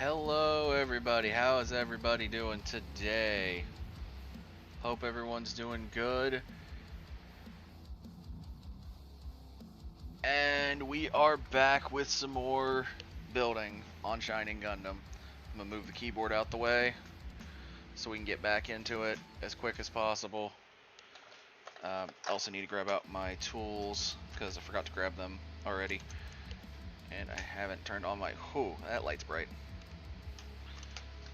Hello everybody, how is everybody doing today? Hope everyone's doing good. And we are back with some more building on Shining Gundam. I'm gonna move the keyboard out the way so we can get back into it as quick as possible. I also need to grab out my tools because I forgot to grab them already. And I haven't turned on my... Whew, that light's bright.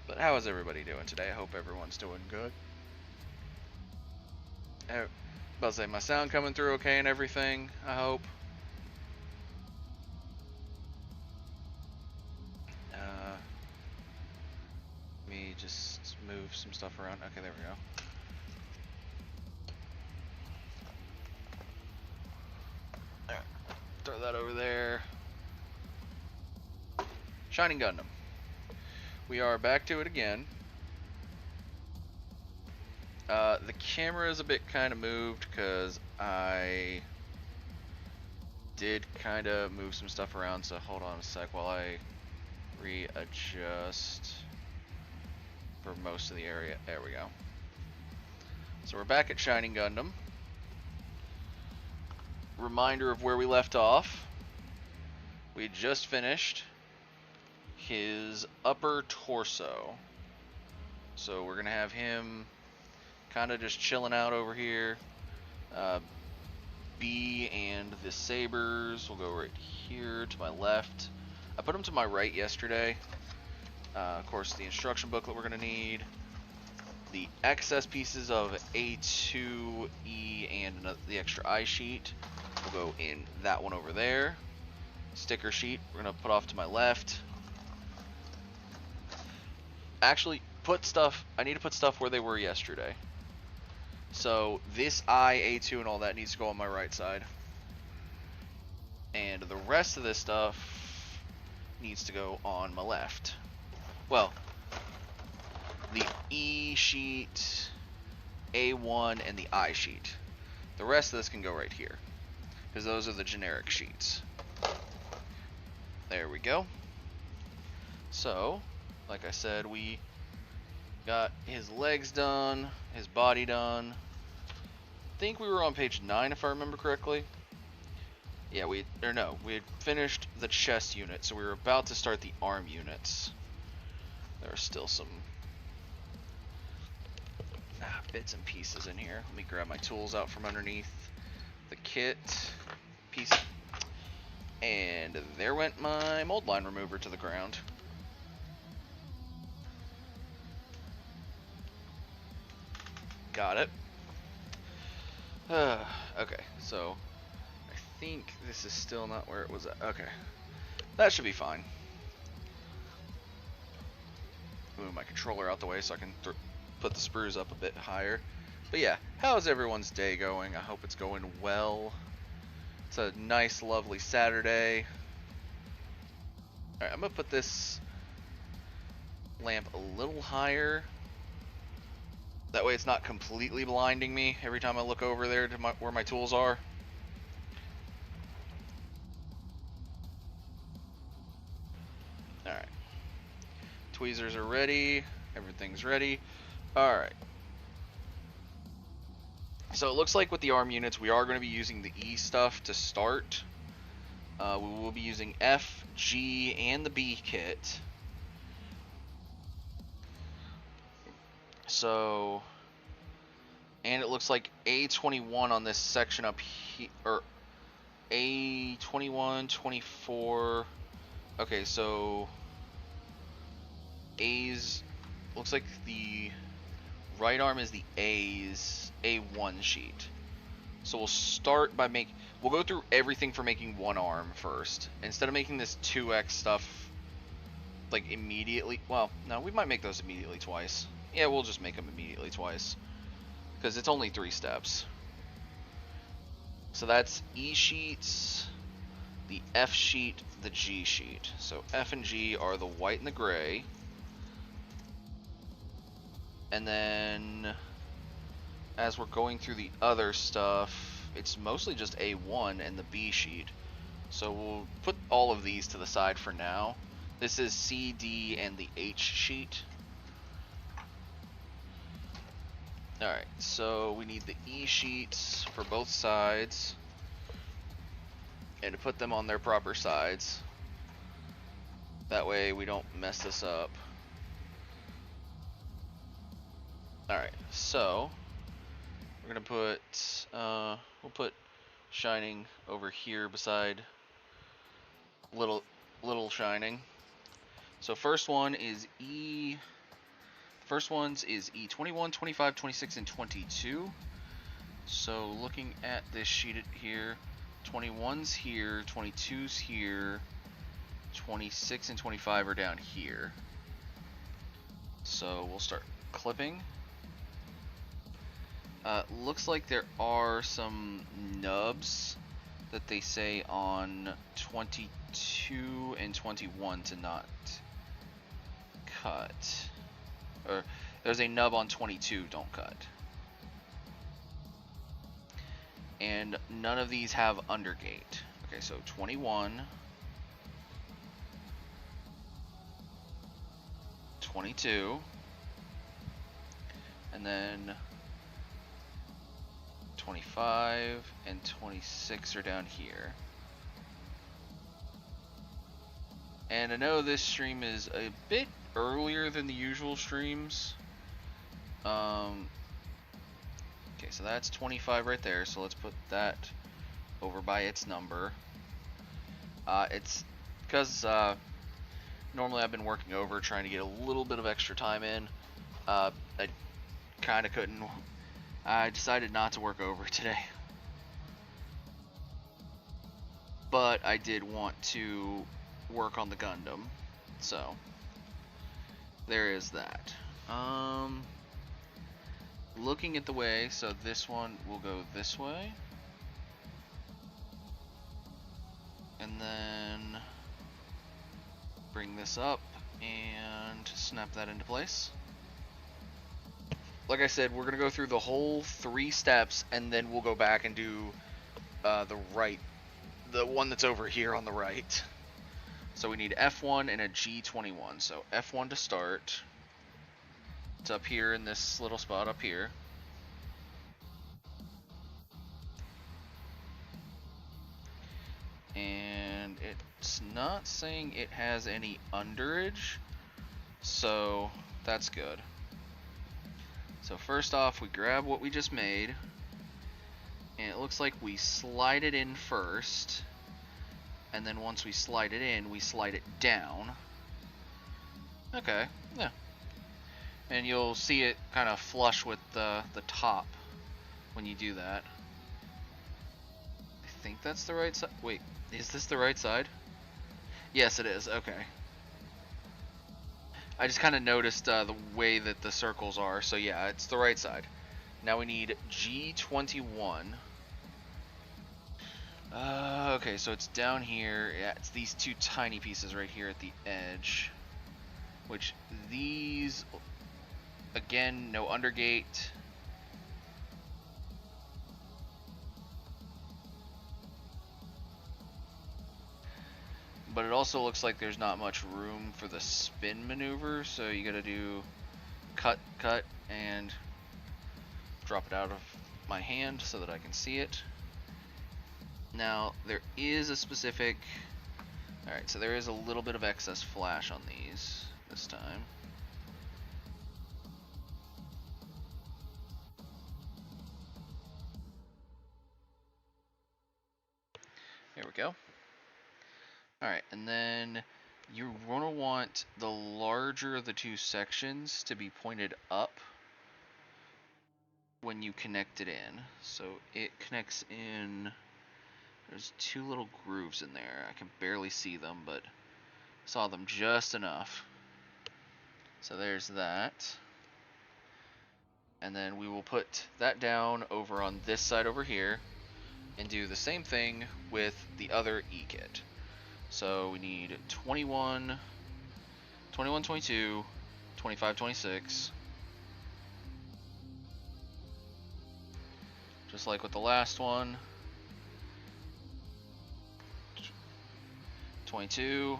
But how is everybody doing today? I hope everyone's doing good. About to say, my sound coming through okay and everything, I hope. Let me just move some stuff around. Okay, there we go. Alright, throw that over there. Shining Gundam. We are back to it again. The camera is a bit kind of moved because I did kind of move some stuff around, so hold on a sec while I readjust for most of the area. There we go. So we're back at Shining Gundam. Reminder of where we left off. We had just finished his upper torso. So we're gonna have him kind of just chilling out over here. B and the sabers will go right here to my left. I put them to my right yesterday. Of course, the instruction booklet we're gonna need. The excess pieces of A2E and the extra I sheet will go in that one over there. Sticker sheet we're gonna put off to my left. Actually, I need to put stuff where they were yesterday. So this I, A2, and all that needs to go on my right side. And the rest of this stuff needs to go on my left. Well, the E sheet, A1, and the I sheet. The rest of this can go right here, because those are the generic sheets. There we go. So, like I said, we got his legs done, his body done. I think we were on page 9 if I remember correctly. Yeah, we had finished the chest unit, so we were about to start the arm units. There are still some bits and pieces in here. Let me grab my tools out from underneath the kit piece. And there went my mold line remover to the ground. Got it. Okay, so I think this is still not where it was at. Okay, that should be fine. Move my controller out the way so I can put the sprues up a bit higher. But yeah, how's everyone's day going? I hope it's going well. It's a nice, lovely Saturday. Alright, I'm gonna put this lamp a little higher. That way it's not completely blinding me every time I look over there to where my tools are. Alright. Tweezers are ready. Everything's ready. Alright. So it looks like with the arm units, we are going to be using the E stuff to start. We will be using F, G, and the B kit. So, and it looks like A21 on this section up here, or A21, 24. Okay, so A's, looks like the right arm is the A's A1 sheet. So we'll start by we'll go through everything for making one arm first. Instead of making this 2X stuff like immediately, well, no, we might make those immediately twice. Yeah, we'll just make them immediately twice, because it's only 3 steps. So that's E sheets, the F sheet, the G sheet. So F and G are the white and the gray. And then as we're going through the other stuff, it's mostly just A1 and the B sheet. So we'll put all of these to the side for now. This is C, D, and the H sheet. Alright, so we need the E sheets for both sides. And to put them on their proper sides. That way we don't mess this up. Alright, so we're gonna put we'll put Shining over here beside little Shining. So first one is first ones is E 21, 25, 26, and 22. So looking at this sheet here, 21's here, 22's here, 26 and 25 are down here. So we'll start clipping. Looks like there are some nubs that they say on 22 and 21 to not cut. Or there's a nub on 22, don't cut. And none of these have undergate. Okay, so 21, 22, and then 25 and 26 are down here. And I know this stream is a bit earlier than the usual streams. Okay, so that's 25 right there, so let's put that over by its number. It's because normally I've been working over trying to get a little bit of extra time in. I kind of couldn't. I decided not to work over today. But I did want to work on the Gundam, so there is that. Looking at the way, so this one will go this way. And then bring this up and snap that into place. Like I said, we're gonna go through the whole 3 steps, and then we'll go back and do the one that's over here on the right. So we need F1 and a G21. So F1 to start. It's up here in this little spot up here. And it's not saying it has any underage, so that's good. So first off, we grab what we just made, and it looks like we slide it in first, and then once we slide it in, we slide it down. Okay, yeah. And you'll see it kind of flush with the top when you do that. I think that's the right side. Wait, is this the right side? Yes, it is. Okay. I just kind of noticed the way that the circles are. So yeah, it's the right side. Now we need G21. Okay, so it's down here. Yeah, it's these 2 tiny pieces right here at the edge. Which these... Again, no undergate. But it also looks like there's not much room for the spin maneuver, so you gotta do cut, and drop it out of my hand so that I can see it. Now, there is a specific... Alright, so there is a little bit of excess flash on these this time. There we go. Alright, and then you're going to want the larger of the 2 sections to be pointed up when you connect it in. So it connects in, there's 2 little grooves in there. I can barely see them, but saw them just enough. So there's that. And then we will put that down over on this side over here and do the same thing with the other E-kit. So we need 21, 22, 25, 26. Just like with the last one. 22,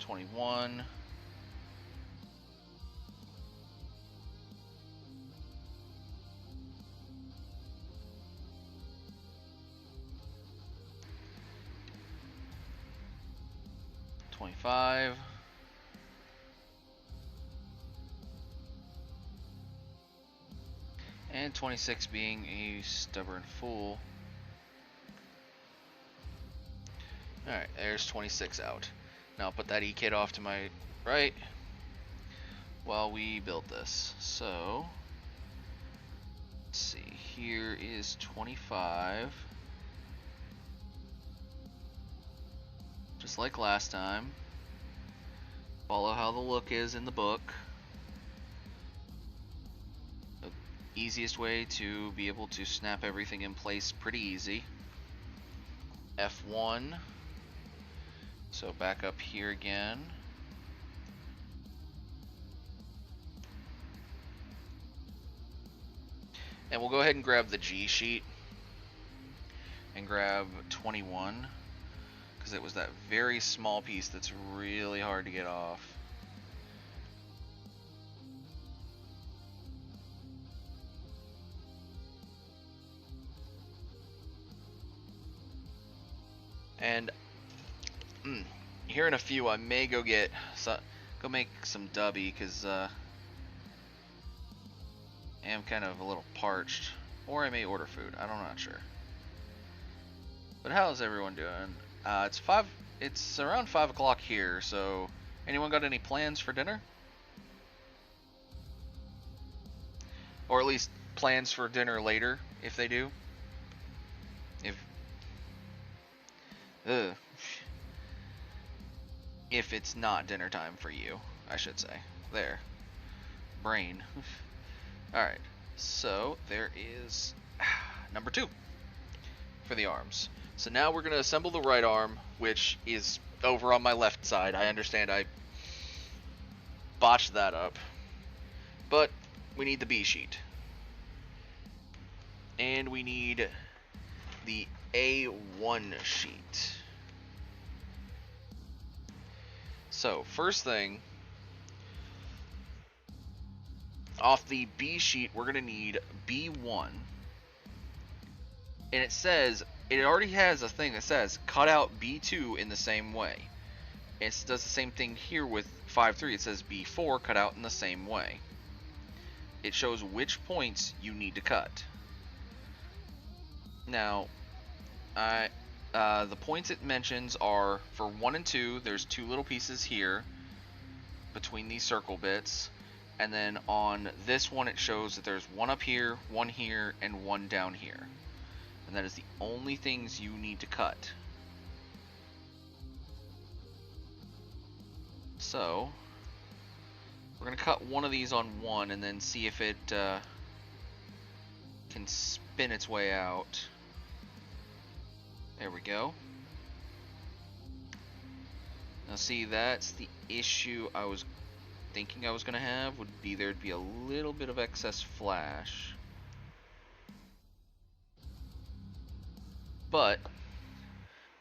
21. $25. And 26 being a stubborn fool. Alright, there's 26 out. Now I'll put that E-kit off to my right while we build this. So, let's see, here is 25. Just like last time. Follow how the look is in the book. The easiest way to be able to snap everything in place pretty easy. F1. So back up here again. And we'll go ahead and grab the G sheet and grab 21, because it was that very small piece that's really hard to get off. And here in a few, I may go make some dubby, because I am kind of a little parched, or I may order food. I'm not sure. But how's everyone doing? It's around 5 o'clock here. So, anyone got any plans for dinner? Or at least plans for dinner later, if they do. If it's not dinner time for you, I should say. There. Brain. Alright, so there is number 2 for the arms. So now we're going to assemble the right arm, which is over on my left side. I understand I botched that up. But we need the B sheet. And we need the A1 sheet. So, first thing, off the B sheet, we're going to need B1. And it already has a thing that says, cut out B2 in the same way. It does the same thing here with 5.3. It says B4, cut out in the same way. It shows which points you need to cut. Now, the points it mentions are for 1 and 2, there's 2 little pieces here between these circle bits. And then on this one, it shows that there's 1 up here, 1 here, and 1 down here. And that is the only things you need to cut. So, we're going to cut one of these on 1 and then see if it can spin its way out. There we go. Now see, that's the issue I was thinking I was going to have, would be there'd be a little bit of excess flash. But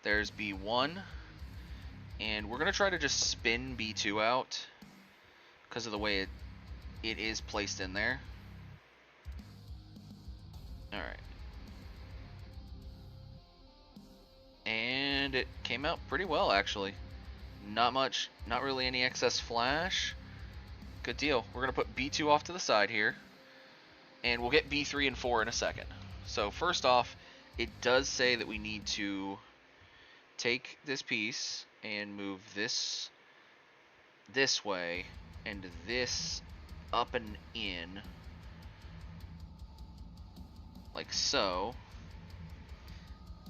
there's B1, and we're going to try to just spin B2 out because of the way it is placed in there. Alright. And it came out pretty well, actually. Not really any excess flash. Good deal. We're going to put B2 off to the side here, and we'll get B3 and 4 in a second. So first off, it does say that we need to take this piece and move this way and this up and in, like so.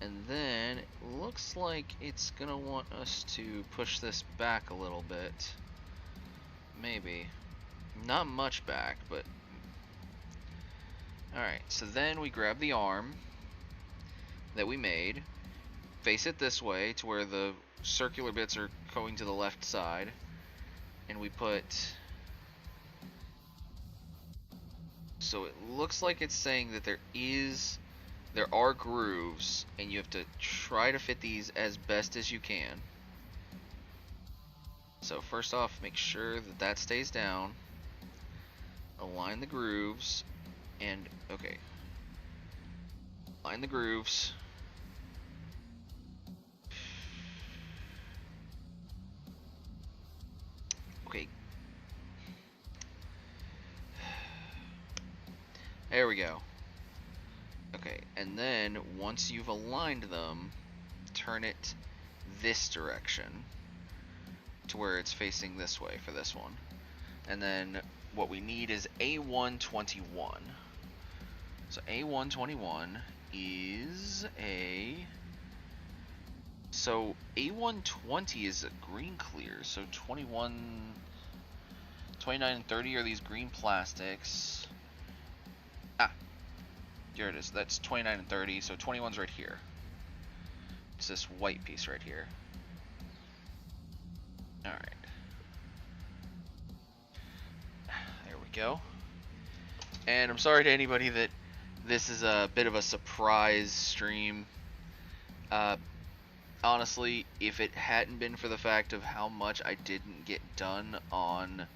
And then it looks like it's gonna want us to push this back a little bit. Maybe. Not much back, but... Alright, so then we grab the arm that we made, face it this way to where the circular bits are going to the left side, and we put... So it looks like it's saying that there are grooves, and you have to try to fit these as best as you can. So first off, make sure that that stays down. Align the grooves, and okay. Align the grooves. Okay. There we go. Okay, and then once you've aligned them, turn it this direction to where it's facing this way for this one. And then what we need is A121. So A121 is a... So A120 is a green clear, so 29 and 30 are these green plastics. Ah, here it is. That's 29 and 30, so 21's right here. It's this white piece right here. Alright. There we go. And I'm sorry to anybody that this is a bit of a surprise stream. Honestly, if it hadn't been for the fact of how much I didn't get done on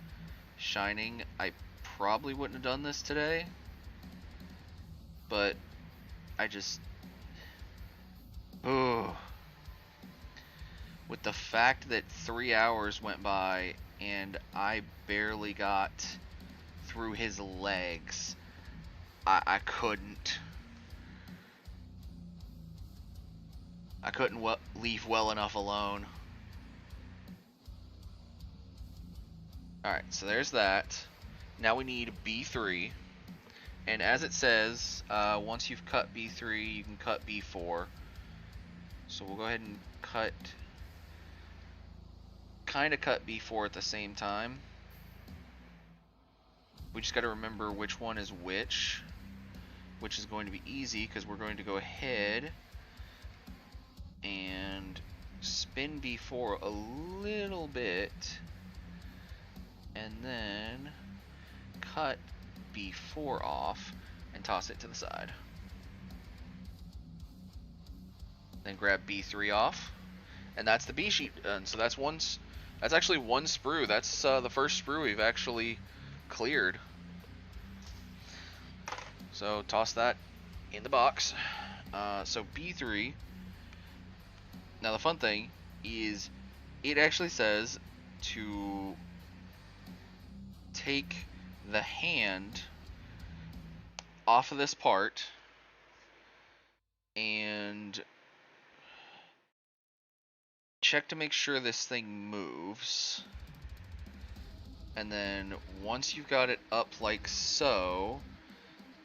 Shining, I probably wouldn't have done this today. But I just... Oh. With the fact that 3 hours went by and I barely got through his legs, I couldn't. I couldn't leave well enough alone. Alright, so there's that. Now we need B3. And as it says, once you've cut B3, you can cut B4. So we'll go ahead and cut... kind of cut B4 at the same time. We just got to remember which one is which is going to be easy because we're going to go ahead and spin B4 a little bit and then cut B4 off and toss it to the side. Then grab B3 off, and that's the B sheet done. So that's actually one sprue. That's the first sprue we've actually cleared. So toss that in the box. So B3. Now the fun thing is it actually says to take the hand off of this part and check to make sure this thing moves. And then once you've got it up like so,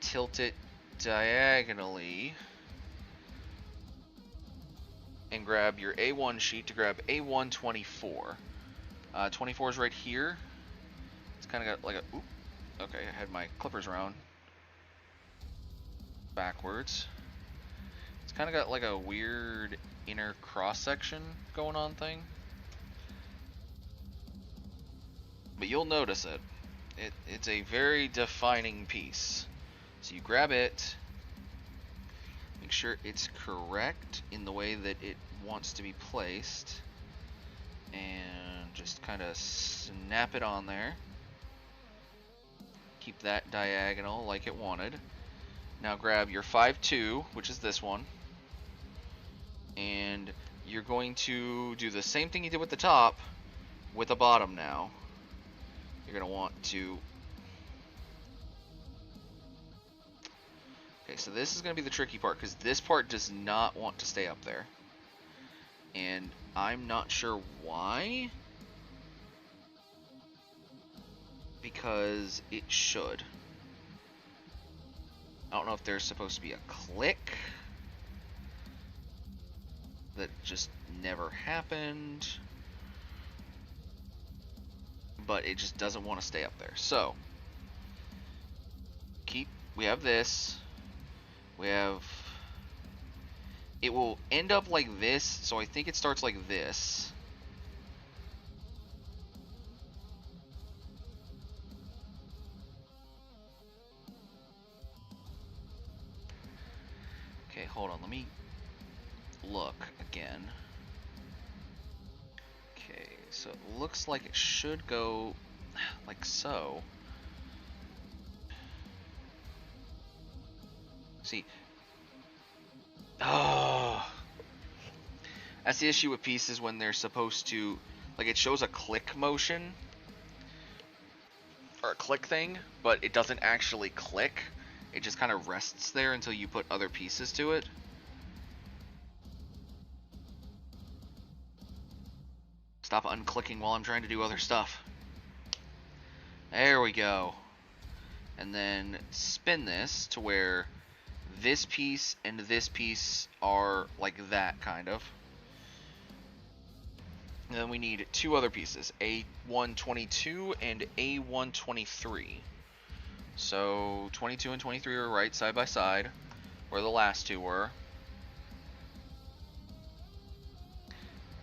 tilt it diagonally and grab your A1 sheet to grab A124. 24 is right here. It's kind of got like a... Oop, okay, I had my clippers around backwards. It's kind of got like a weird inner cross section going on thing. But you'll notice it. It's a very defining piece. So you grab it, make sure it's correct in the way that it wants to be placed, and just kind of snap it on there. Keep that diagonal like it wanted. Now grab your 5.2, which is this one, and you're going to do the same thing you did with the top with the bottom now. You're going to want to... Okay, so this is going to be the tricky part, because this part does not want to stay up there. And I'm not sure why. Because it should. I don't know if there's supposed to be a click that just never happened. But it just doesn't want to stay up there. So, we have this. We have, it will end up like this, so I think it starts like this. Okay, hold on, let me look again. Okay, so it looks like it should go like so. See. Oh. That's the issue with pieces when they're supposed to, like, it shows a click motion or a click thing, but it doesn't actually click. It just kind of rests there until you put other pieces to it. Stop unclicking while I'm trying to do other stuff. There we go. And then spin this to where this piece and this piece are like that, kind of. And then we need two other pieces, A122 and A123. So 22 and 23 are right side by side, where the last two were.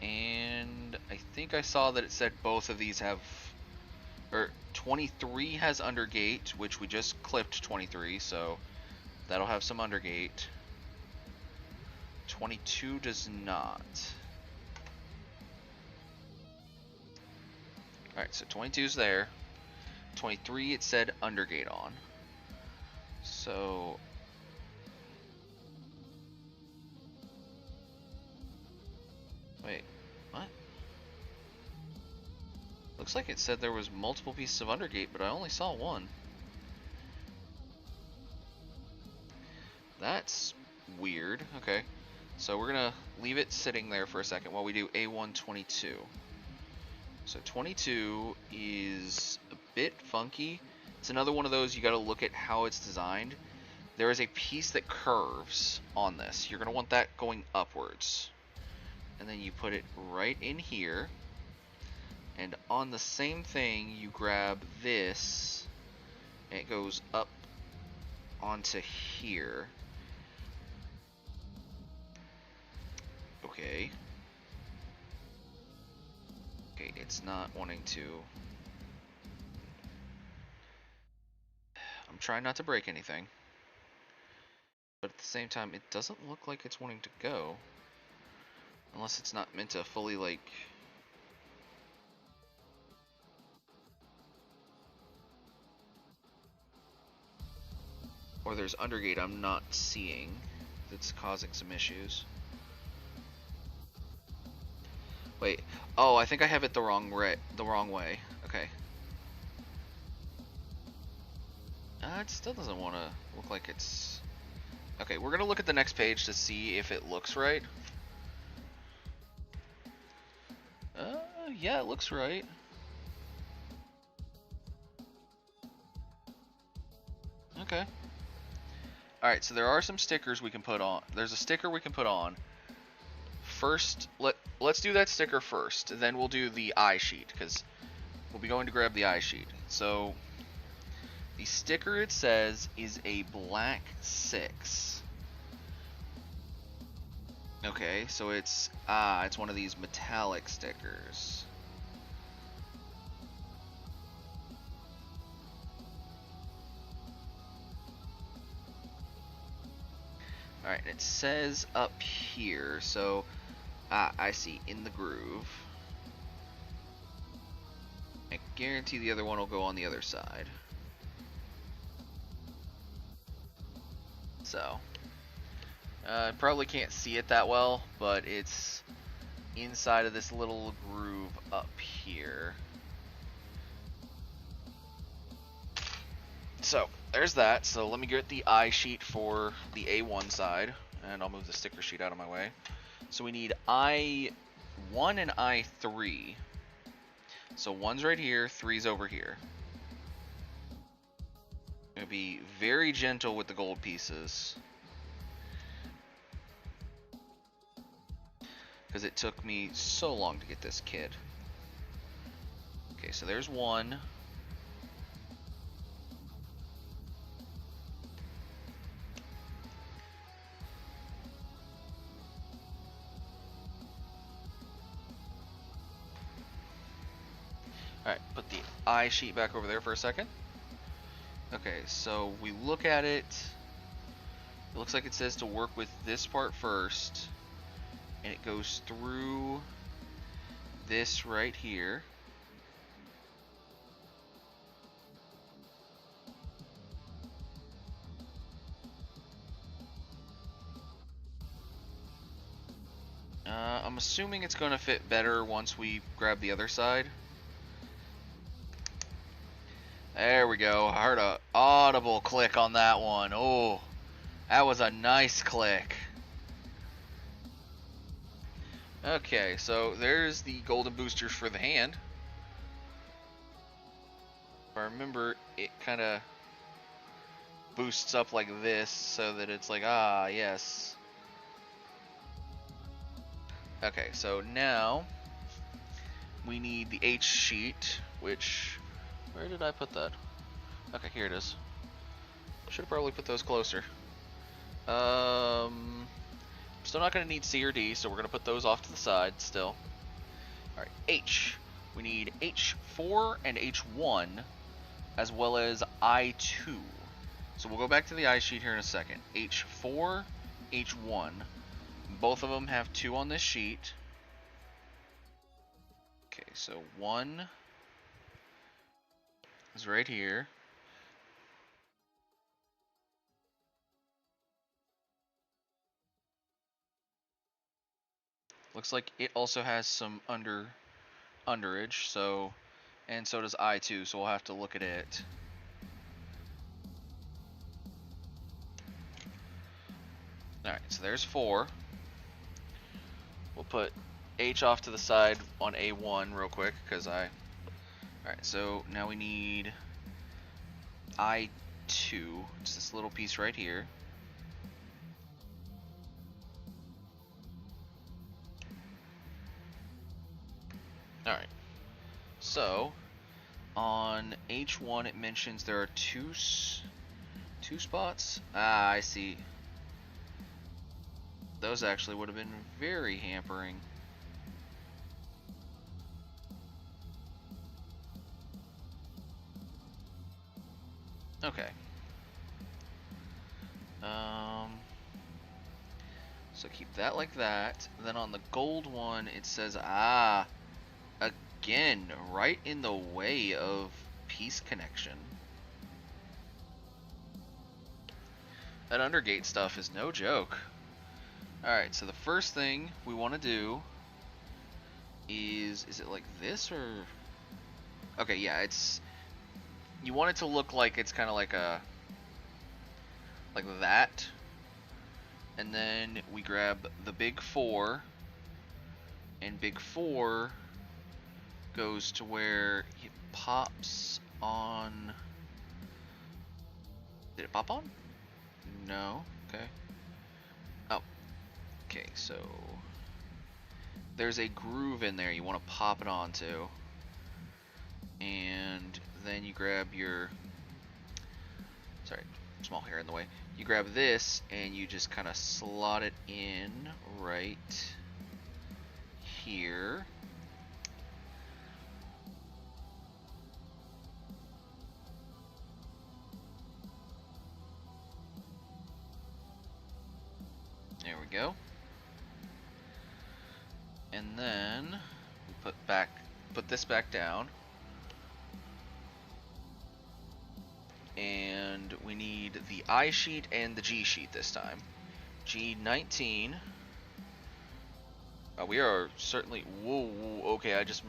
And I think I saw that it said both of these have, or 23 has undergate, which we just clipped 23, so that'll have some undergate. 22 does not. Alright, so 22's there. 23 it said undergate on. So wait, what? Looks like it said there was multiple pieces of undergate, but I only saw one. That's weird. Okay, so we're gonna leave it sitting there for a second while we do A122. So 22 is a bit funky. It's another one of those you got to look at how it's designed. There is a piece that curves on this. You're going to want that going upwards. And then you put it right in here. And on the same thing, you grab this, and it goes up onto here. Okay. Okay, it's not wanting to. I'm trying not to break anything. But at the same time, it doesn't look like it's wanting to go. Unless it's not meant to fully, like... Or there's undergate I'm not seeing that's causing some issues. Wait, oh, I think I have it the wrong way. Okay. It still doesn't want to look like it's... Okay, we're gonna look at the next page to see if it looks right. Yeah, it looks right. Okay. Alright, so there are some stickers we can put on. There's a sticker we can put on. First, let's do that sticker first, then we'll do the eye sheet, because we'll be going to grab the eye sheet. So, the sticker, it says, is a black 6. Okay, so it's one of these metallic stickers. Alright, it says up here, so I see, in the groove. I guarantee the other one will go on the other side. So, I probably can't see it that well, but it's inside of this little groove up here. So, there's that. So let me get the eye sheet for the A1 side, and I'll move the sticker sheet out of my way. So we need I1 and I3. So 1's right here, 3's over here. I'm gonna be very gentle with the gold pieces, because it took me so long to get this kit. Okay, so there's 1. Alright, put the eye sheet back over there for a second. Okay, so we look at it. It looks like it says to work with this part first. And it goes through this right here. I'm assuming it's going to fit better once we grab the other side. There we go. I heard a audible click on that one. Oh, that was a nice click. Okay, so there's the golden boosters for the hand. If I remember, it kind of boosts up like this so that it's like, ah, yes. Okay, so now we need the H sheet, which, where did I put that? Okay, here it is. Should have probably put those closer. Still not going to need C or D, so we're going to put those off to the side still. Alright, H. We need H4 and H1, as well as I2. So we'll go back to the I sheet here in a second. H4, H1. Both of them have 2 on this sheet. Okay, so 1 is right here. Looks like it also has some underage, so, and so does I2, so we'll have to look at it. Alright, so there's 4. We'll put H off to the side on A1 real quick, because Alright, so now we need I2. It's this little piece right here. Alright, so on H1 it mentions there are two spots. Ah, I see. Those actually would have been very hampering. Okay. So keep that like that. Then on the gold one, it says, ah, again, right in the way of piece connection. That undergate stuff is no joke. Alright, so the first thing we want to do is it like this or? Okay, yeah, it's, you want it to look like it's kind of like that. And then we grab the big 4, and big 4 goes to where it pops on. Did it pop on? No. Okay. Oh. Okay, so there's a groove in there you want to pop it onto. And then you grab your, sorry, small hair in the way. You grab this and you just kind of slot it in right here. There we go. And then we put this back down. And we need the I sheet and the G sheet this time. G19. We are certainly, whoa, okay, I just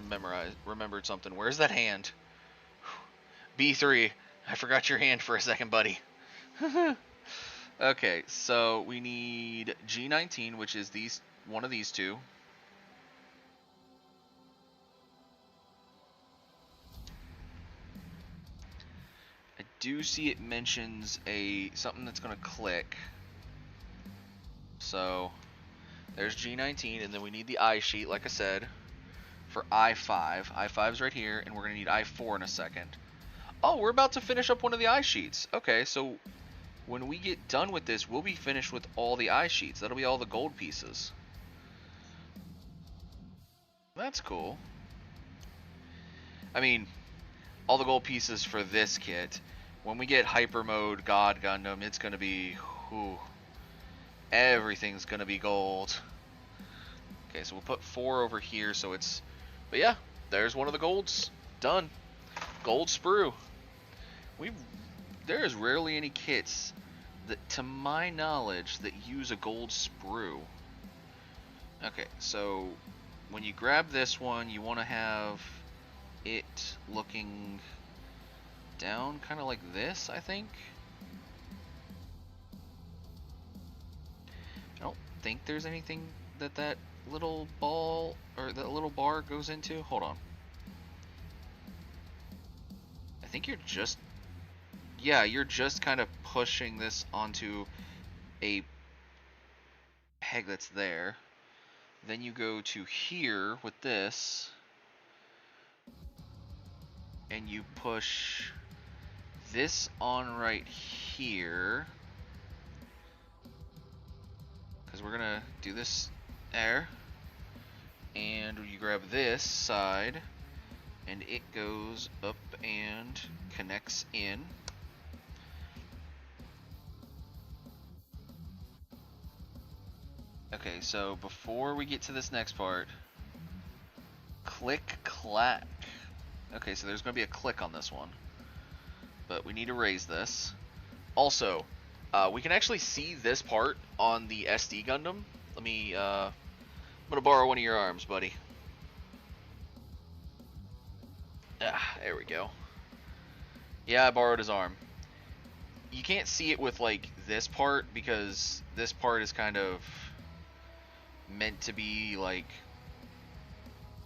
remembered something. Where's that hand? B3. I forgot your hand for a second, buddy. Okay, so we need G19, which is one of these two. I do see it mentions something that's going to click. So there's G19, and then we need the I sheet, like I said, for I5. I5's right here, and we're going to need I4 in a second. Oh, we're about to finish up one of the I sheets. Okay, so when we get done with this, we'll be finished with all the I sheets. That'll be all the gold pieces. That's cool. I mean, all the gold pieces for this kit. When we get Hyper Mode God Gundam, it's going to be, whew, everything's going to be gold. Okay, so we'll put 4 over here so it's But yeah, there's one of the golds. Done. Gold sprue. There is rarely any kits that, to my knowledge, that use a gold sprue. Okay, so when you grab this one, you want to have it looking down, kind of like this, I think. I don't think there's anything that little ball or that little bar goes into. Hold on. I think you're just, yeah, you're just kind of pushing this onto a peg that's there. Then you go to here with this, and you push this on right here, because we're gonna do this there, and you grab this side, and it goes up and connects in. Okay, so before we get to this next part, click clack. Okay, so there's going to be a click on this one, but we need to raise this. Also, we can actually see this part on the SD Gundam. Let me, I'm going to borrow one of your arms, buddy. Ah, there we go. Yeah, I borrowed his arm. You can't see it with, like, this part, because this part is kind of meant to be, like,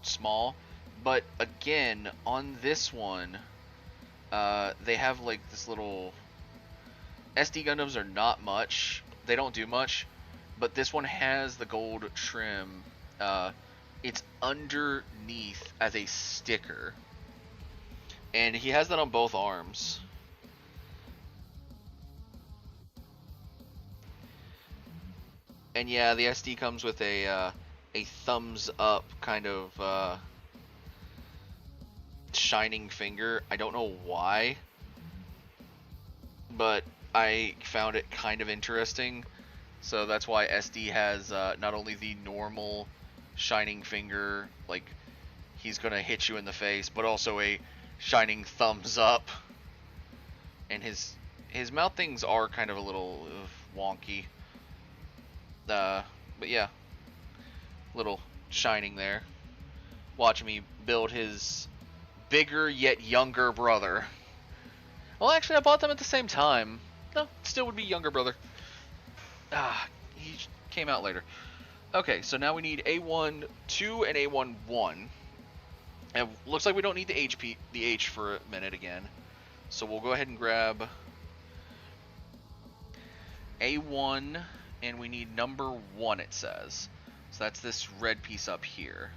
small. But, again, on this one, they have, like, this little... SD Gundams are not much. They don't do much. But this one has the gold trim. It's underneath as a sticker. And he has that on both arms. And yeah, the SD comes with a thumbs up kind of shining finger. I don't know why, but I found it kind of interesting. So that's why SD has not only the normal shining finger, like he's gonna hit you in the face, but also a shining thumbs up. And his mouth things are kind of a little wonky. But yeah, little shining there. Watch me build his bigger yet younger brother. Well, actually, I bought them at the same time. No, still would be younger brother. He came out later. Okay, so now we need A1-2 and A1-1. And it looks like we don't need the H for a minute again. So we'll go ahead and grab A1, and we need number 1, it says. So that's this red piece up here.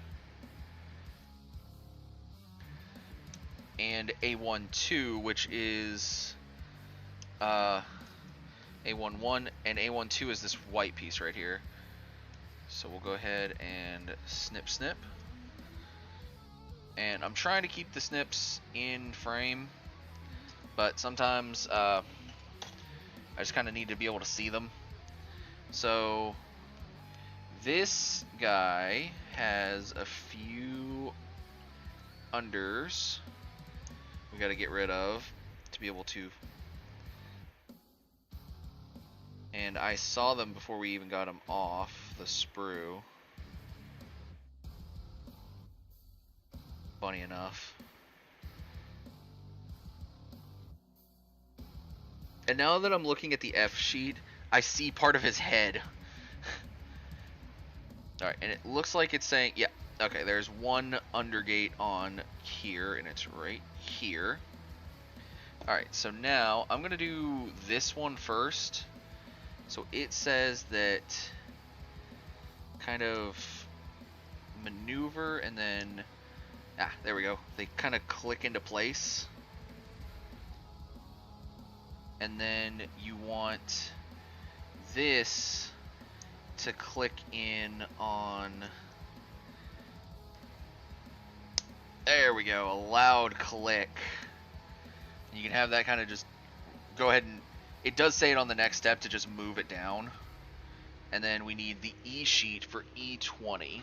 And A1-2, which is A1-1, and A1-2 is this white piece right here. So we'll go ahead and snip. And I'm trying to keep the snips in frame, but sometimes I just kind of need to be able to see them. So this guy has a few unders we got to get rid of to be able to, and I saw them before we even got them off the sprue. Funny enough. And now that I'm looking at the F sheet, I see part of his head. Alright, and it looks like it's saying, yeah, okay, there's one undergate on here, and it's right here. Alright, so now I'm going to do this one first. So it says that kind of maneuver, and then, there we go. They kind of click into place. And then you want this to click in on, there we go, a loud click. You can have that kind of just go ahead and, it does say it on the next step to just move it down. And then we need the E sheet for E20.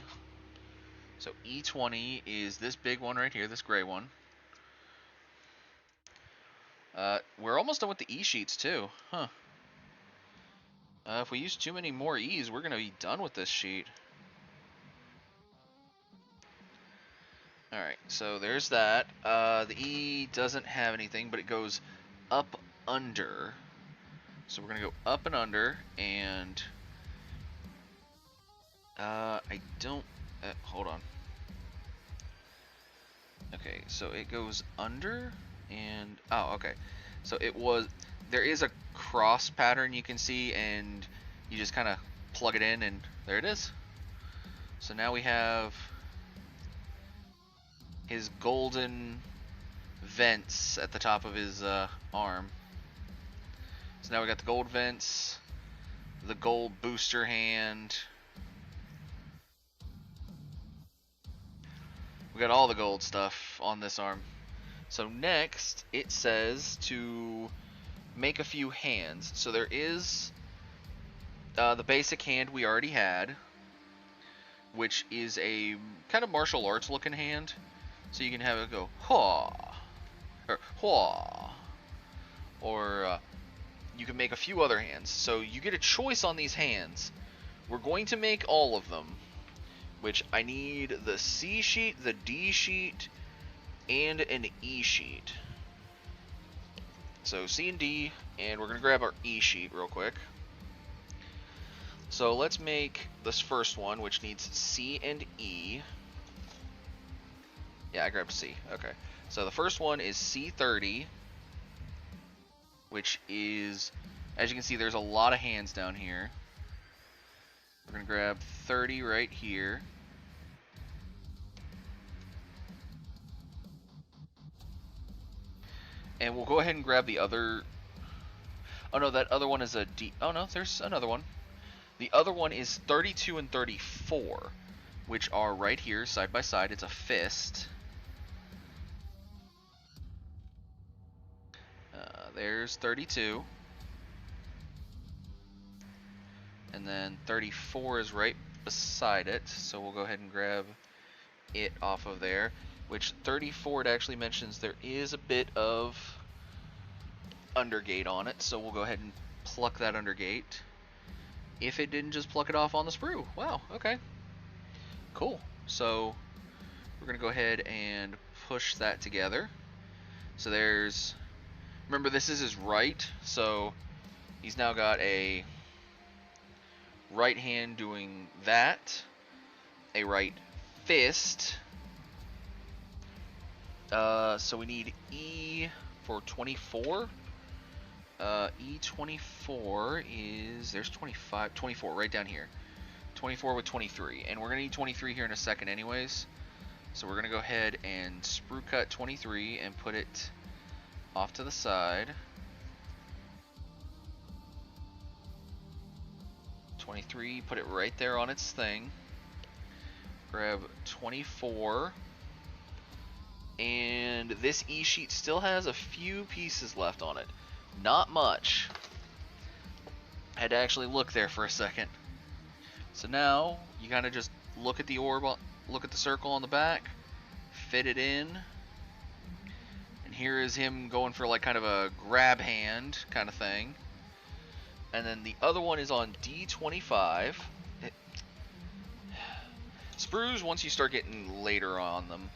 So E20 is this big one right here, this gray one. We're almost done with the E sheets too, huh? If we use too many more E's, we're gonna be done with this sheet. Alright, so there's that. The E doesn't have anything, but it goes up under. So we're gonna go up and under, and I don't. Hold on. Okay, so it goes under, and oh, okay. So it was. There is a cross pattern you can see, and you just kind of plug it in, and there it is. So now we have his golden vents at the top of his arm. So now we got the gold vents, the gold booster hand. We got all the gold stuff on this arm. So next, it says to make a few hands. So there is the basic hand we already had, which is a kind of martial arts looking hand. So you can have it go haw, or haw, or you can make a few other hands. So you get a choice on these hands. We're going to make all of them, which I need the C sheet, the D sheet, and an E sheet. So C and D, and we're going to grab our E sheet real quick. So let's make this first one, which needs C and E. Yeah, I grabbed C. Okay. So the first one is C30, which is, as you can see, there's a lot of hands down here. We're going to grab 30 right here. And we'll go ahead and grab the other. Oh no, that other one is a D. Oh no, there's another one. The other one is 32 and 34, which are right here, side by side. It's a fist. There's 32. And then 34 is right beside it, so we'll go ahead and grab it off of there. Which 34, it actually mentions there is a bit of undergate on it, so we'll go ahead and pluck that undergate. If it didn't just pluck it off on the sprue. Wow, okay. Cool. So we're going to go ahead and push that together. So there's, remember this is his right, so he's now got a right hand doing that, a right fist. So we need E for 24. E24 is, there's 25, 24 right down here. 24 with 23, and we're gonna need 23 here in a second anyways. So we're gonna go ahead and sprue cut 23 and put it off to the side. 23, put it right there on its thing. Grab 24. And this E sheet still has a few pieces left on it. Not much. Had to actually look there for a second. So now you kind of just look at the orb, look at the circle on the back, fit it in. And here is him going for like kind of a grab hand kind of thing. And then the other one is on D25. Sprues, once you start getting later on them.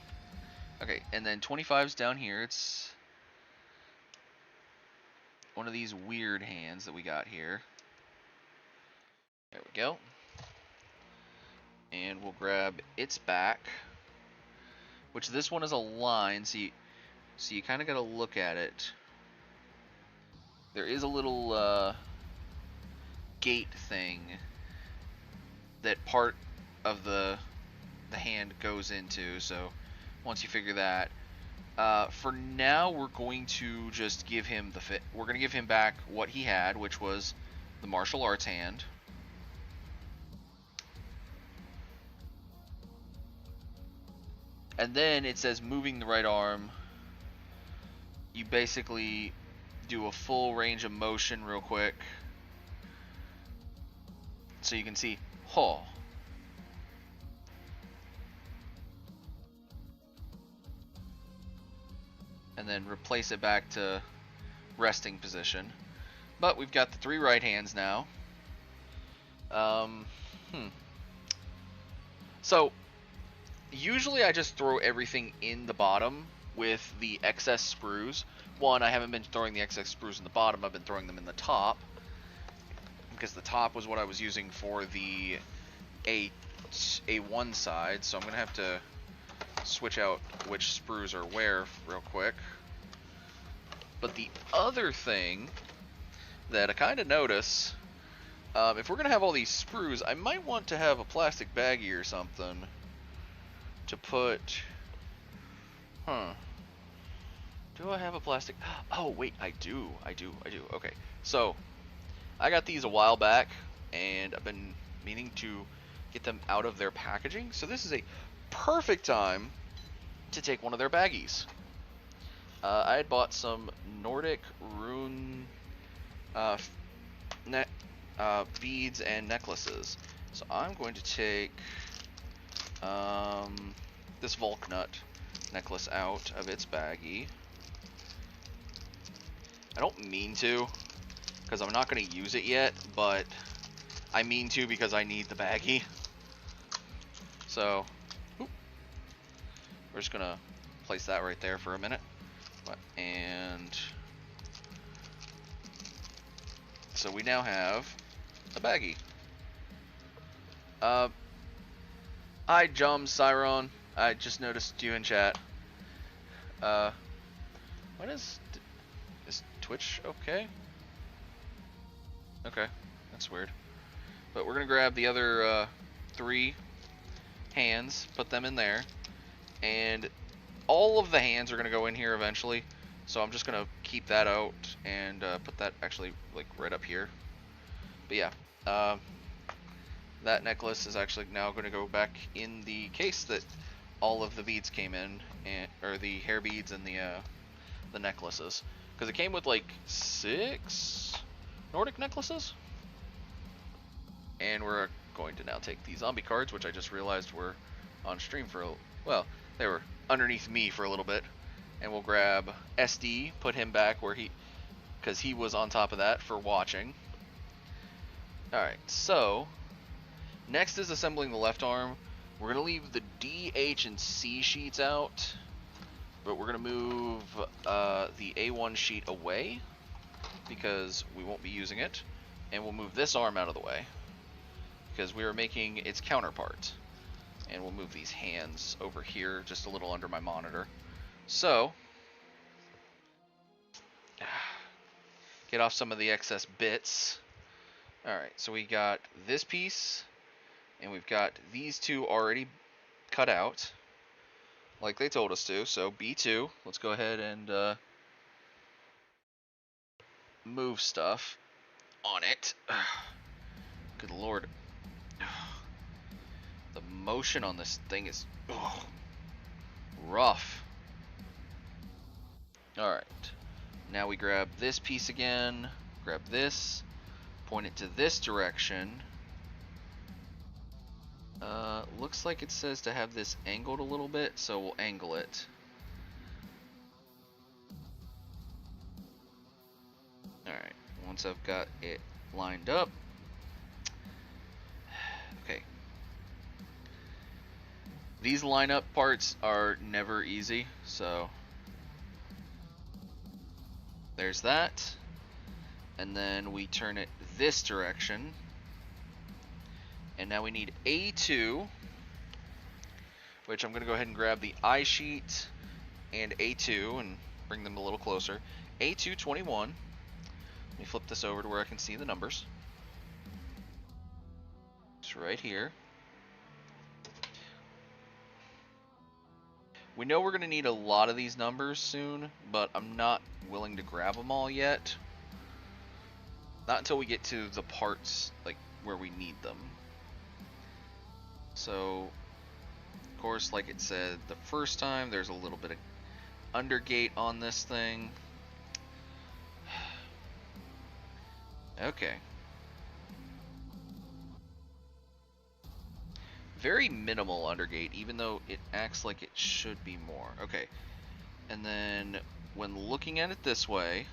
Okay, and then 25's down here. It's one of these weird hands that we got here. There we go. And we'll grab its back, which this one is a line, so you kind of got to look at it. There is a little gate thing that part of the hand goes into, so once you figure that, for now we're going to just give him the fit. We're going to give him back what he had, which was the martial arts hand. And then it says moving the right arm. You basically do a full range of motion real quick, so you can see, oh. and then replace it back to resting position. But we've got the 3 right hands now. So usually I just throw everything in the bottom with the excess sprues. One, I haven't been throwing the excess sprues in the bottom, I've been throwing them in the top, because the top was what I was using for the A1 side, so I'm going to have to switch out which sprues are where real quick. But the other thing that I kind of notice, if we're going to have all these sprues, I might want to have a plastic baggie or something to put... Do I have a plastic... Oh, wait, I do. Okay, so I got these a while back, and I've been meaning to get them out of their packaging. So this is a perfect time to take one of their baggies. I had bought some Nordic rune beads and necklaces. So I'm going to take this Volknut necklace out of its baggie. I don't mean to, because I'm not going to use it yet, but I mean to because I need the baggie. So, we're just going to place that right there for a minute. And so we now have a baggie. Hi, Jum Cyron. I just noticed you in chat. What is Twitch okay? Okay, that's weird. But we're gonna grab the other 3 hands, put them in there, and all of the hands are gonna go in here eventually. So I'm just gonna keep that out and put that actually like right up here. But yeah, that necklace is actually now gonna go back in the case that all of the beads came in, or the hair beads and the necklaces, because it came with like 6 Nordic necklaces. And we're going to now take the zombie cards, which I just realized were on stream for well, they were underneath me for a little bit. And we'll grab SD, put him back where because he was on top of that for watching. Alright, so next is assembling the left arm. We're going to leave the D, H, and C sheets out, but we're going to move the A1 sheet away because we won't be using it. And we'll move this arm out of the way because we are making its counterpart. And we'll move these hands over here just a little under my monitor. So, get off some of the excess bits. Alright, so we got this piece, and we've got these 2 already cut out, like they told us to. So B2, let's go ahead and move stuff on it. Good lord. The motion on this thing is rough. Alright, now we grab this piece again, grab this, point it to this direction. Looks like it says to have this angled a little bit, so we'll angle it. Alright, once I've got it lined up. Okay. These lineup parts are never easy, so there's that. And then we turn it this direction. And now we need A2, which I'm going to go ahead and grab the I sheet and A2 and bring them a little closer. A221. Let me flip this over to where I can see the numbers. It's right here. We know we're going to need a lot of these numbers soon, but I'm not willing to grab them all yet. Not until we get to the parts like where we need them. So, of course, like it said the first time, there's a little bit of undergate on this thing. Okay. Very minimal undergate, even though it acts like it should be more. Okay. And then when looking at it this way,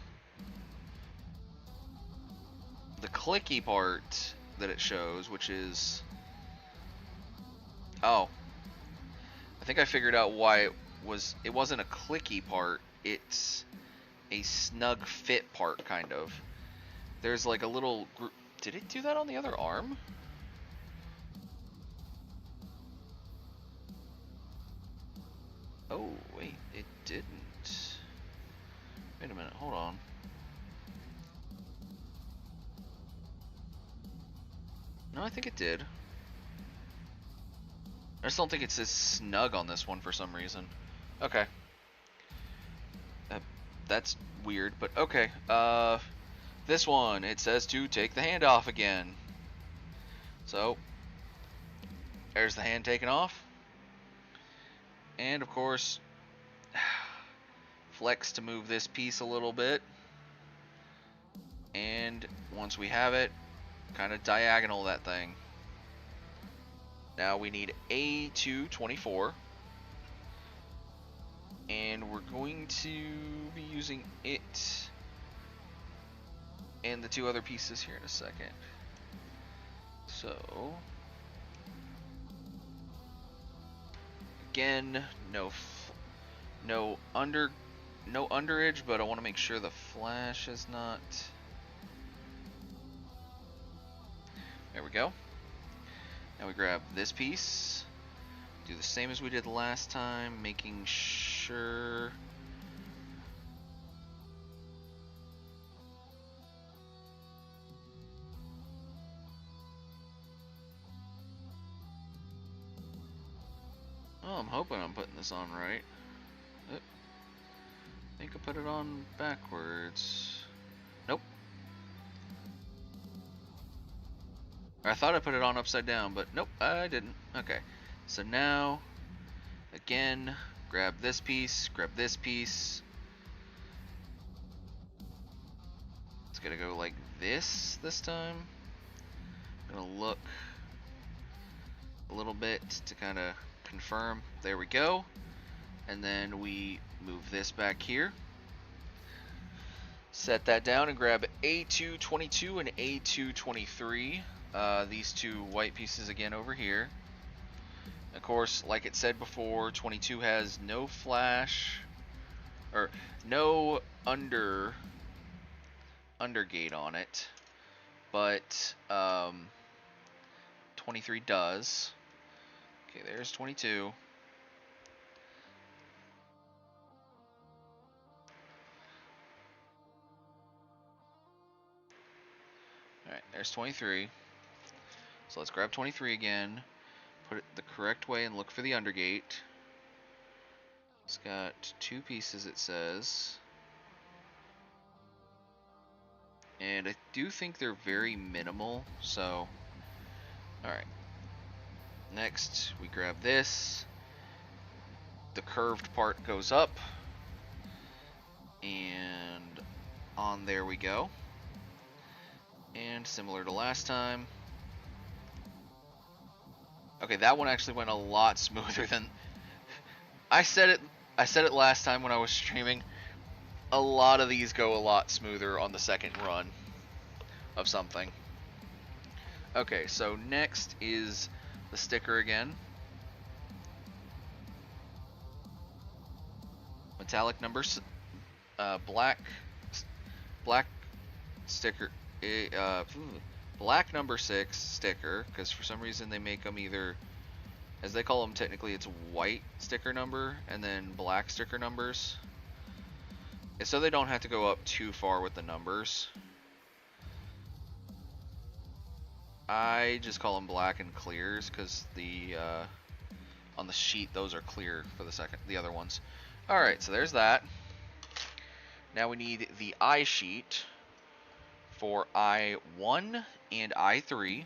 the clicky part that it shows, which is... Oh. I think I figured out why it wasn't a clicky part, it's a snug fit part, kind of. There's like a little group... Did it do that on the other arm? Oh, wait, it didn't. Wait a minute, hold on. No, I think it did. I just don't think it's as snug on this one for some reason. Okay. That's weird, but okay. This one, it says to take the hand off again. So, there's the hand taken off. And of course, flex to move this piece a little bit. And once we have it, kind of diagonal that thing. Now we need A224. And we're going to be using it and the two other pieces here in a second. So, again, no underage, but I want to make sure the flash is not. There we go. Now we grab this piece, do the same as we did last time, making sure I'm hoping I'm putting this on right. I think I put it on backwards. Nope. I thought I put it on upside down, but nope, I didn't. Okay. So now, again, grab this piece, grab this piece. It's gonna go like this time. I'm gonna look a little bit to kind of confirm. There we go. And then we move this back here. Set that down and grab A222 and A223. These two white pieces again over here. Of course, like it said before, 22 has no flash or no undergate on it, but 23 does. Okay, there's 22. Alright, there's 23. So let's grab 23 again, put it the correct way and look for the undergate. It's got two pieces, it says. And I do think they're very minimal, so... Alright. Next, we grab this. The curved part goes up. And on there we go. And similar to last time. Okay, that one actually went a lot smoother than... I said it last time when I was streaming. A lot of these go a lot smoother on the second run of something. Okay, so next is the sticker again. Metallic numbers, black sticker, black number 6 sticker, because for some reason they make them either, as they call them technically, it's white sticker number and then black sticker numbers. And so they don't have to go up too far with the numbers. I just call them black and clears because the on the sheet those are clear for the other ones. All right, so there's that. Now we need the I sheet for I1 and I3.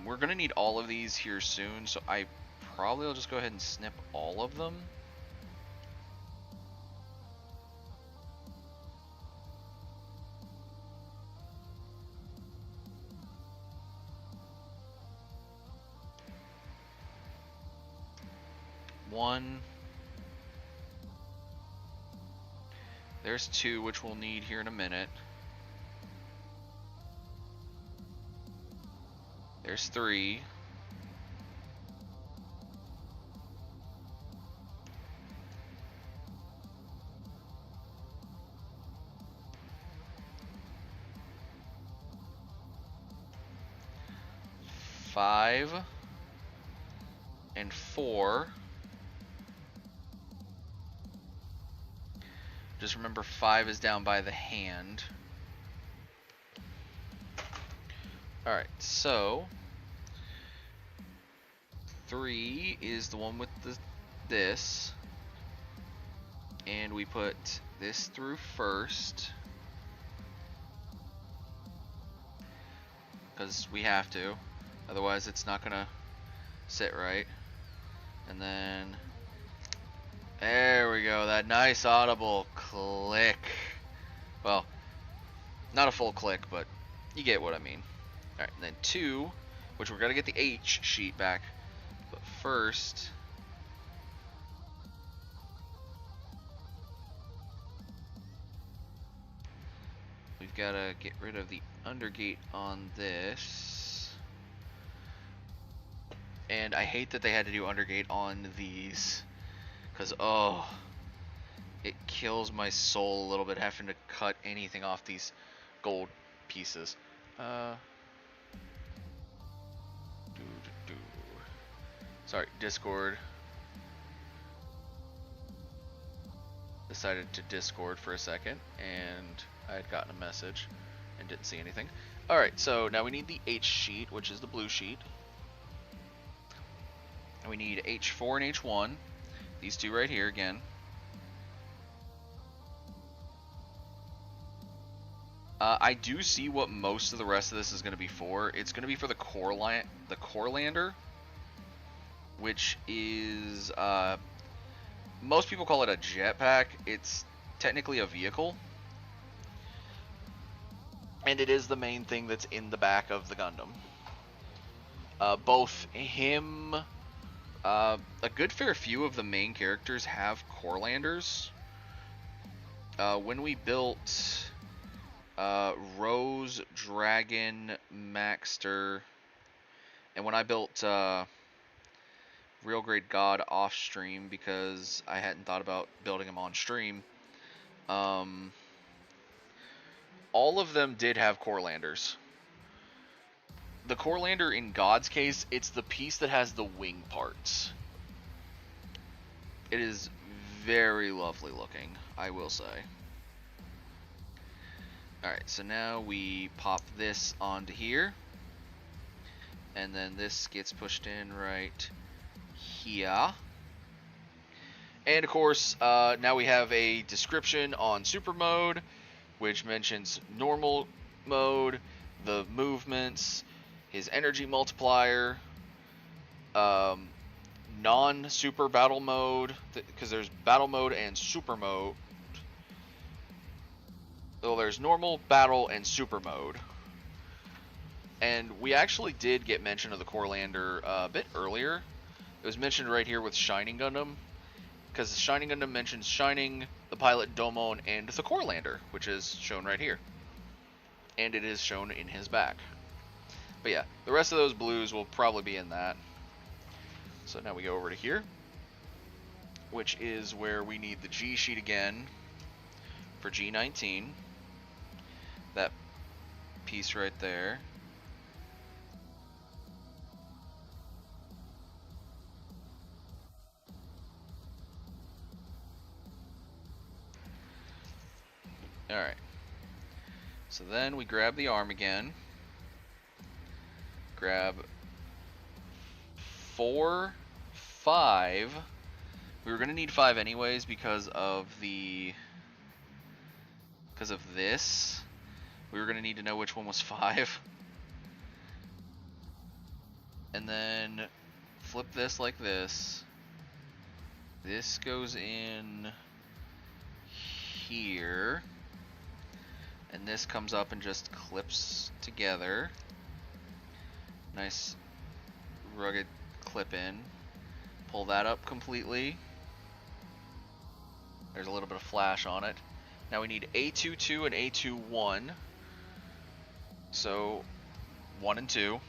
We're gonna need all of these here soon, so I probably will just go ahead and snip all of them. One, There's 2, which we'll need here in a minute. There's 3. Five and 4. Just remember 5 is down by the hand. Alright, so 3 is the one with this. And we put this through first. Because we have to. Otherwise it's not gonna sit right. And then there we go, that nice audible click. Well, not a full click, but you get what I mean. Alright, and then 2, which we're gonna get the H sheet back. But first, we've gotta get rid of the undergate on this. And I hate that they had to do undergate on these, because oh, it kills my soul a little bit having to cut anything off these gold pieces. Sorry, Discord decided to Discord for a second, and I had gotten a message and didn't see anything. Alright, so now we need the H sheet, which is the blue sheet. And we need H4 and H1. These 2 right here again. I do see what most of the rest of this is going to be for. It's going to be for the core lander, which is most people call it a jetpack. It's technically a vehicle, and it is the main thing that's in the back of the Gundam. Both him, a good fair few of the main characters have core landers. When we built Rose, Dragon, Maxter, and when I built Real Great God off stream because I hadn't thought about building them on stream, all of them did have core landers. The core lander in God's case, it's the piece that has the wing parts. It is very lovely looking, I will say. Alright, so now we pop this onto here. And then this gets pushed in right here. And of course, now we have a description on super mode, which mentions normal mode, the movements, his energy multiplier, non-super battle mode, because there's battle mode and super mode. So there's normal, battle, and super mode. And we actually did get mention of the core lander a bit earlier. It was mentioned right here with Shining Gundam, because the Shining Gundam mentions Shining, the pilot Domon, and the core lander, which is shown right here. And it is shown in his back. But yeah, the rest of those blues will probably be in that. So now we go over to here, which is where we need the G sheet again for G19. That piece right there. Alright. So then we grab the arm again. Grab 4, 5. We were going to need 5 anyways because of this. We were going to need to know which one was 5. And then flip this like this. This goes in here. And this comes up and just clips together. Nice rugged clip in. Pull that up completely. There's a little bit of flash on it. Now we need A22 and A21. So 1 and 2.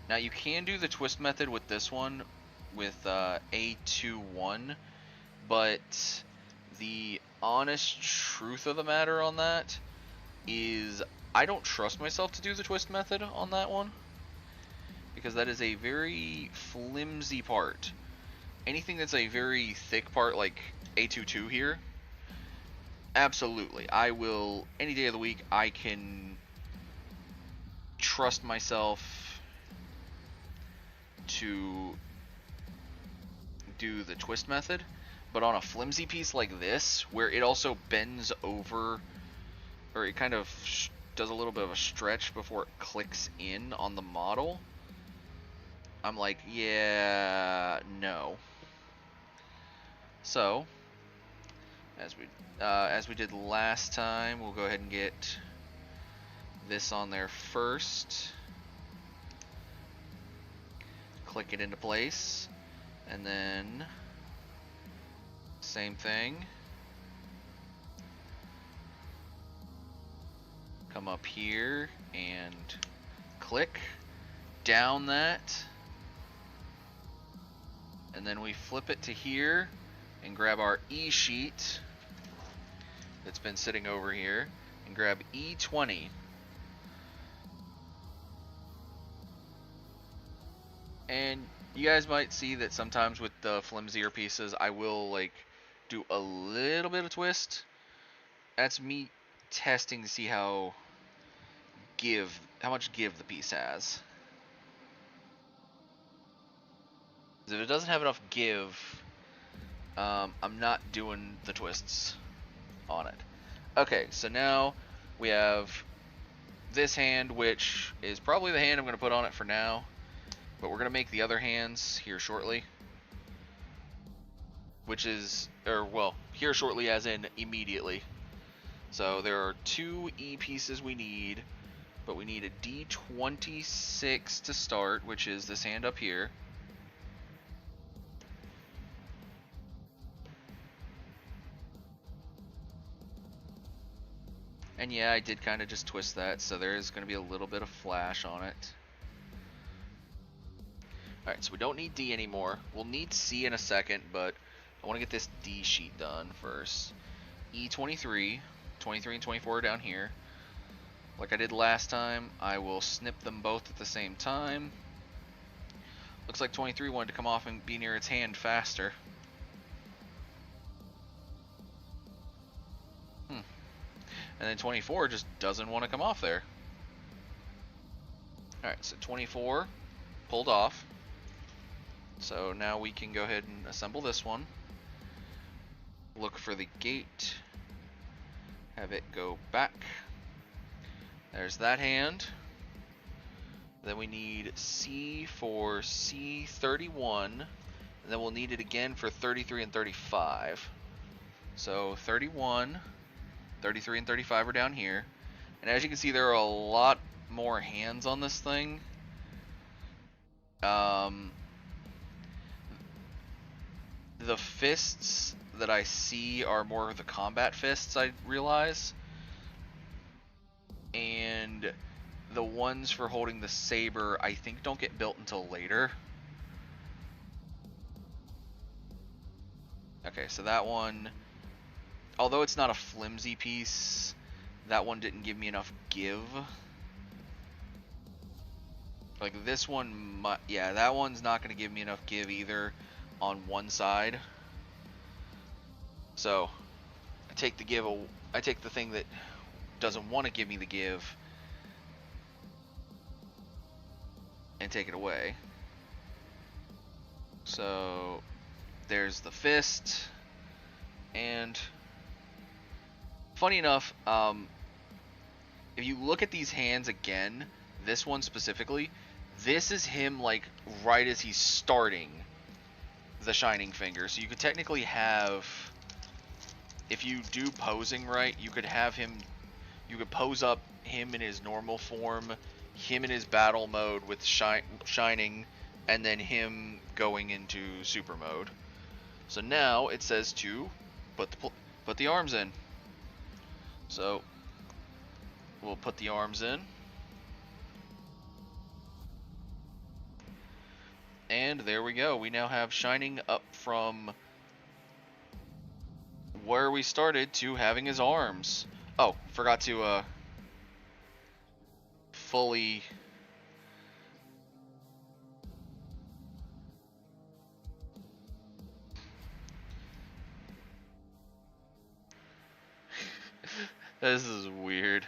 Now you can do the twist method with this one with A21, but the honest truth of the matter on that is I don't trust myself to do the twist method on that one, because that is a very flimsy part. Anything that's a very thick part like A22 here, absolutely. I will, any day of the week, I can trust myself to do the twist method. But on a flimsy piece like this, where it also bends over, or it kind of does a little bit of a stretch before it clicks in on the model, I'm like, yeah, no. So, as we did last time, we'll go ahead and get this on there first. Click it into place, and then same thing. Come up here and click down that, and then we flip it to here and grab our E sheet that's been sitting over here and grab E20. And you guys might see that sometimes with the flimsier pieces I will like do a little bit of twist. That's me testing to see how much give the piece has. If it doesn't have enough give, I'm not doing the twists on it. Okay, so now we have this hand, which is probably the hand I'm going to put on it for now, but we're going to make the other hands here shortly. Which is, or well, here shortly as in immediately. So there are 2 E pieces we need, but we need a D26 to start, which is this hand up here. And yeah, I did kind of just twist that, so there is going to be a little bit of flash on it. Alright, so we don't need D anymore. We'll need C in a second, but I want to get this D sheet done first. E23, 23 and 24 are down here. Like I did last time, I will snip them both at the same time. Looks like 23 wanted to come off and be near its hand faster. And then 24 just doesn't want to come off there. Alright, so 24 pulled off. So now we can go ahead and assemble this one. Look for the gate. Have it go back. There's that hand. Then we need C for C31. And then we'll need it again for 33 and 35. So 31, 33 and 35 are down here. And as you can see, there are a lot more hands on this thing. The fists that I see are more of the combat fists, I realize. And the ones for holding the saber, I think, don't get built until later. Okay, so that one, although it's not a flimsy piece, that one didn't give me enough give. Like this one, yeah, that one's not going to give me enough give either on one side. So I take the thing that doesn't want to give me the give and take it away. So there's the fist, and funny enough, if you look at these hands again, this one specifically, this is him like right as he's starting the Shining Finger. So you could technically have, if you do posing right, you could have him, you could pose up him in his normal form, him in his battle mode with Shining, and then him going into super mode. So now it says to put the arms in. So we'll put the arms in. And there we go. We now have Shining up from where we started to having his arms. Oh, forgot to fully This is weird.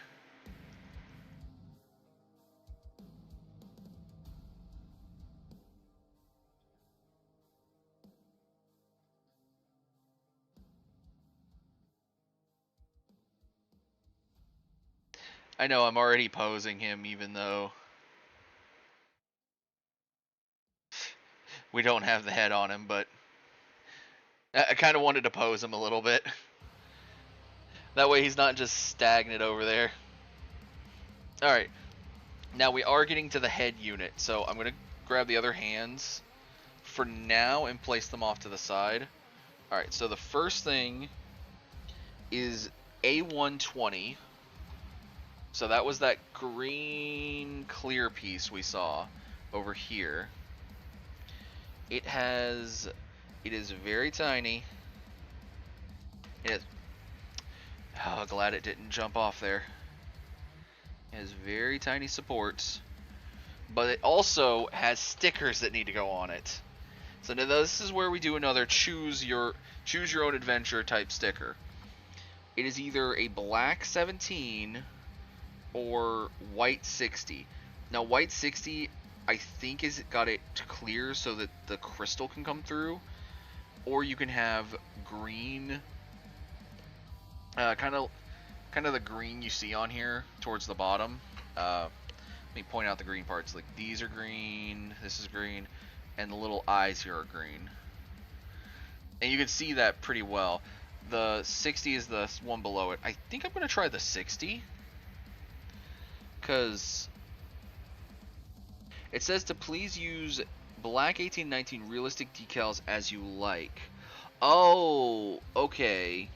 I know I'm already posing him even though we don't have the head on him, but I kind of wanted to pose him a little bit. That way he's not just stagnant over there. Alright, now we are getting to the head unit, so I'm going to grab the other hands for now and place them off to the side. Alright, so the first thing is A120. So that was that green clear piece we saw over here. It is very tiny. Oh, glad it didn't jump off there. It has very tiny supports, but it also has stickers that need to go on it. So now this is where we do another choose your own adventure type sticker. It is either a black 17 or white 60. Now white 60 I think is got it clear so that the crystal can come through, or you can have green, kind of the green you see on here towards the bottom. Let me point out the green parts. Like these are green, this is green, and the little eyes here are green. And you can see that pretty well. The 60 is the one below it. I think I'm going to try the 60. Because it says to please use black 1819 realistic decals as you like. Oh, okay.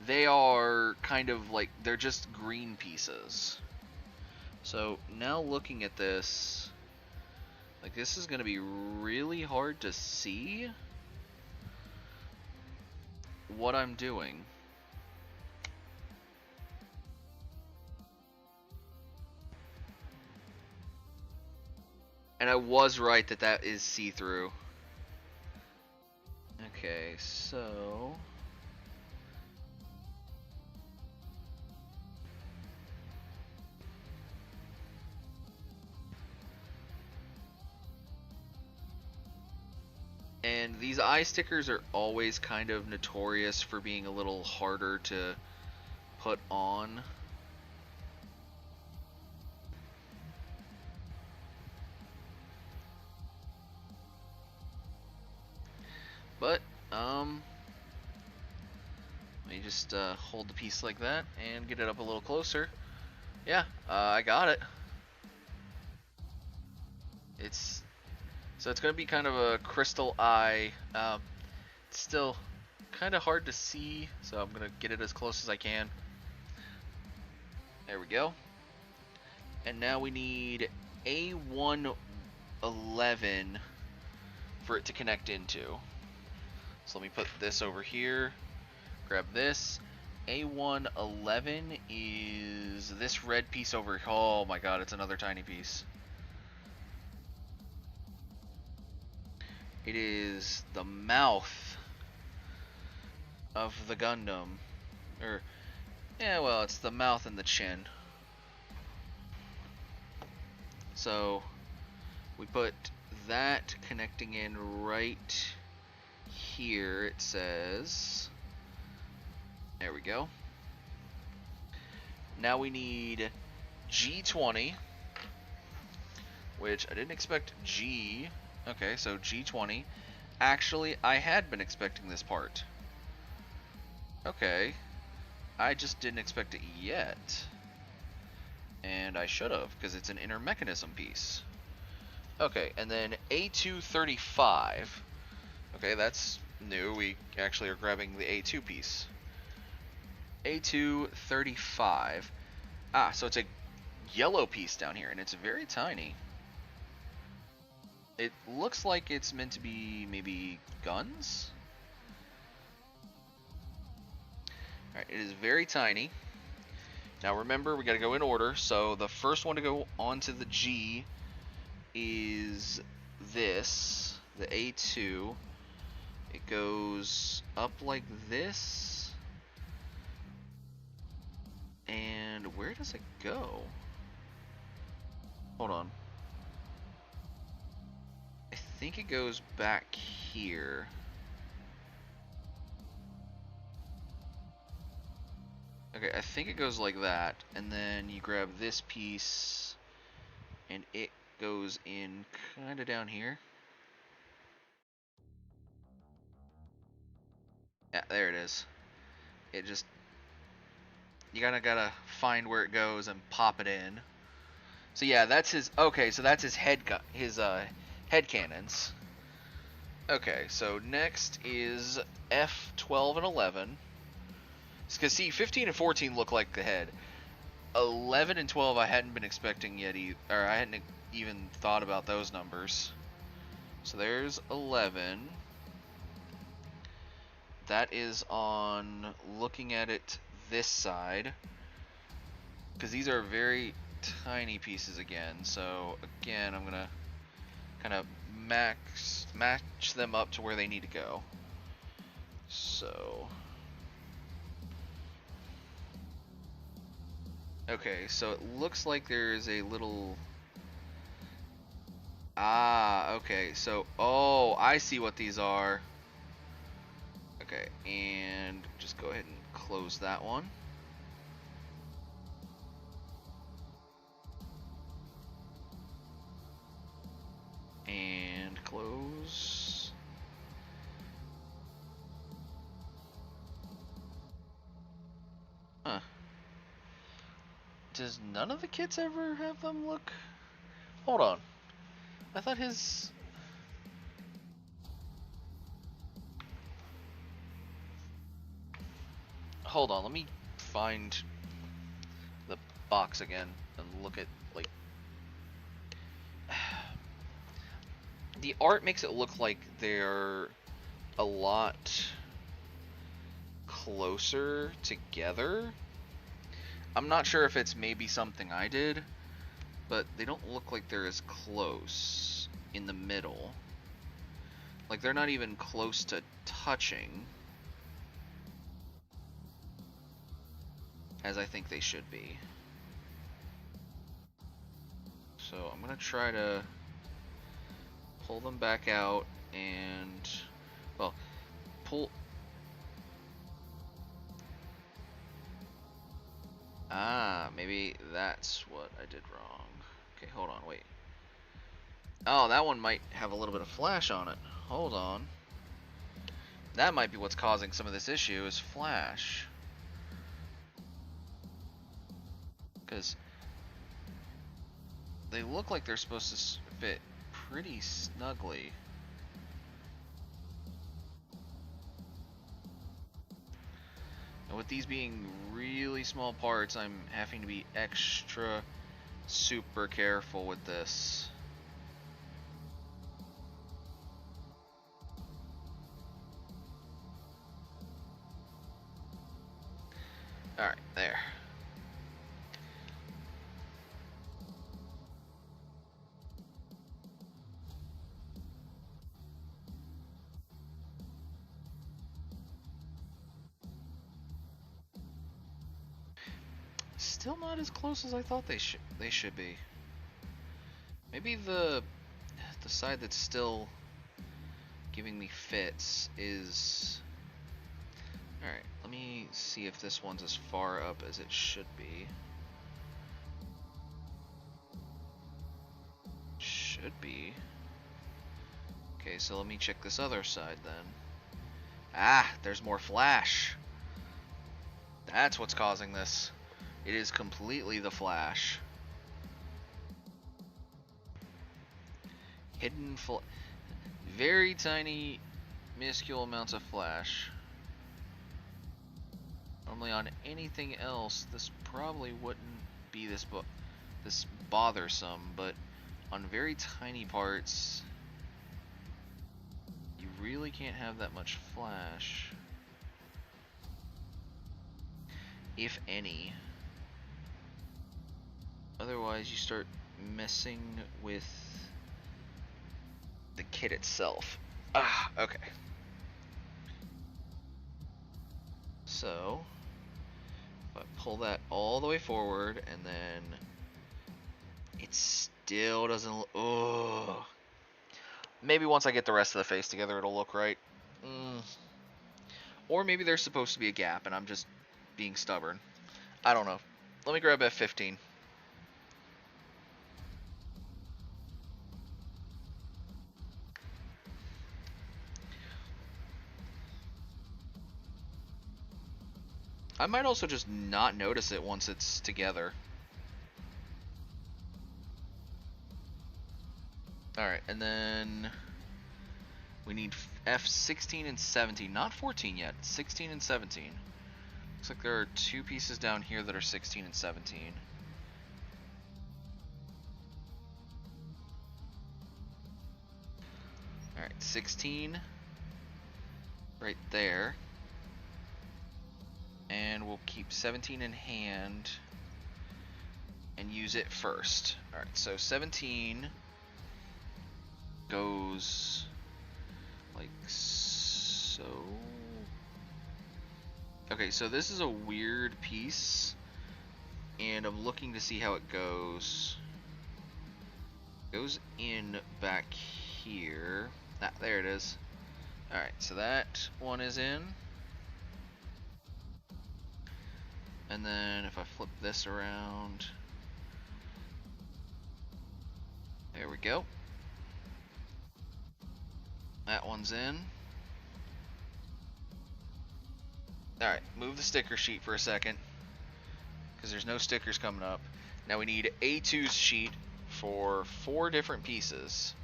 They are kind of like, they're just green pieces. So now looking at this, like this is going to be really hard to see what I'm doing. And I was right that that is see-through. Okay, so and these eye stickers are always kind of notorious for being a little harder to put on. But, let me just hold the piece like that and get it up a little closer. Yeah, I got it. So it's going to be kind of a crystal eye. It's still kind of hard to see, so I'm going to get it as close as I can. There we go. And now we need A111 for it to connect into. So let me put this over here, grab this. A111 is this red piece over here. Oh my god, it's another tiny piece. It is the mouth of the Gundam. Or, yeah, well, it's the mouth and the chin. So, we put that connecting in right here, it says. There we go. Now we need G20, which I didn't expect G. Okay, so G20. Actually, I had been expecting this part. Okay. I just didn't expect it yet. And I should have, because it's an inner mechanism piece. Okay, and then A235. Okay, that's new. We actually are grabbing the A2 piece. A235. Ah, so it's a yellow piece down here, and it's very tiny. It looks like it's meant to be maybe guns? Alright, it is very tiny. Now remember, we gotta go in order, so the first one to go onto the G is this, the A2. It goes up like this. And where does it go? Hold on. I think it goes back here. Okay, I think it goes like that, and then you grab this piece, and it goes in kind of down here. Yeah, there it is. It just, you gotta find where it goes and pop it in. So yeah, that's his. Okay, so that's his head head cannons. Okay, so next is F12 and 11. Because see, 15 and 14 look like the head. 11 and 12 I hadn't been expecting yet, or I hadn't even thought about those numbers. So there's 11. That is on looking at it this side. Because these are very tiny pieces again. So again, I'm going to kind of match them up to where they need to go. So... okay, so it looks like there's a little... ah, okay, so... oh, I see what these are. Okay, and just go ahead and close that one. And close. Huh. Does none of the kits ever have them look... hold on. I thought his... hold on, let me find the box again and look at, like... the art makes it look like they're a lot closer together. I'm not sure if it's maybe something I did, but they don't look like they're as close in the middle. Like they're not even close to touching as I think they should be. So I'm gonna try to pull them back out and, well, pull... ah, maybe that's what I did wrong. Okay, hold on, wait. Oh, that one might have a little bit of flash on it. Hold on. That might be what's causing some of this issue, is flash. Because they look like they're supposed to fit pretty snugly. And with these being really small parts, I'm having to be extra super careful with this. Alright, there. Still not as close as I thought they should be. Maybe the side that's still giving me fits is... alright, let me see if this one's as far up as it should be. Should be. Okay, so let me check this other side then. Ah, there's more flash. That's what's causing this. It is completely the flash. hidden very tiny, minuscule amounts of flash. Normally on anything else, this probably wouldn't be this bothersome, but on very tiny parts, you really can't have that much flash, if any. Otherwise, you start messing with the kit itself. Ah, okay. So, if I pull that all the way forward, and then it still doesn't. Oh, maybe once I get the rest of the face together, it'll look right. Or maybe there's supposed to be a gap, and I'm just being stubborn. I don't know. Let me grab F15. I might also just not notice it once it's together. Alright, and then we need F16 and 17. Not 14 yet, 16 and 17. Looks like there are two pieces down here that are 16 and 17. Alright, 16 right there. And we'll keep 17 in hand and use it first. Alright, so 17 goes like so. Okay, so this is a weird piece, and I'm looking to see how it goes. It goes in back here. Ah, there it is. Alright, so that one is in. And then if I flip this around, there we go. That one's in. Alright, move the sticker sheet for a second, because there's no stickers coming up. Now we need A2's sheet for 4 different pieces.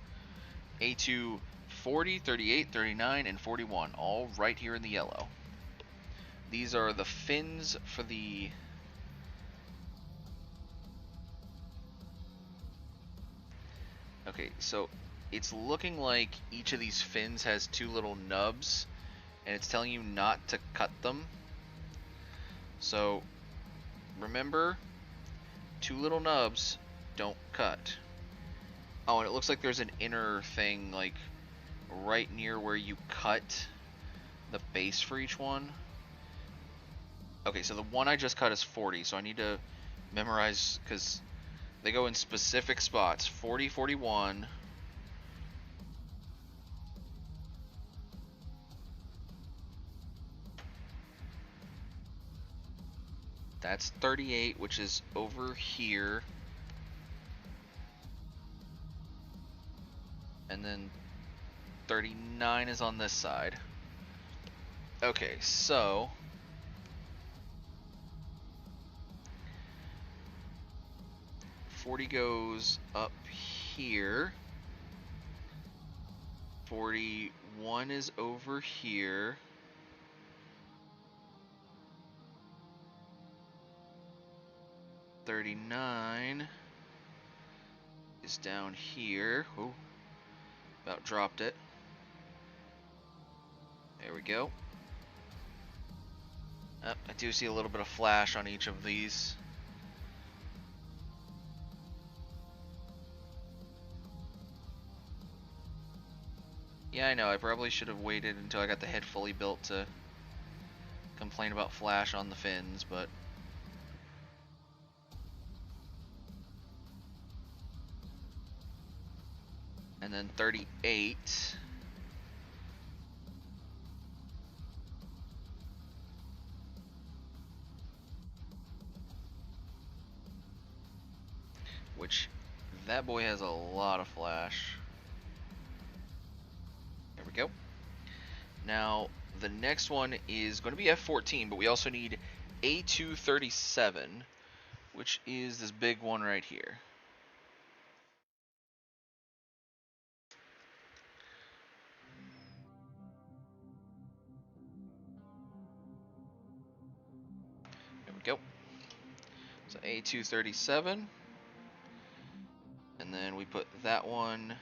A2 40, 38, 39, and 41, all right here in the yellow. These are the fins for the... Okay, so it's looking like each of these fins has 2 little nubs, and it's telling you not to cut them. So remember, 2 little nubs, don't cut. Oh, and it looks like there's an inner thing, like right near where you cut the base for each one. Okay, so the one I just cut is 40, so I need to memorize, because they go in specific spots. 40, 41. That's 38, which is over here. And then 39 is on this side. Okay, so... $40 goes up here. 41 is over here. $39 is down here. Ooh, about dropped it. There we go. I do see a little bit of flash on each of these. Yeah, I know, I probably should have waited until I got the head fully built to complain about flash on the fins, but... And then 38. Which, that boy has a lot of flash. There we go. Now, the next one is going to be F14, but we also need A237, which is this big one right here. So A237. And then we put that one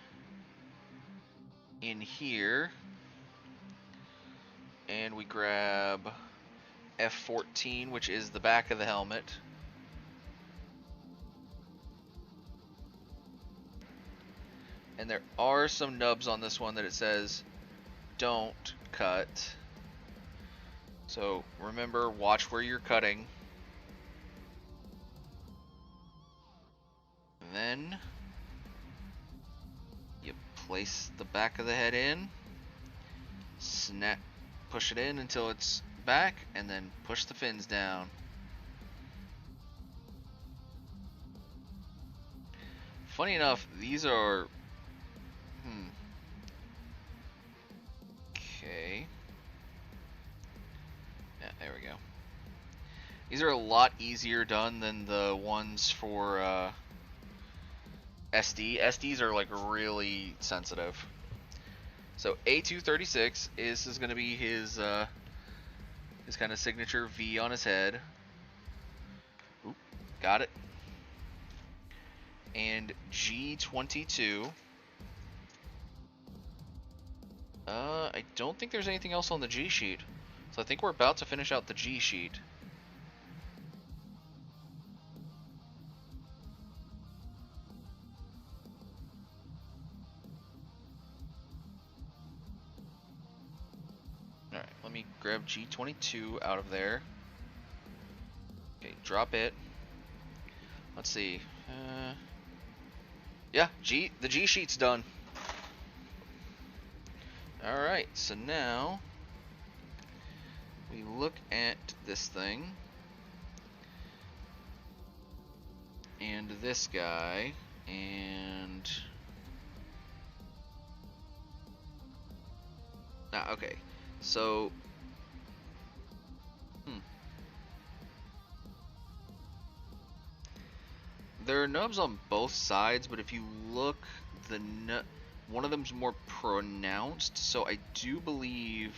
in here. And we grab F14, which is the back of the helmet. And there are some nubs on this one that it says don't cut. So remember, watch where you're cutting. And then you place the back of the head in, snap, push it in until it's back, and then push the fins down. Funny enough, these are okay. Yeah, there we go. These are a lot easier done than the ones for SD. SDs are like really sensitive. So A236 is going to be his kind of signature V on his head. Oop, got it. And G22. I don't think there's anything else on the G sheet. So I think we're about to finish out the G sheet. Alright, let me grab G22 out of there. Okay, drop it. Let's see. Yeah, the G sheet's done. Alright, so now we look at this thing and this guy and okay, so there are nubs on both sides, but if you look, one of them's more pronounced, so I do believe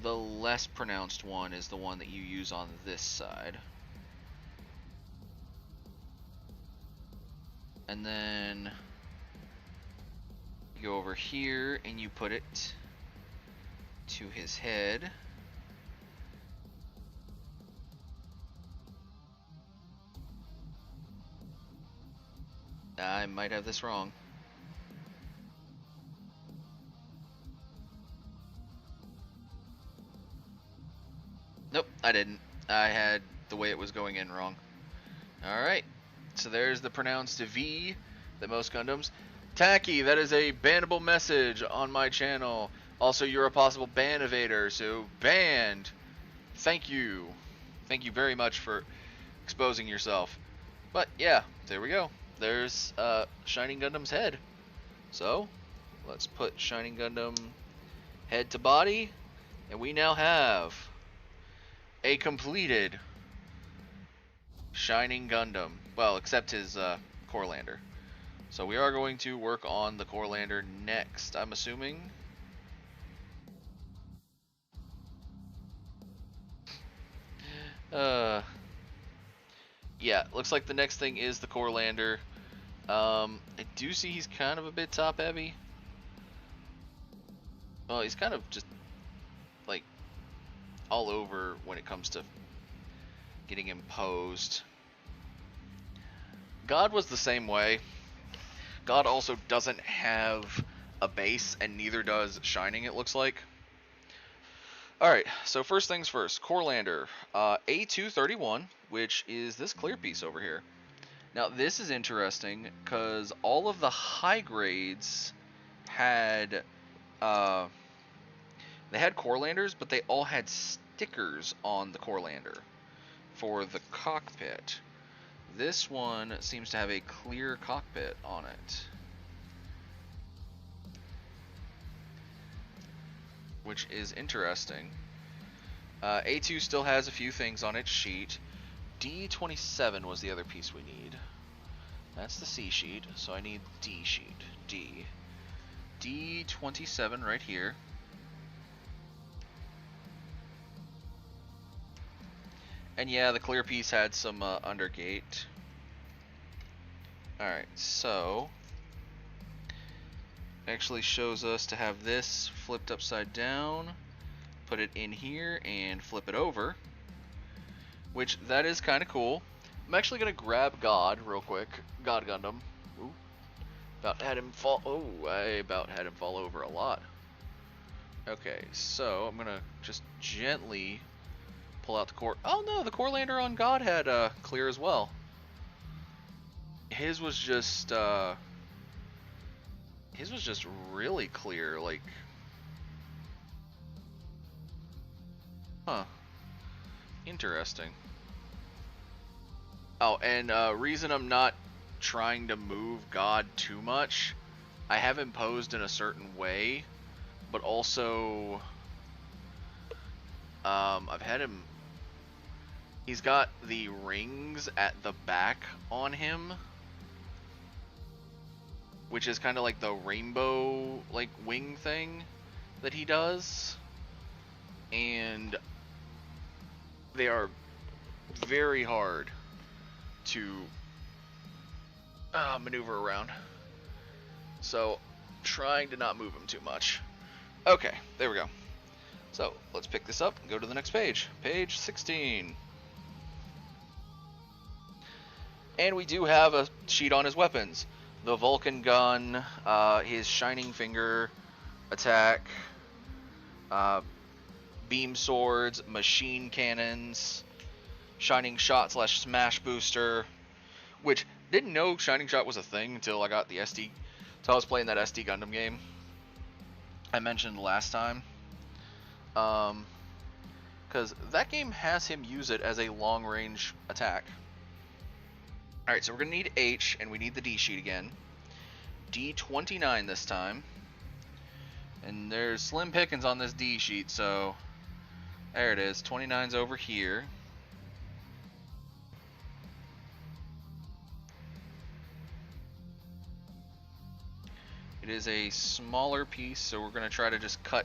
the less pronounced one is the one that you use on this side. And then you go over here and you put it to his head. I might have this wrong. Nope, I didn't. I had the way it was going in wrong. Alright, so there's the pronounced V that most Gundams. Tacky, that is a bannable message on my channel. Also, you're a possible ban evader, so banned. Thank you. Thank you very much for exposing yourself. But yeah, there we go. There's Shining Gundam's head. So, let's put Shining Gundam head to body, and we now have a completed Shining Gundam. Well, except his core lander. So we are going to work on the core lander next, I'm assuming. Yeah, looks like the next thing is the core lander. I do see he's kind of a bit top heavy. Well, he's kind of just like all over when it comes to getting imposed. God was the same way. God also doesn't have a base, and neither does Shining, it looks like. Alright, so first things first, core lander, A231, which is this clear piece over here. Now this is interesting because all of the high grades had they had core landers, but they all had stickers on the core lander for the cockpit. This one seems to have a clear cockpit on it, which is interesting. A2 still has a few things on its sheet. D27 was the other piece we need. That's the C sheet, so I need D sheet. D. D27 right here. And yeah, the clear piece had some undergate. Alright, so actually shows us to have this flipped upside down, put it in here, and flip it over, which that is kind of cool. I'm actually going to grab God real quick. God Gundam. Ooh. About had him fall. Oh, I about had him fall over a lot. Okay, so I'm going to just gently pull out the core. Oh no, the core lander on God had clear as well. His was just really clear, like, huh, interesting. Oh, and reason I'm not trying to move God too much, I have him posed in a certain way, but also I've had him, he's got the rings at the back on him, which is kind of like the rainbow like wing thing that he does, and they are very hard to maneuver around. So, trying to not move him too much. Okay, there we go. So, let's pick this up and go to the next page. Page 16. And we do have a sheet on his weapons. The Vulcan gun, his Shining Finger attack, beam swords, machine cannons, Shining Shot / Smash Booster, which didn't know Shining Shot was a thing until I got the SD. So I was playing that SD Gundam game I mentioned last time. Because that game has him use it as a long-range attack. Alright, so we're going to need H, and we need the D sheet again. D29 this time. And there's slim pickings on this D sheet, so there it is. 29's over here. It is a smaller piece, so we're going to try to just cut.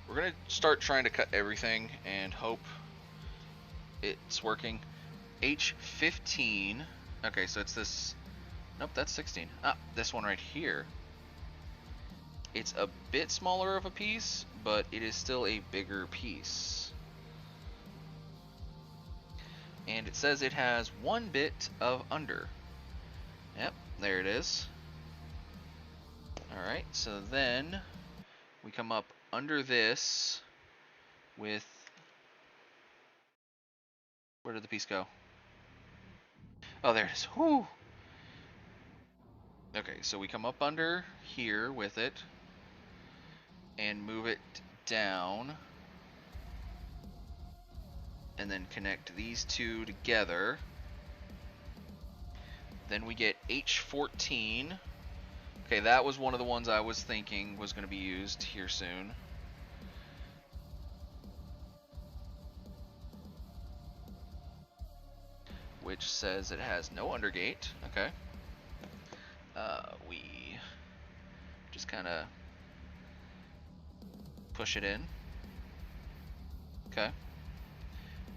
We're going to start trying to cut everything and hope it's working. H15. Okay, so it's this. Nope, that's 16. Ah, this one right here. It's a bit smaller of a piece, but it is still a bigger piece. And it says it has 1 bit of under. Yep, there it is. Alright, so then we come up under this with... Where did the piece go? Oh, there it is. Whoo! Okay, so we come up under here with it and move it down. And then connect these two together. Then we get H14. Okay, that was one of the ones I was thinking was going to be used here soon. Which says it has no undergate. Okay. We just kind of push it in. Okay.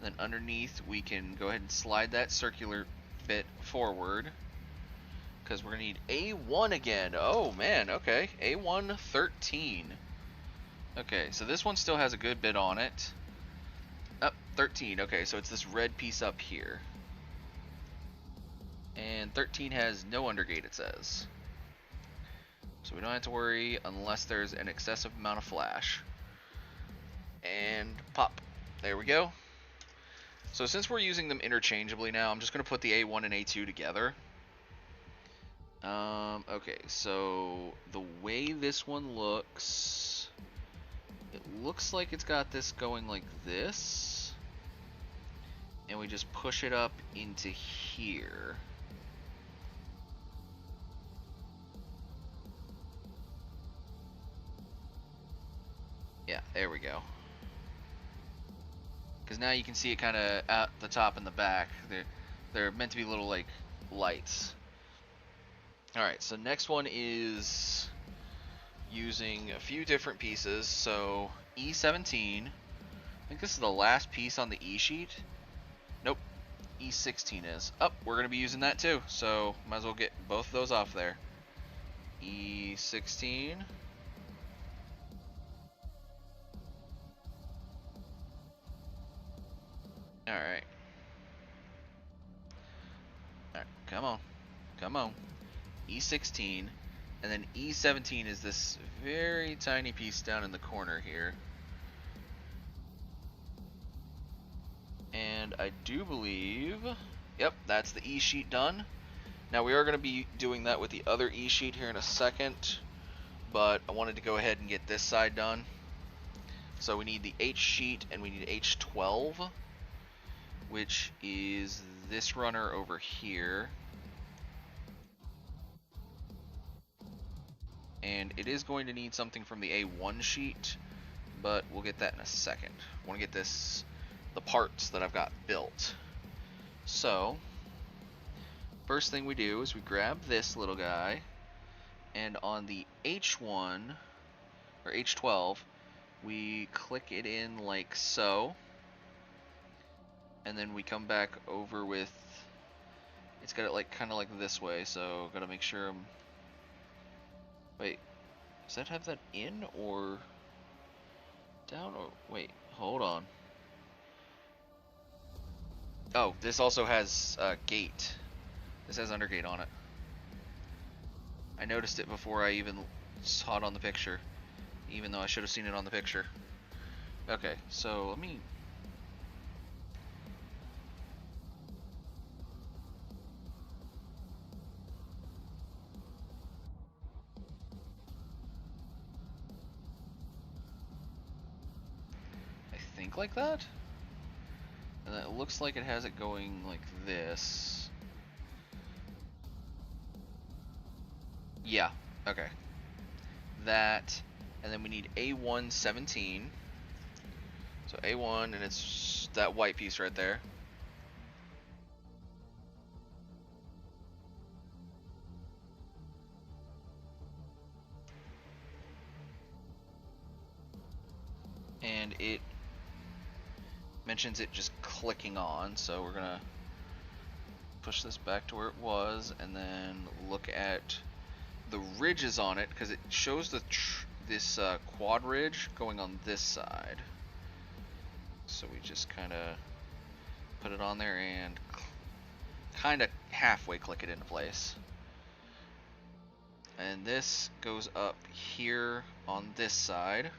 Then underneath we can go ahead and slide that circular bit forward, because we're going to need A1 again. Oh man, okay. A1 13. Okay, so this one still has a good bit on it. Up 13. Okay, so it's this red piece up here. And 13 has no undergate, it says. So we don't have to worry unless there's an excessive amount of flash. And pop. There we go. So since we're using them interchangeably now, I'm just going to put the A1 and A2 together. Okay, so the way this one looks, it looks like it's got this going like this. And we just push it up into here. Yeah, there we go. Because now you can see it kind of at the top and the back. They're meant to be little like lights. Alright, so next one is using a few different pieces. So E17, I think this is the last piece on the E sheet. Nope. E16 is. Oh, we're going to be using that too, so might as well get both of those off there. E16. Alright. Alright, come on. Come on. E16. And then E17 is this very tiny piece down in the corner here. And I do believe... Yep, that's the E sheet done. Now we are going to be doing that with the other E sheet here in a second. But I wanted to go ahead and get this side done. So we need the H sheet and we need H12. Which is this runner over here. And it is going to need something from the A1 sheet, but we'll get that in a second. I want to get the parts that I've got built. So, first thing we do is we grab this little guy, and on the H1, or H12, we click it in like so, and then we come back over with, it's got it like kind of like this way, so gotta make sure I'm, wait, does that have that in or down, or wait, hold on. Oh, this also has gate. This has undergate on it. I noticed it before I even saw it on the picture, even though I should have seen it on the picture. Okay, so let me... I think like that? And it looks like it has it going like this. Yeah, okay. That, and then we need A117. So A1, and it's that white piece right there. And it mentions it just clicking on, so we're gonna push this back to where it was, and then look at the ridges on it, because it shows this quad ridge going on this side. So we just kind of put it on there and kind of halfway click it into place. And this goes up here on this side.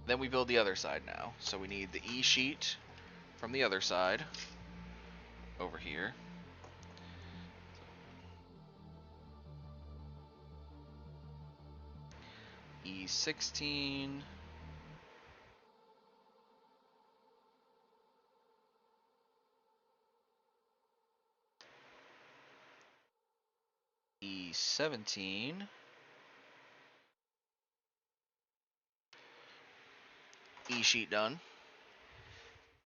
Then we build the other side now. So we need the E sheet from the other side over here. E16. E17. E sheet done.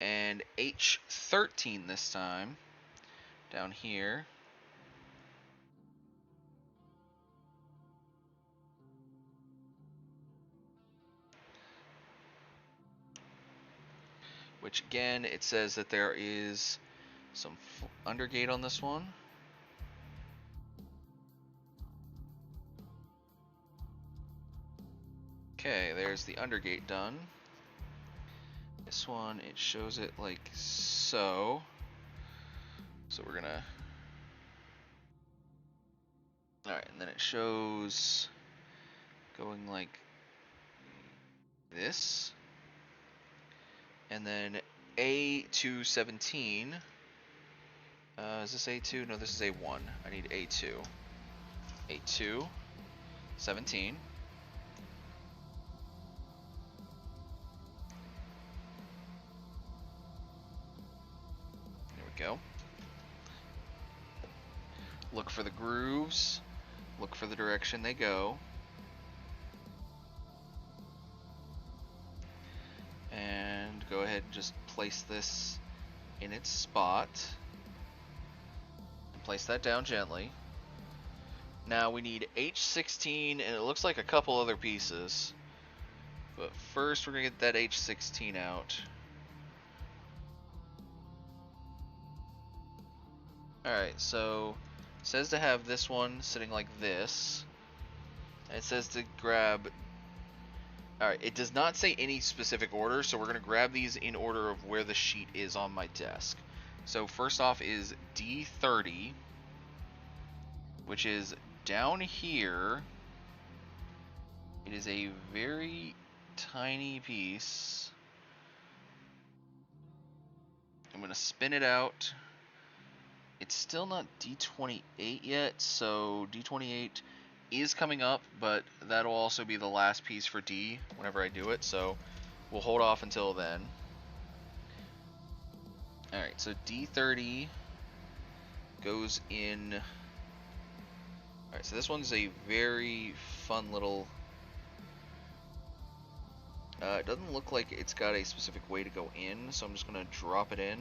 And H13 this time, down here. Which again, it says that there is some undergate on this one. Okay, there's the undergate done. This one, it shows it like so. So we're gonna... Alright, and then it shows going like this. And then A217. Is this A2? No, this is A1. I need A2. A2. 17. There we go. Look for the grooves. Look for the direction they go. And go ahead and just place this in its spot. And place that down gently. Now we need H16, and it looks like a couple other pieces. But first we're going to get that H16 out. Alright, so it says to have this one sitting like this. And it says to grab... Alright, it does not say any specific order, so we're going to grab these in order of where the sheet is on my desk. So first off is D30, which is down here. It is a very tiny piece. I'm going to spin it out. It's still not D28 yet, so D28 is coming up, but that'll also be the last piece for D whenever I do it, so we'll hold off until then. Alright, so D30 goes in... Alright, so this one's a very fun little... it doesn't look like it's got a specific way to go in, so I'm just going to drop it in.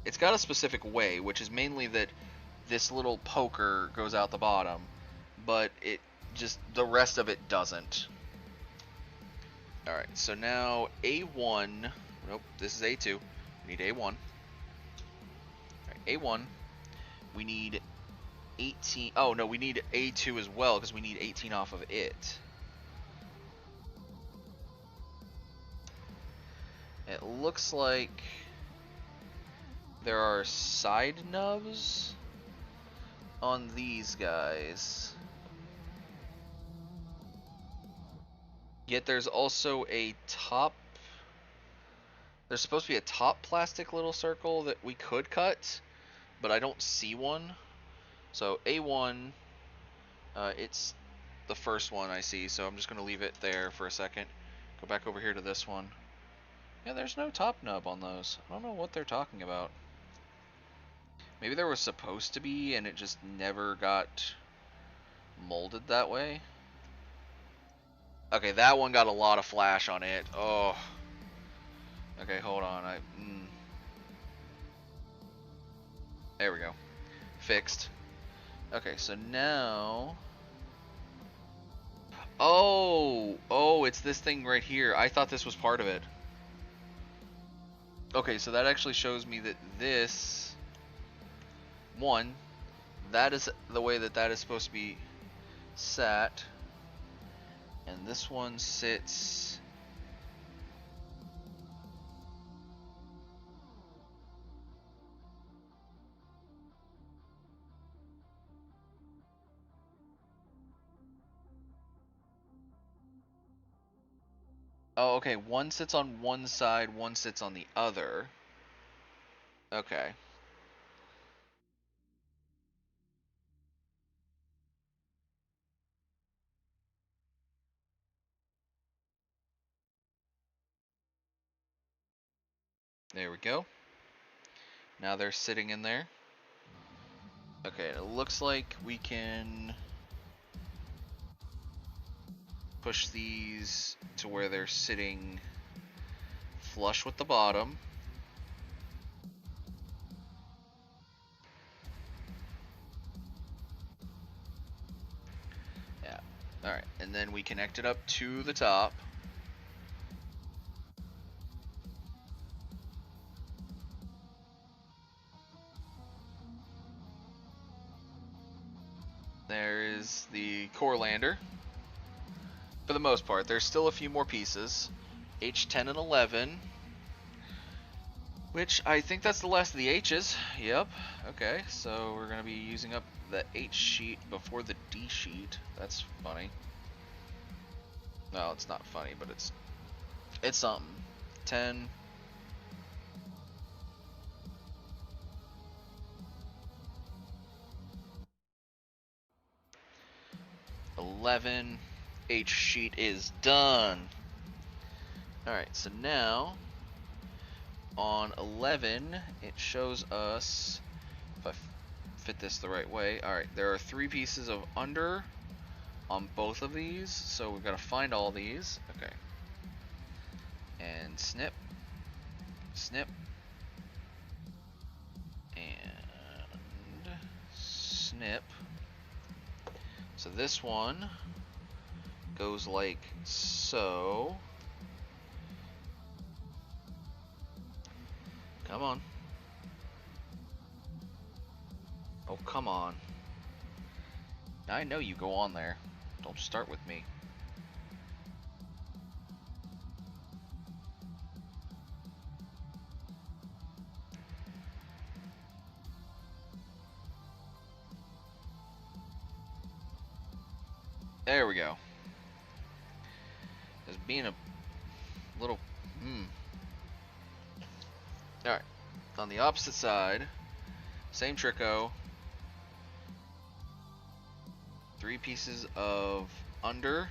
It's got a specific way, which is mainly that this little poker goes out the bottom, but it just, the rest of it doesn't. Alright, so now A1, nope, this is A2, we need A1. Alright, A1, we need 18, oh no, we need A2 as well, because we need 18 off of it. It looks like there are side nubs on these guys. Yet there's also a top... There's supposed to be a top plastic little circle that we could cut, but I don't see one. So A1, it's the first one I see, so I'm just going to leave it there for a second. Go back over here to this one. Yeah, there's no top nub on those. I don't know what they're talking about. Maybe there was supposed to be, and it just never got molded that way. Okay, that one got a lot of flash on it. Oh. Okay, hold on. There we go. Fixed. Okay, so now... Oh, it's this thing right here. I thought this was part of it. Okay, so that actually shows me that this... One, that is the way that that is supposed to be sat, and this one sits oh, okay, one sits on one side, one sits on the other. Okay. There we go. Now they're sitting in there. Okay, it looks like we can push these to where they're sitting flush with the bottom. Yeah. Alright, and then we connect it up to the top. There is the core lander. For the most part, there's still a few more pieces. H10 and 11. Which, I think that's the last of the H's. Yep. Okay, so we're going to be using up the H sheet before the D sheet. That's funny. No, it's not funny, but it's something. 10. 11. H sheet is done. Alright, so now on 11 it shows us, if I fit this the right way, alright, there are 3 pieces of under on both of these, so we've got to find all these. Okay. And snip, snip, and snip. So this one goes like so. Come on. Oh, come on. I know you go on there. Don't start with me. There we go. Just being a little... Alright. On the opposite side, same tricko. 3 pieces of under.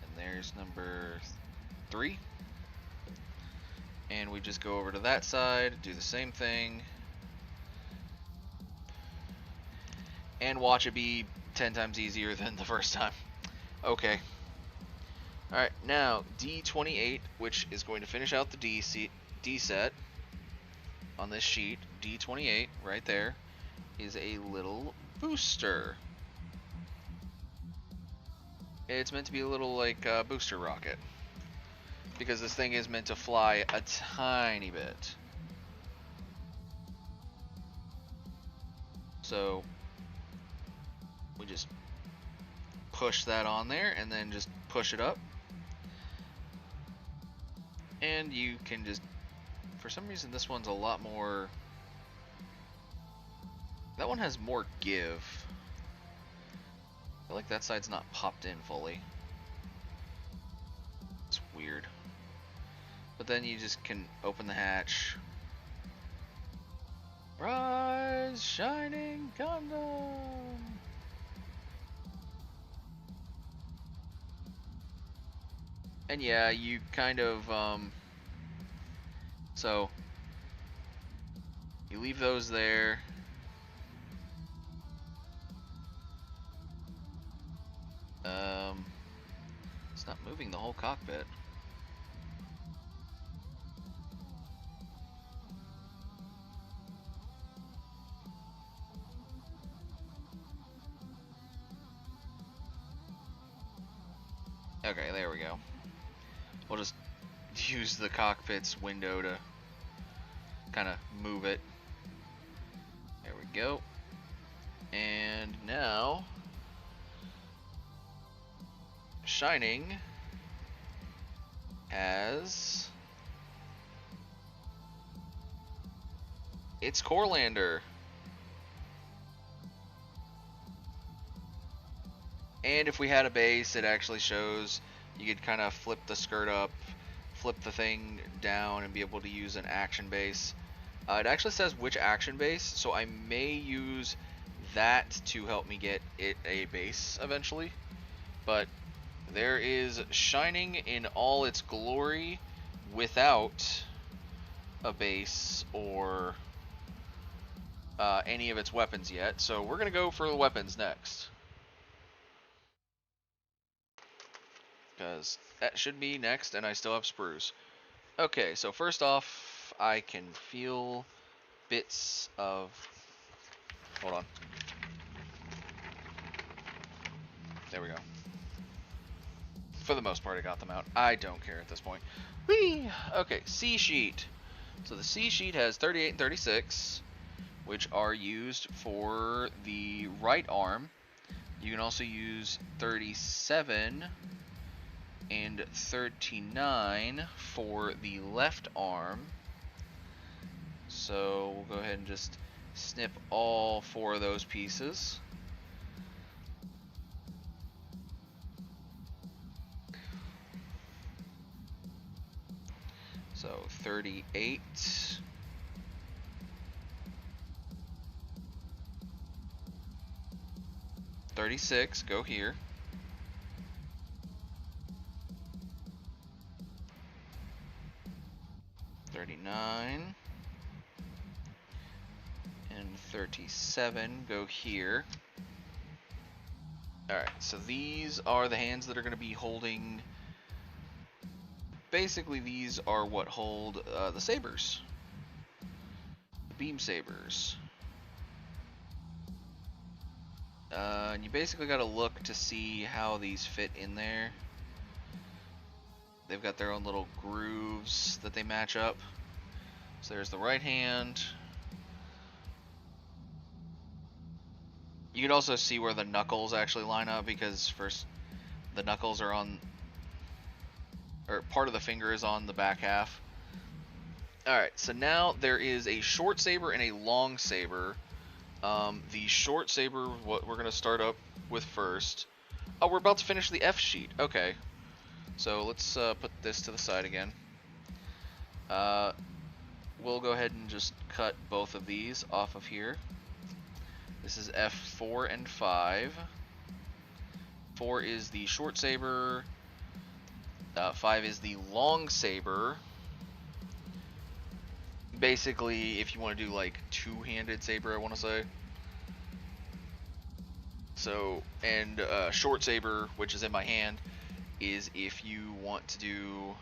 And there's number 3. And we just go over to that side, do the same thing. And watch it be 10 times easier than the first time. Okay. Alright, now D28, which is going to finish out the D set on this sheet. D28, right there, is a little booster. It's meant to be a little like booster rocket, because this thing is meant to fly a tiny bit. So we just push that on there and then just push it up. And you can just, for some reason this one's a lot more, that one has more give. I feel like that side's not popped in fully. It's weird. But then you just can open the hatch. RG Shining Gundam! And yeah, you kind of, so you leave those there. It's not moving the whole cockpit. Okay, there we go. We'll just use the cockpit's window to kind of move it. There we go. And now, Shining has its core lander. And if we had a base, it actually shows you could kind of flip the skirt up, flip the thing down, and be able to use an action base. It actually says which action base, so I may use that to help me get it a base eventually. But there is Shining in all its glory without a base or any of its weapons yet. So we're going to go for the weapons next, because that should be next, and I still have sprues. Okay, so first off, I can feel bits of... Hold on. There we go. For the most part, I got them out. I don't care at this point. Whee! Okay, C sheet. So the C sheet has 38 and 36, which are used for the right arm. You can also use 37 and 39 for the left arm. So we'll go ahead and just snip all 4 of those pieces. So 38, 36, go here. 39 and 37 go here. Alright, so these are the hands that are going to be holding... Basically, these are what hold the sabers. The beam sabers. And you basically got to look to see how these fit in there. They've got their own little grooves that they match up. So there's the right hand. You can also see where the knuckles actually line up, because first the knuckles are on, or part of the finger is on the back half. Alright, so now there is a short saber and a long saber. The short saber, what we're going to start up with first. Oh, we're about to finish the F sheet. Okay. So let's put this to the side again. We'll go ahead and just cut both of these off of here. This is F4 and 5. 4 is the short saber. 5 is the long saber. Basically, if you want to do like two-handed saber, I want to say. So, and short saber, which is in my hand, is if you want to do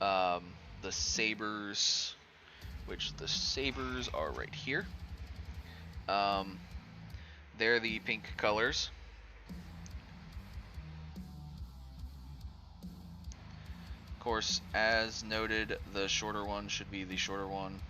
the sabers, which the sabers are right here. They're the pink colors. Of course, as noted, the shorter one should be the shorter one.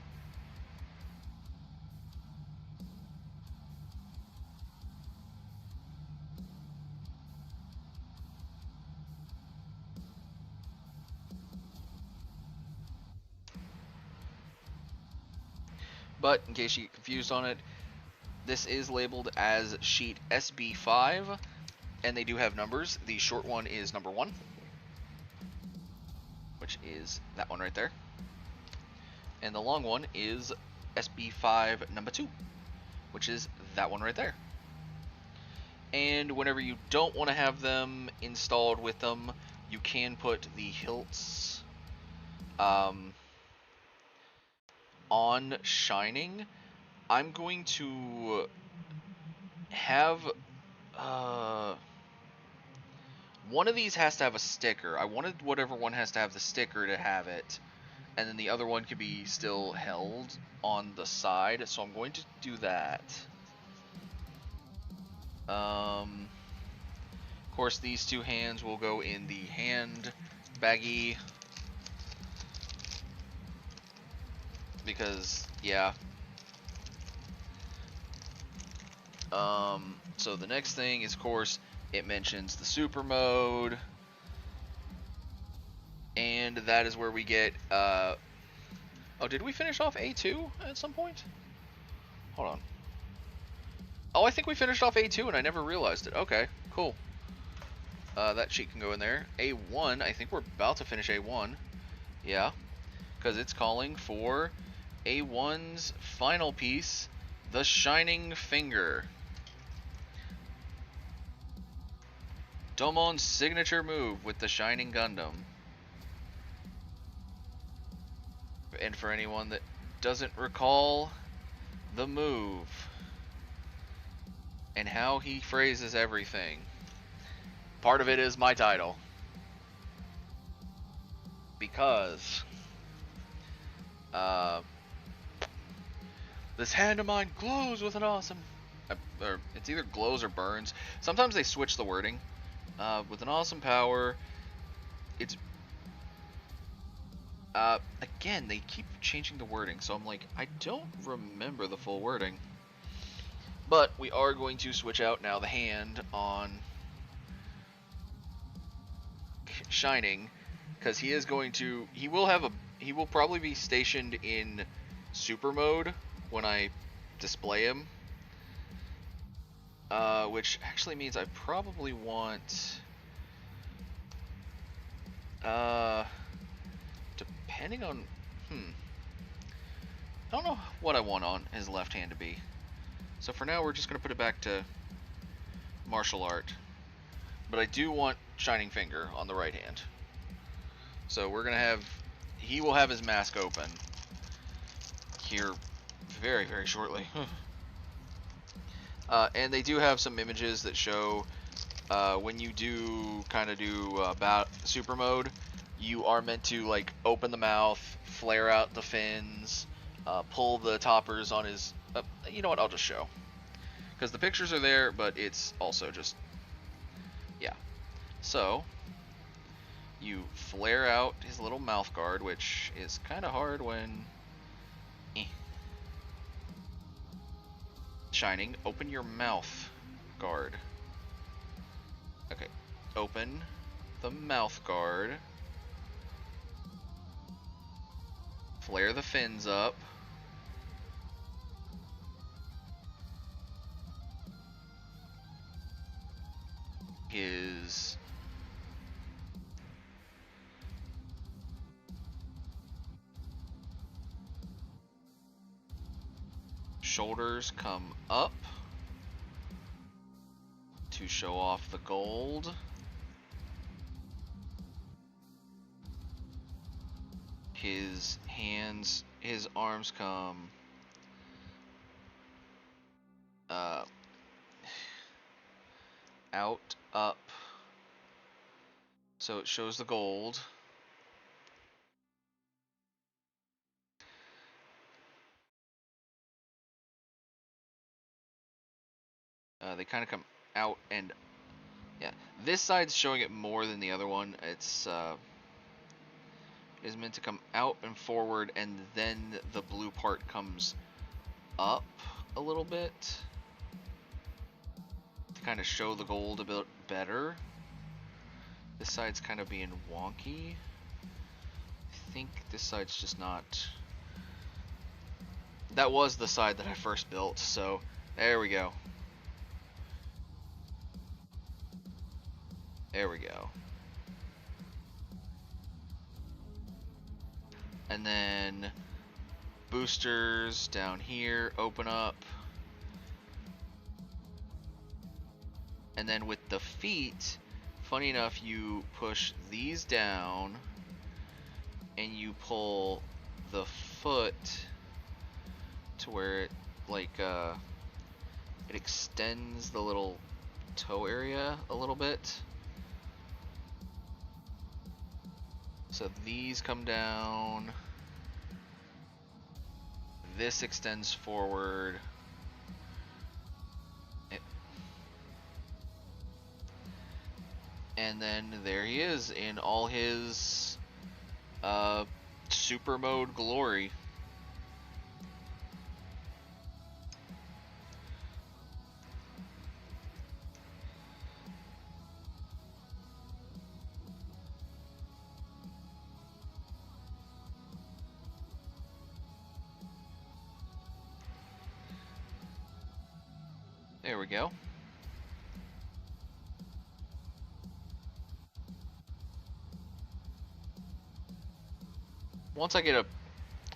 But in case you get confused on it, this is labeled as sheet SB5, and they do have numbers. The short one is number 1, which is that one right there. And the long one is SB5 number 2, which is that one right there. And whenever you don't want to have them installed with them, you can put the hilts on Shining. I'm going to have one of these has to have a sticker. I wanted whatever one has to have the sticker to have it, and then the other one could be still held on the side, so I'm going to do that. Of course, these two hands will go in the hand baggie, because yeah. So the next thing is, of course, it mentions the super mode, and that is where we get oh, did we finish off A2 at some point? Hold on. Oh, I think we finished off A2 and I never realized it. Okay, cool. That sheet can go in there. A1, I think we're about to finish A1. Yeah, because it's calling for A1's final piece, the Shining Finger. Domon's signature move with the Shining Gundam. And for anyone that doesn't recall the move and how he phrases everything, part of it is my title. Because this hand of mine glows with an awesome, or it's either glows or burns. Sometimes they switch the wording. With an awesome power, it's again, they keep changing the wording, so I'm like, I don't remember the full wording. But we are going to switch out now the hand on Shining, because he is going to, he will probably be stationed in super mode when I display him. Which actually means I probably want, depending on, I don't know what I want on his left hand to be. So for now, we're just going to put it back to martial art. But I do want Shining Finger on the right hand. So we're going to have, he will have his mask open here very, very shortly. And they do have some images that show when you do kind of do about super mode, you are meant to like open the mouth, flare out the fins, pull the toppers on his. You know what? I'll just show, because the pictures are there, but it's also just, yeah. So You flare out his little mouth guard, which is kind of hard when... Shining, open your mouth guard. Okay, open the mouth guard. Flare the fins up. His shoulders come up to show off the gold. His hands, his arms come out, up, so it shows the gold. They kind of come out and, yeah, this side's showing it more than the other one. It's is meant to come out and forward, and then the blue part comes up a little bit to kind of show the gold a bit better. This side's kind of being wonky. I think this side's just not... That was the side that I first built, so there we go. There we go. And then boosters down here open up. And then with the feet, funny enough, you push these down and you pull the foot to where it it extends the little toe area a little bit. So these come down, this extends forward, and then there he is in all his super mode glory. There we go. Once I get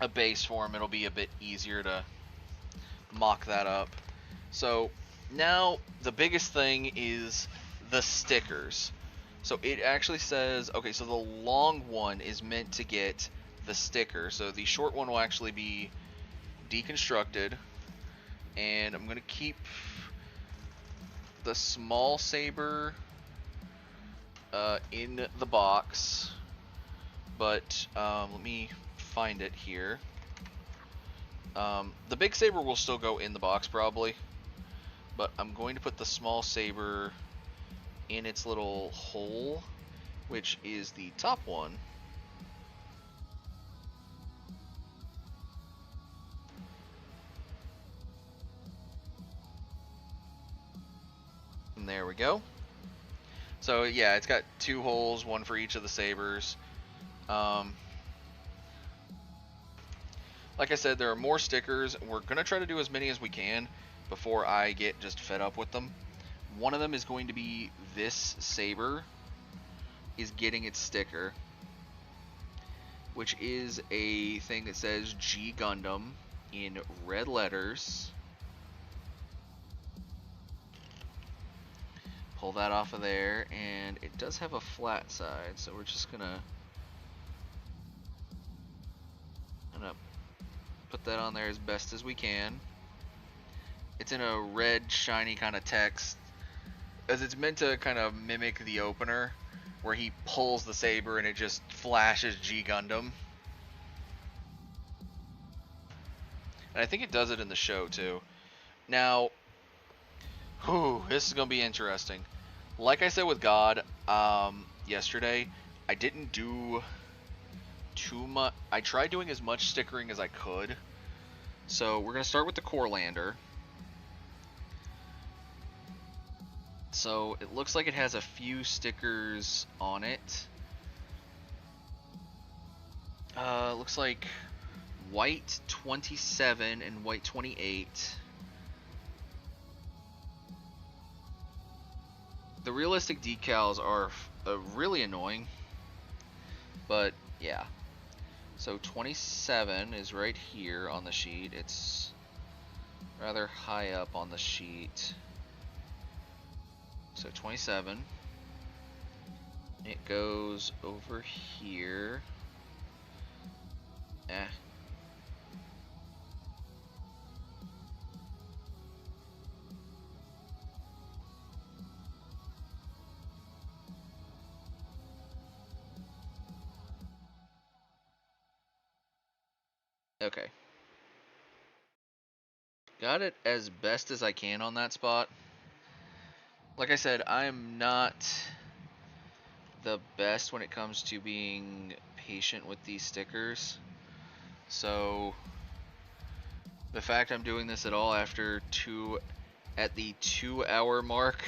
a base for him, it'll be a bit easier to mock that up. So now the biggest thing is the stickers. So it actually says, okay, so the long one is meant to get the sticker. So the short one will actually be deconstructed. And I'm going to keep the small saber in the box, but let me find it here. The big saber will still go in the box probably, but I'm going to put the small saber in its little hole, which is the top one. And there we go. So yeah, it's got two holes, one for each of the sabers. Like I said, there are more stickers. We're gonna try to do as many as we can before I get just fed up with them. One of them is going to be this saber is getting its sticker, which is a thing that says G Gundam in red letters. Pull that off of there, and it does have a flat side, so we're just gonna put that on there as best as we can. It's in a red shiny kind of text, as it's meant to kind of mimic the opener where he pulls the saber and it just flashes G Gundam. And I think it does it in the show too. Now, this is gonna be interesting. Like I said with God yesterday, I didn't do too much. I tried doing as much stickering as I could. So we're going to start with the core lander. So it looks like it has a few stickers on it. Looks like white 27 and white 28. The realistic decals are really annoying, but yeah. So 27 is right here on the sheet. It's rather high up on the sheet. So 27. It goes over here. Okay. Got it as best as I can on that spot. Like I said, I'm not the best when it comes to being patient with these stickers. So the fact I'm doing this at all after at the 2-hour mark,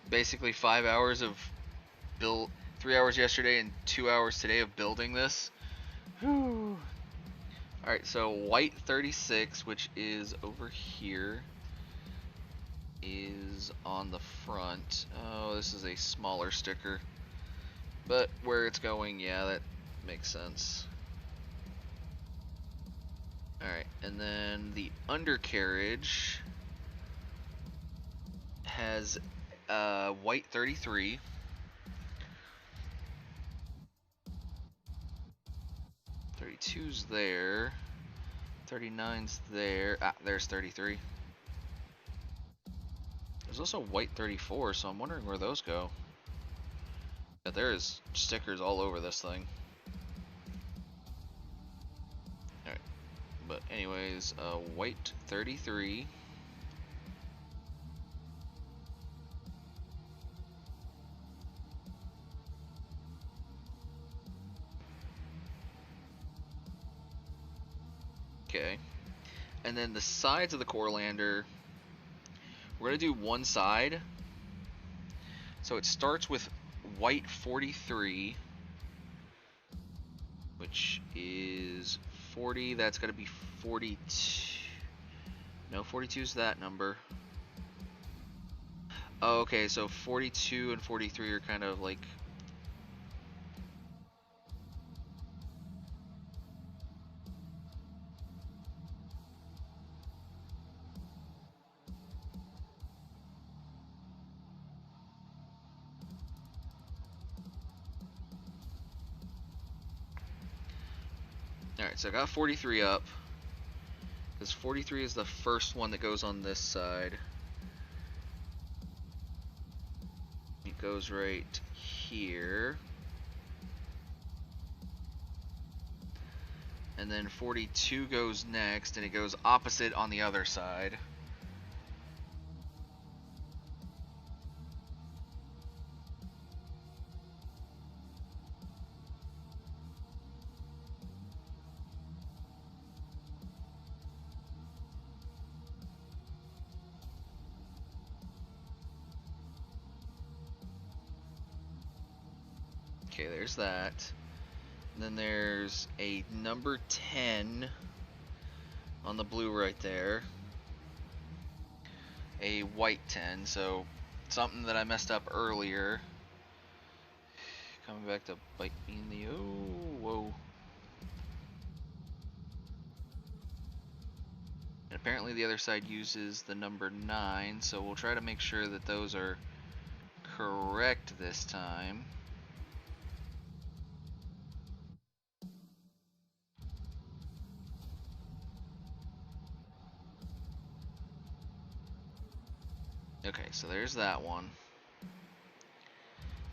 basically 5 hours of 3 hours yesterday and 2 hours today of building this. Whew. Alright, so white 36, which is over here, is on the front. Oh, this is a smaller sticker. But where it's going, yeah, that makes sense. Alright, and then the undercarriage has white 33. Two's there. 39's there. Ah, there's 33. There's also white 34, so I'm wondering where those go. Yeah, there is stickers all over this thing. Alright, but anyways, white 33. Okay. And then the sides of the core lander, we're going to do one side. So it starts with white 43, which is 40. That's got to be 42. No, 42 is that number. Oh, okay, so 42 and 43 are kind of like... Alright, so I got 43 up. Because 43 is the first one that goes on this side. It goes right here. And then 42 goes next, and it goes opposite on the other side. Okay, there's that. And then there's a number 10 on the blue right there. A white 10, so something that I messed up earlier. Coming back to bite me in the... Oh, whoa. And apparently the other side uses the number 9, so we'll try to make sure that those are correct this time. Okay, so there's that one.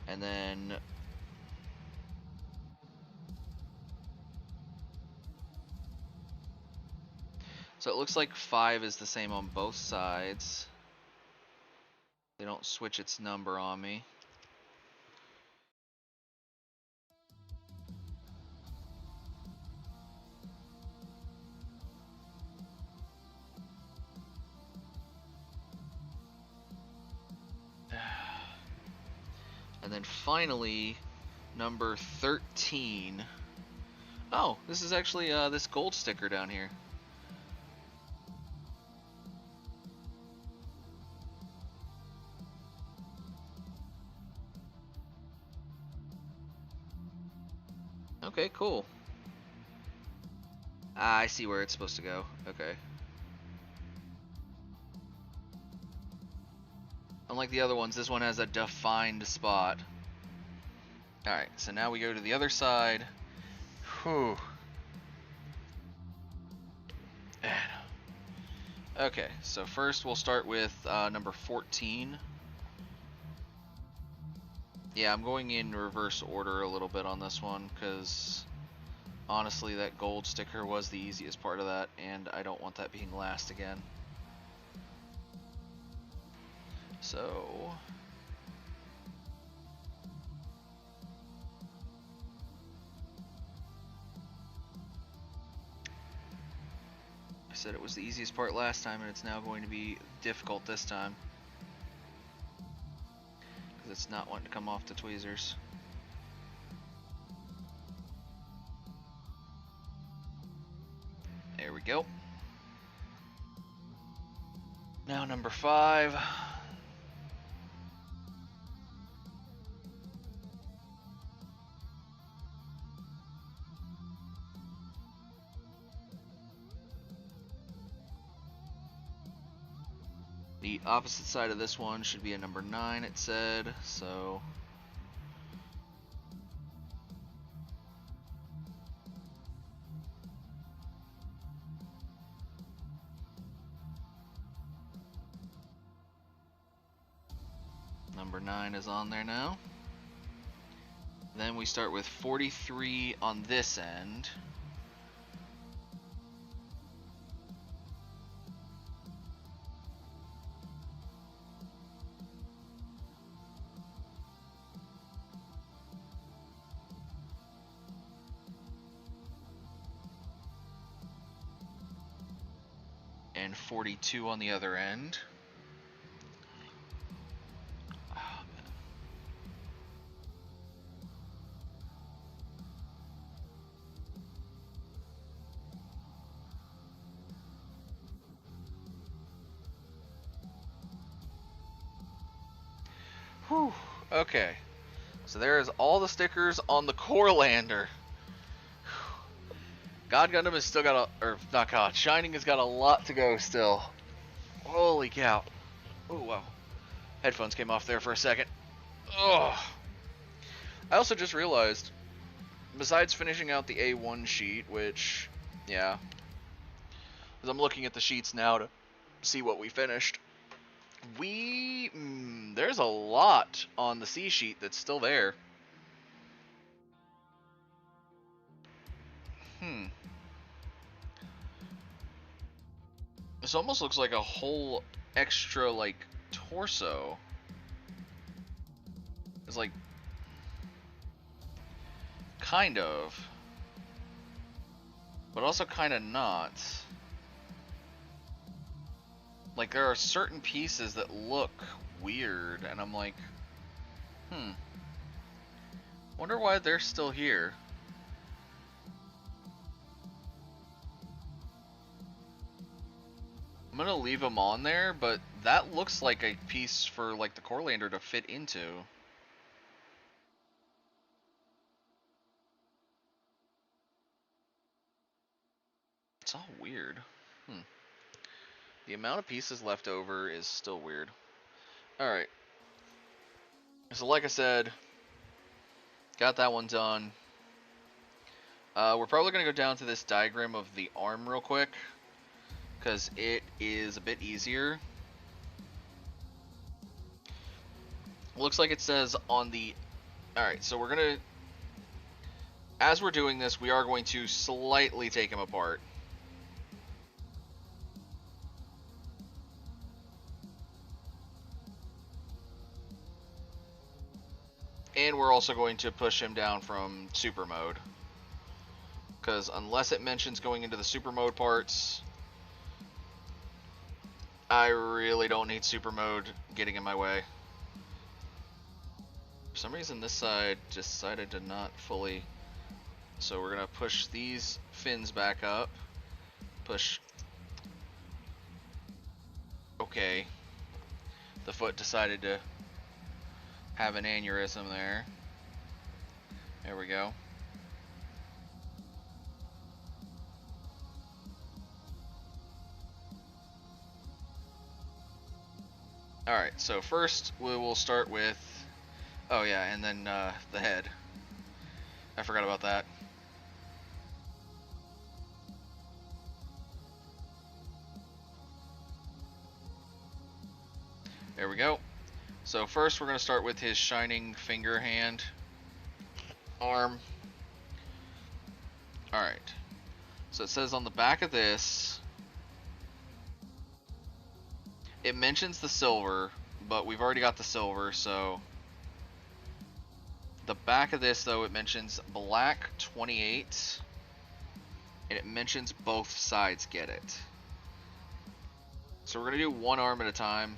And then... So it looks like 5 is the same on both sides. They don't switch its number on me. And then finally, number 13. Oh, this is actually this gold sticker down here. Okay, cool. Ah, I see where it's supposed to go. Okay. Unlike the other ones, this one has a defined spot. Alright, so now we go to the other side. Whew. Okay, so first we'll start with number 14. Yeah, I'm going in reverse order a little bit on this one, because honestly that gold sticker was the easiest part of that, and I don't want that being last again. So... I said it was the easiest part last time, and it's now going to be difficult this time. Because it's not wanting to come off the tweezers. There we go. Now number 5. The opposite side of this one should be a number 9, it said, so... Number 9 is on there now. Then we start with 43 on this end. And 42 on the other end. Oh, whew. Okay. So there's all the stickers on the core lander. God Gundam has still got a, or not God, Shining has got a lot to go still. Holy cow. Oh wow. Headphones came off there for a second. Ugh. I also just realized, besides finishing out the A1 sheet, which, yeah, as I'm looking at the sheets now to see what we finished, there's a lot on the C sheet that's still there. This almost looks like a whole extra, like, torso. It's like... kind of. But also kind of not. Like, there are certain pieces that look weird, and I'm like, wonder why they're still here. I'm gonna leave them on there, but that looks like a piece for, like, the core lander to fit into. It's all weird. The amount of pieces left over is still weird. Alright. So like I said, got that one done. We're probably going to go down to this diagram of the arm real quick, because it is a bit easier. Looks like it says on the... Alright, so we're going to... As we're doing this, we are going to slightly take them apart. And we're also going to push him down from super mode. Because unless it mentions going into the super mode parts, I really don't need super mode getting in my way. For some reason this side decided to not fully, so we're gonna push these fins back up. Push. Okay. The foot decided to have an aneurysm there. There we go. Alright, so first we will start with, oh yeah, and then the head. I forgot about that. There we go. So first we're going to start with his shining finger hand arm. Alright. So it says on the back of this, it mentions the silver, but we've already got the silver, so the back of this though, it mentions black 28, and it mentions both sides get it. So we're going to do one arm at a time.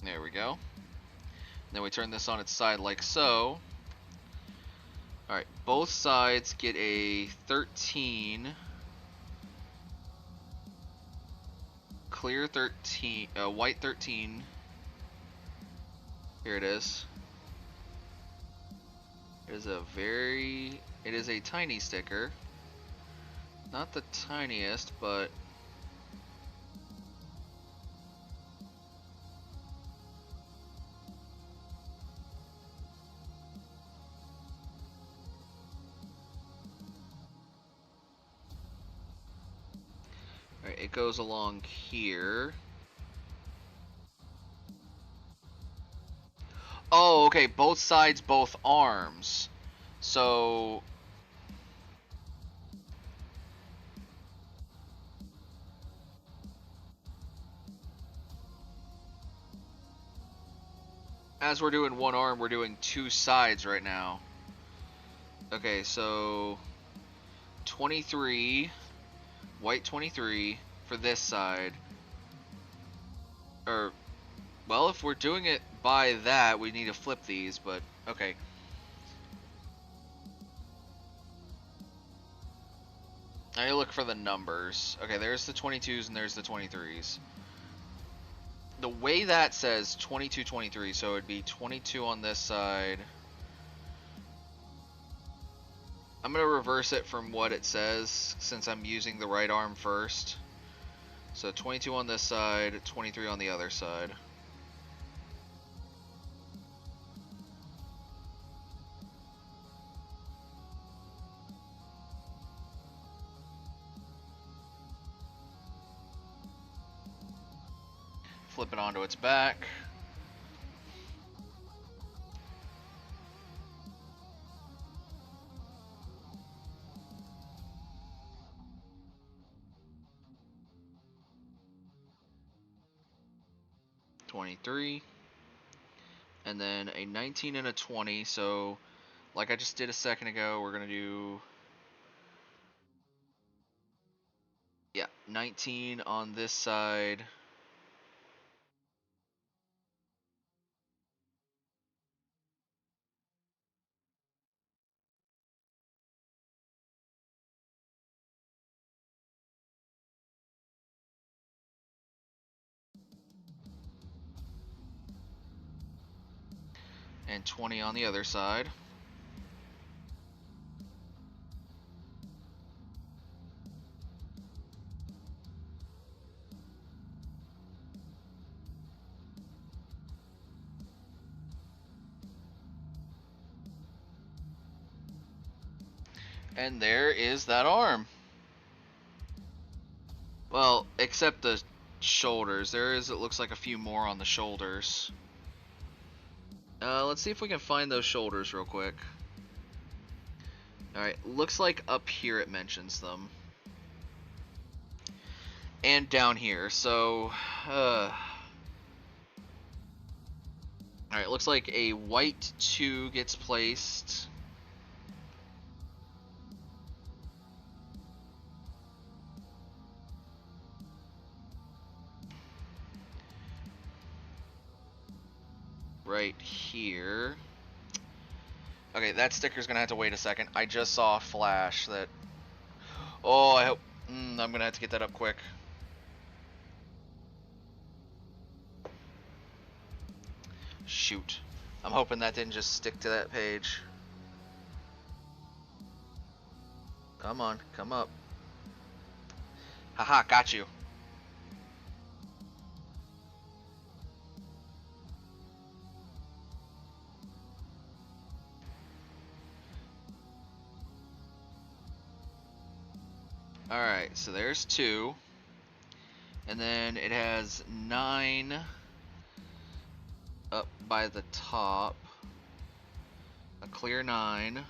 There we go. Then we turn this on its side like so. Alright, both sides get a 13. Clear 13, white 13. Here it is. It is a tiny sticker. Not the tiniest, but alright, it goes along here. Oh, okay, both sides, both arms. So as we're doing one arm, we're doing two sides right now. Okay, so 23, white 23 for this side. Or, well, if we're doing it by that, we need to flip these, but okay. I look for the numbers. Okay, there's the 22s and there's the 23s. The way that says 22, 23, so it'd be 22 on this side. I'm going to reverse it from what it says since I'm using the right arm first. So 22 on this side, 23 on the other side. Flip it onto its back. $23. And then a 19 and a 20, so like I just did a second ago, we're going to do, yeah, 19 on this side. And 20 on the other side. And there is that arm. Well, except the shoulders. There is, it looks like, a few more on the shoulders. Let's see if we can find those shoulders real quick. Alright, looks like up here it mentions them. And down here, so... Alright, looks like a white 2 gets placed. right here. Okay, that sticker's gonna have to wait a second. I just saw a flash that... Oh, I hope... I'm gonna have to get that up quick. Shoot. I'm hoping that didn't just stick to that page. Come on, come up. Haha, got you. Alright, so there's 2. And then it has 9 up by the top. A clear 9.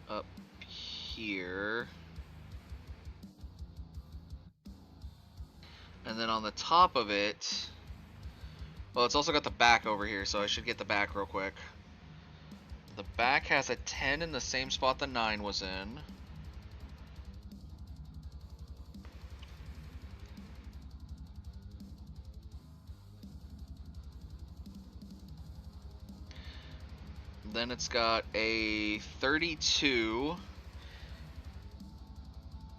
Up here. And then on the top of it... Well, it's also got the back over here, so I should get the back real quick. The back has a 10 in the same spot the 9 was in. Then it's got a 32.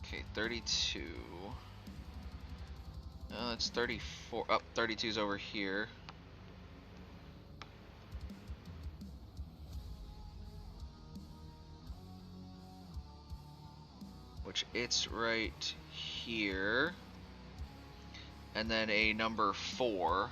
Okay, 32. That's 34. Oh, 32's over here. Which it's right here. And then a number 4.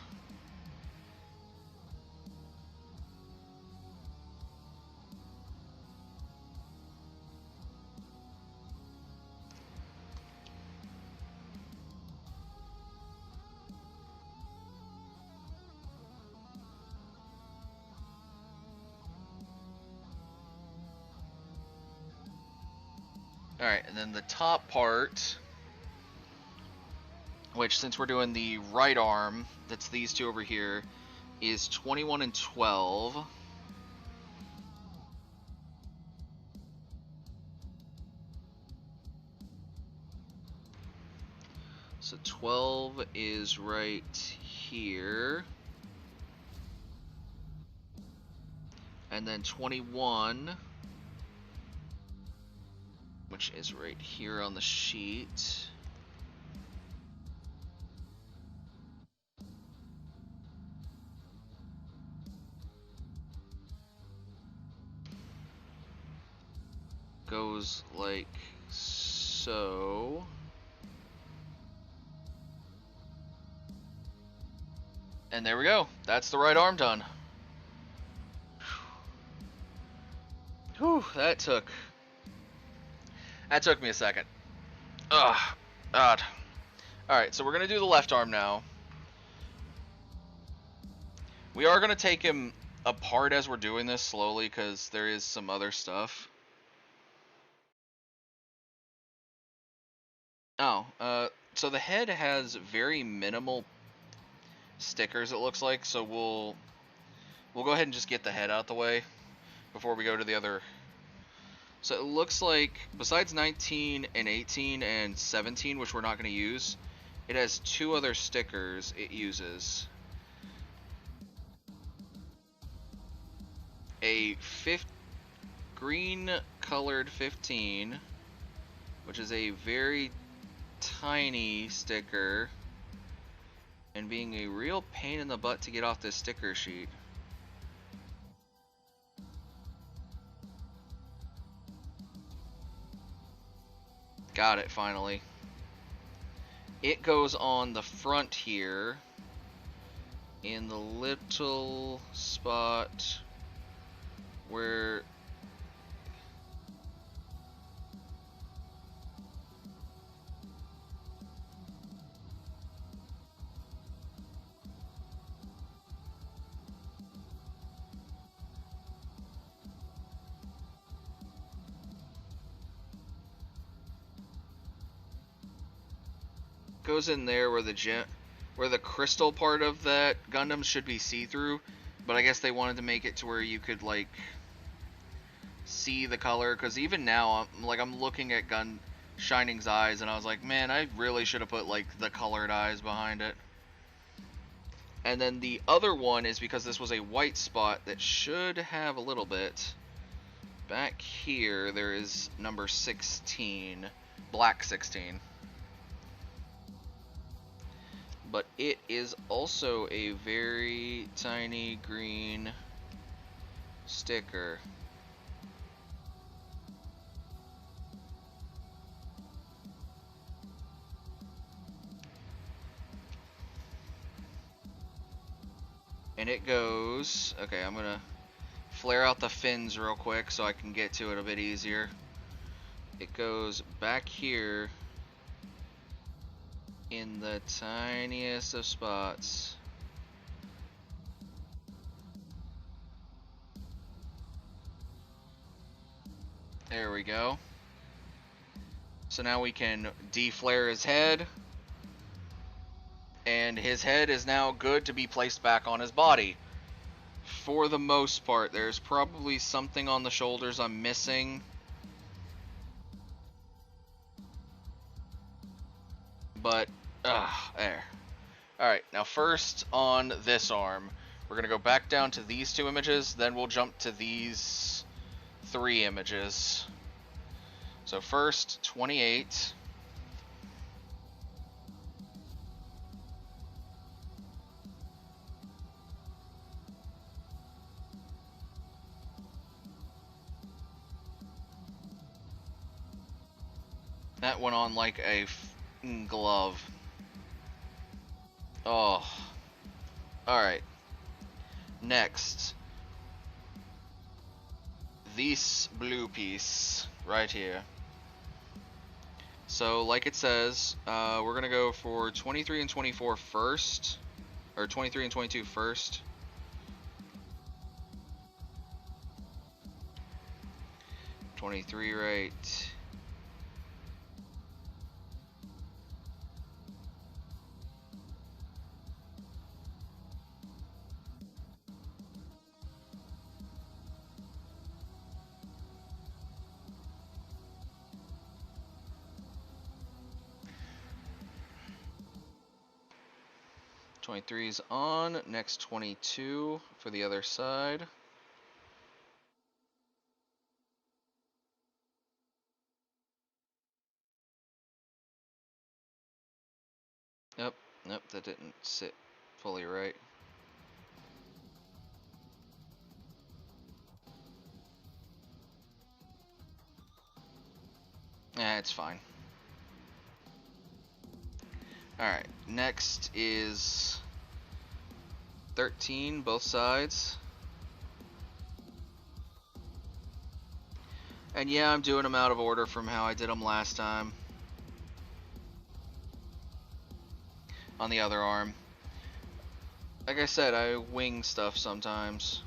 Alright, and then the top part, which since we're doing the right arm, that's these 2 over here, is 21 and 12. So 12 is right here. And then 21, which is right here on the sheet. Goes like so. And there we go. That's the right arm done. Whew, that took me a second. Ugh, God. Alright, so we're going to do the left arm now. We are going to take him apart as we're doing this slowly because there is some other stuff. Oh, so the head has very minimal stickers, it looks like, so we'll go ahead and just get the head out the way before we go to the other. So it looks like besides 19 and 18 and 17, which we're not going to use, it has 2 other stickers it uses. A green colored 15, which is a very tiny sticker, and being a real pain in the butt to get off this sticker sheet. Got it, finally. It goes on the front here, in the little spot where goes in there where the crystal part of that Gundam should be see-through, but I guess they wanted to make it to where you could like see the color, because even now I'm looking at Shining's eyes and I was like, man, I really should have put like the colored eyes behind it. And then the other one is because this was a white spot that should have a little bit. Back here, there is number 16, black 16. But it is also a very tiny green sticker. And it goes, okay, I'm gonna flare out the fins real quick so I can get to it a bit easier. It goes back here in the tiniest of spots. There we go. So now we can deflare his head. And his head is now good to be placed back on his body. For the most part, there's probably something on the shoulders I'm missing. But, there. Alright, now first on this arm, we're going to go back down to these two images, then we'll jump to these 3 images. So first, 28. That went on like a glove. Oh. Alright. Next. This blue piece right here. So, like it says, we're going to go for 23 and 24 first. Or 23 and 22 first. $23 right. $23 is on. Next 22 for the other side. Nope, that didn't sit fully right. It's fine. Alright, next is 13, both sides. And yeah, I'm doing them out of order from how I did them last time. On the other arm. Like I said, I wing stuff sometimes.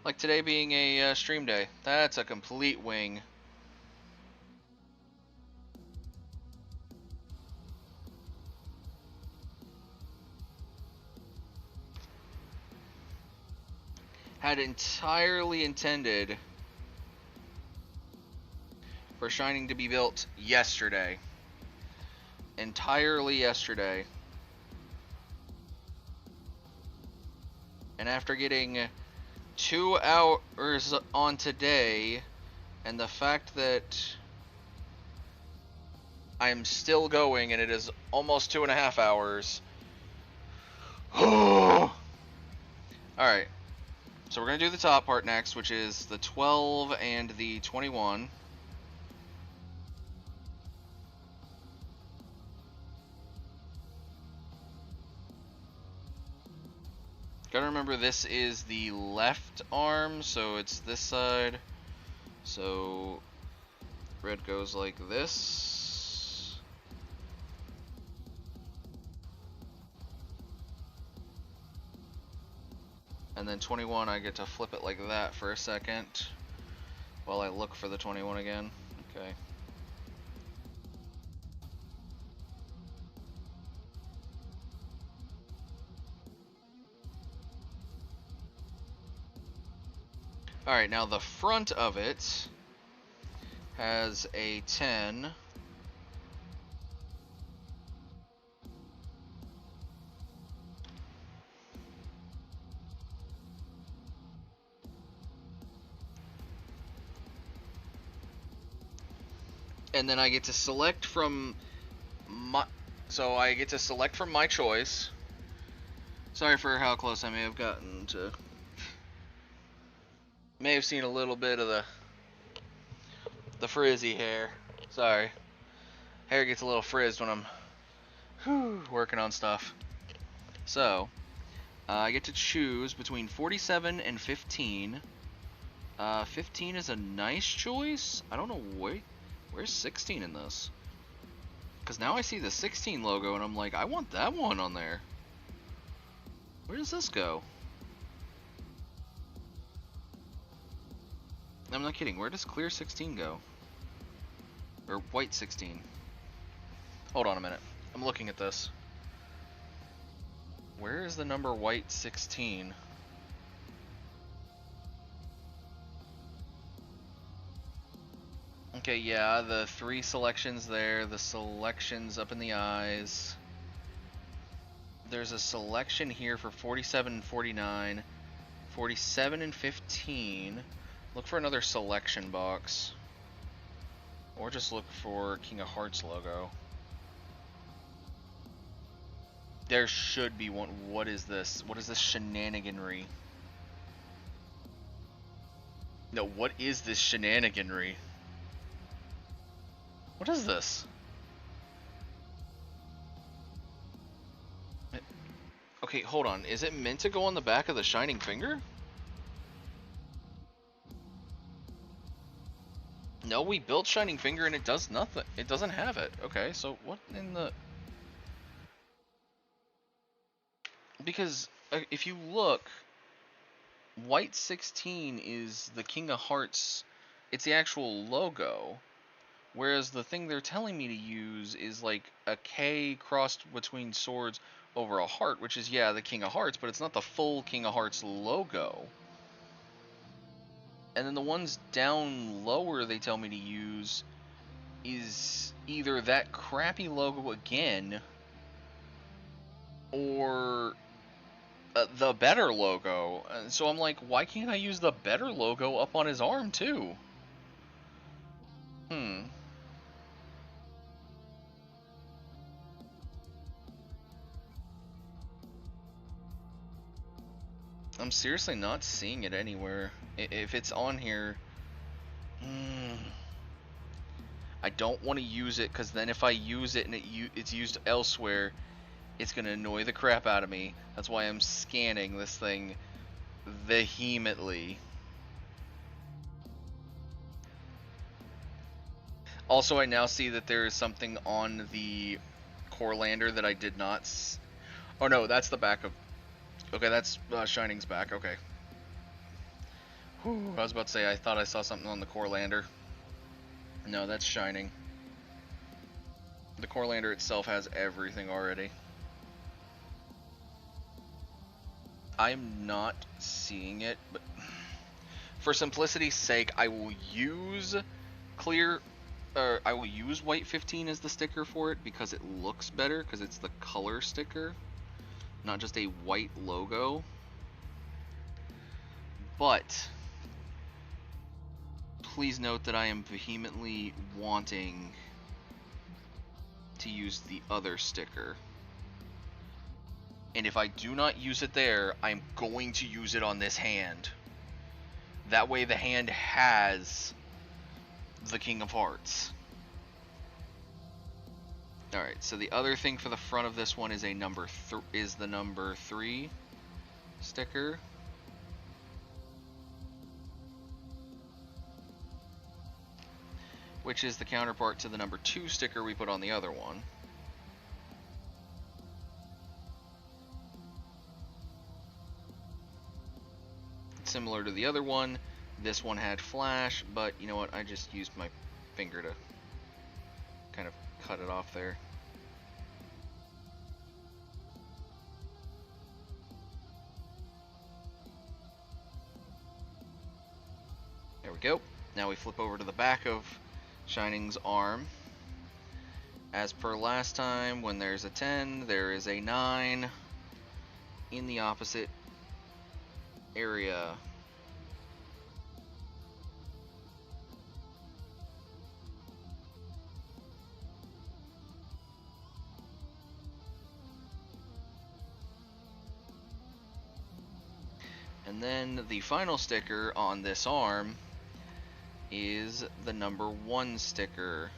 Like today being a stream day. That's a complete wing. Had entirely intended for Shining to be built yesterday. Entirely yesterday. And after getting 2 hours on today, and the fact that I am still going and it is almost 2.5 hours. Alright. So we're going to do the top part next, which is the 12 and the 21. Gotta remember this is the left arm, so it's this side. So red goes like this. And then 21, I get to flip it like that for a second while I look for the 21 again. Okay. Alright, now the front of it has a 10. And then I get to select from my... So I get to select from my choice. Sorry for how close I may have gotten to... May have seen a little bit of the frizzy hair. Sorry. Hair gets a little frizzed when I'm working on stuff. So, I get to choose between 47 and 15. 15 is a nice choice. I don't know, where's 16 in this? Because now I see the 16 logo and I'm like, I want that one on there. Where does this go? I'm not kidding. Where does clear 16 go? Or white 16? Hold on a minute. I'm looking at this. Where is the number white 16? Okay, yeah, the 3 selections there, the selections up in the eyes. There's a selection here for 47 and 49, 47 and 15. Look for another selection box. Or just look for King of Hearts logo. There should be one. What is this? What is this shenaniganry? No, what is this shenaniganry? What is this? Okay, hold on. Is it meant to go on the back of the Shining Finger? No, we built Shining Finger and it does nothing. It doesn't have it. Okay, so what in the... Because if you look, white 16 is the King of Hearts. It's the actual logo. Whereas the thing they're telling me to use is like a K crossed between swords over a heart, which is, yeah, the King of Hearts, but it's not the full King of Hearts logo. And then the ones down lower they tell me to use is either that crappy logo again, or the better logo. And so I'm like, why can't I use the better logo up on his arm too? I'm seriously not seeing it anywhere. If it's on here, I don't want to use it, because then if I use it and it's used elsewhere, it's going to annoy the crap out of me. That's why I'm scanning this thing vehemently. Also, I now see that there is something on the core lander that I did not oh no, that's the back of... Okay, that's Shining's back, okay. Whew, I was about to say, I thought I saw something on the core lander. No, that's Shining. The core lander itself has everything already. I'm not seeing it, but for simplicity's sake, I will use I will use white 15 as the sticker for it because it looks better, because it's the color sticker, not just a white logo. But please note that I am vehemently wanting to use the other sticker. And if I do not use it there, I'm going to use it on this hand. That way the hand has the King of Hearts. Alright, so the other thing for the front of this one is the number 3 sticker. Which is the counterpart to the number 2 sticker we put on the other one. Similar to the other one, this one had flash, but you know what, I just used my finger to kind of cut it off there. we go. Now we flip over to the back of Shining's arm. As per last time, when there's a 10, there is a 9 in the opposite area. And then the final sticker on this arm is the number 1 sticker.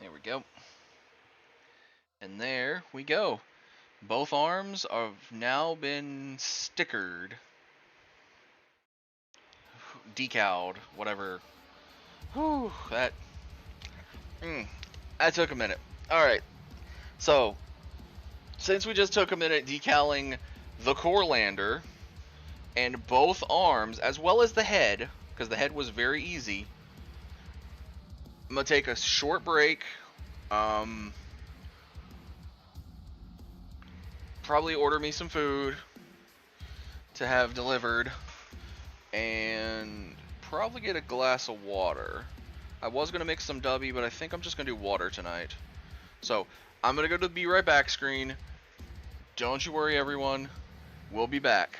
There we go. And there we go. Both arms have now been stickered. Decaled, whatever. Whew, that took a minute. Alright, so, since we just took a minute decaling the core lander, and both arms, as well as the head, because the head was very easy, I'm going to take a short break, probably order me some food to have delivered, and probably get a glass of water. I was going to mix some Dubby, but I think I'm just going to do water tonight. So, I'm going to go to the Be Right Back screen. Don't you worry, everyone. We'll be back.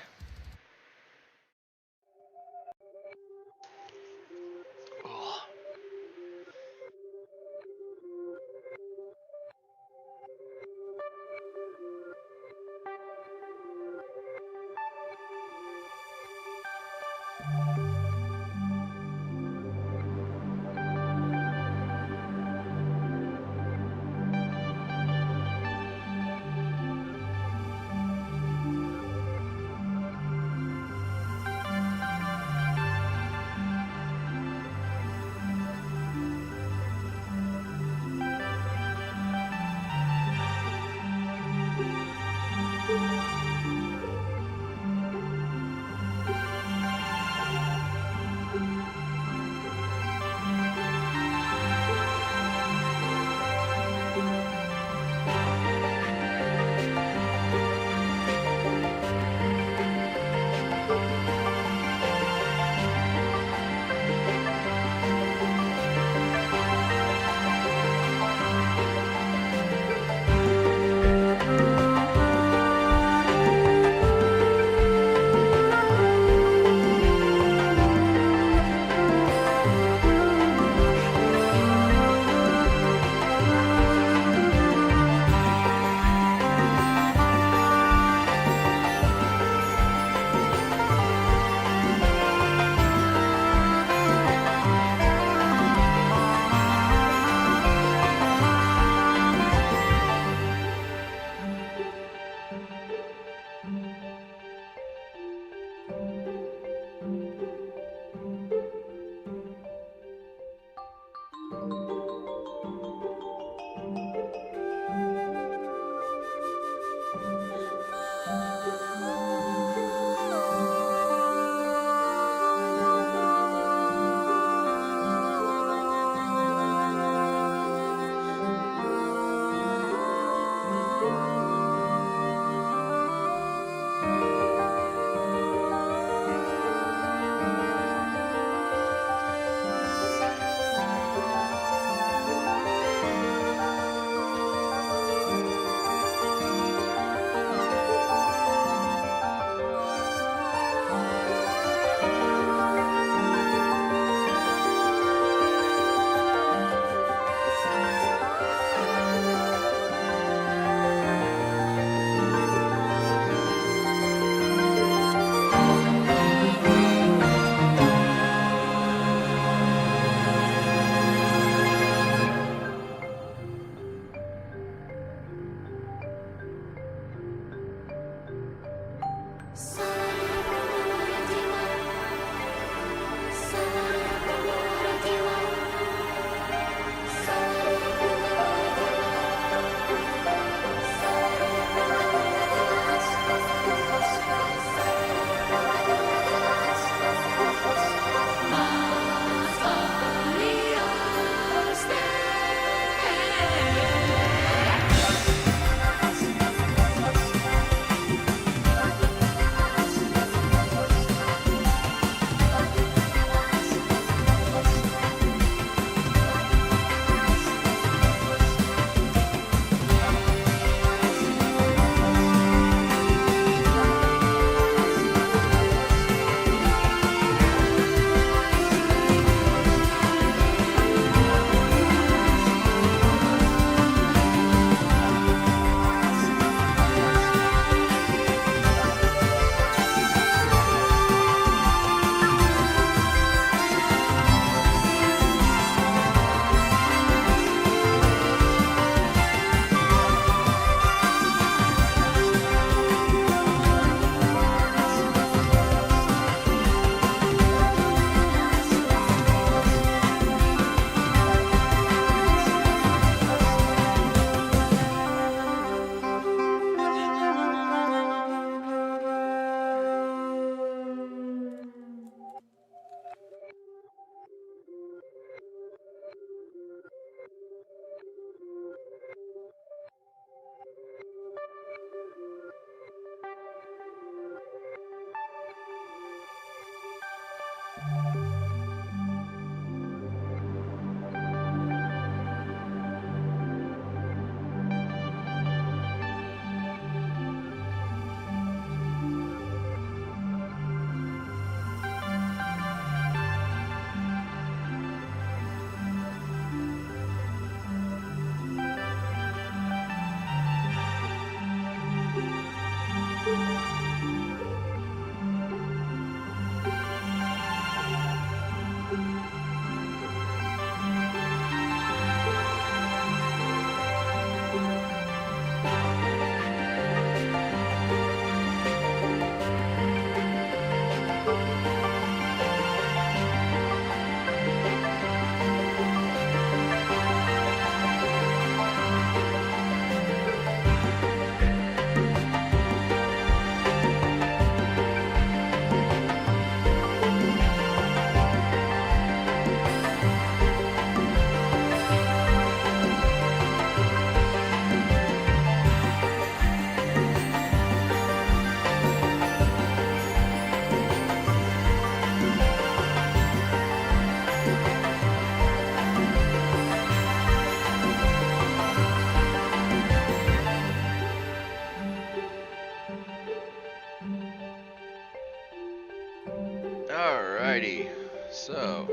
Alrighty, so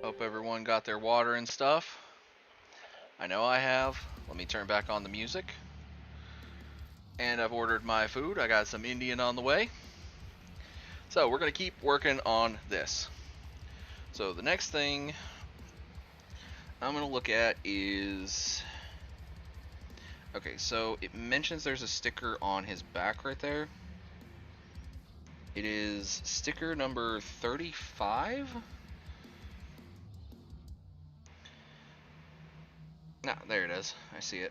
hope everyone got their water and stuff. I know I have. Let me turn back on the music. And I've ordered my food. I got some Indian on the way. So we're going to keep working on this. So the next thing I'm going to look at is... Okay, so it mentions there's a sticker on his back right there. It is sticker number 35? No, there it is. I see it.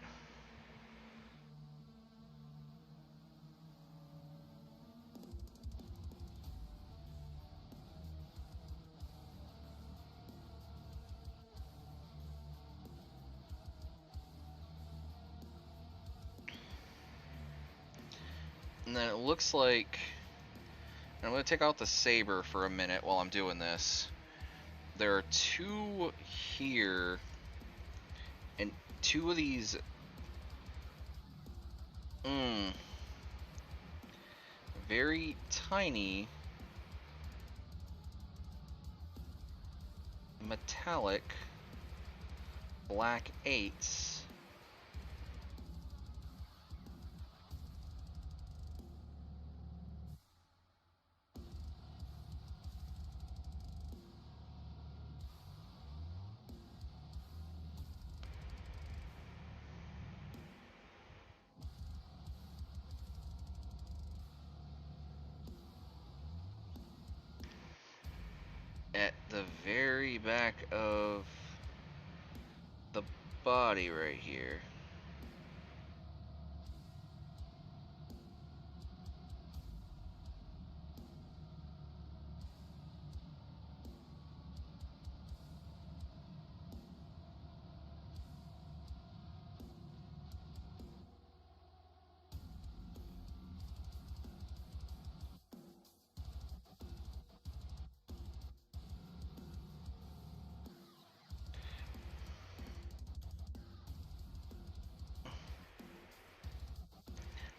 And then it looks like... I'm going to take out the saber for a minute while I'm doing this. There are two here, and two of these... very tiny metallic black 8s. At the very back of the body right here.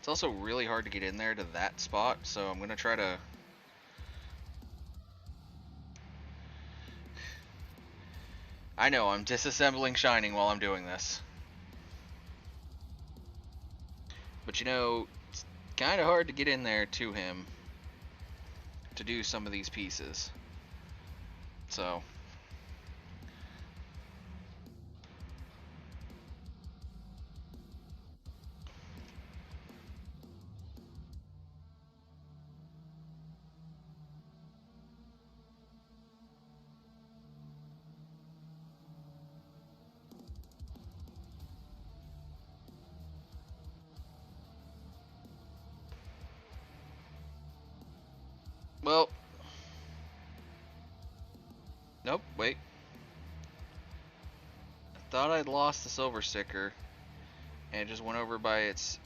It's also really hard to get in there to that spot, so I'm gonna try to... I know, I'm disassembling Shining while I'm doing this. But you know, it's kinda hard to get in there to him to do some of these pieces. So... Well... Nope, wait. I thought I'd lost the silver sticker, and it just went over by its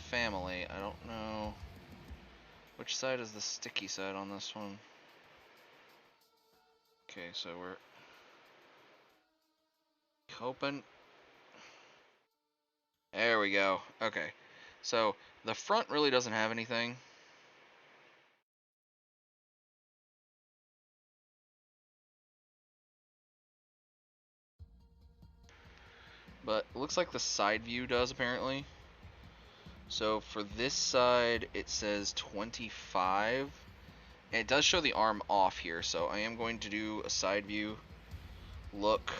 family. I don't know... Which side is the sticky side on this one? Okay, so we're... hoping... There we go. Okay. So, the front really doesn't have anything. But it looks like the side view does, apparently. So, for this side, it says 25. And it does show the arm off here, so I am going to do a side view look.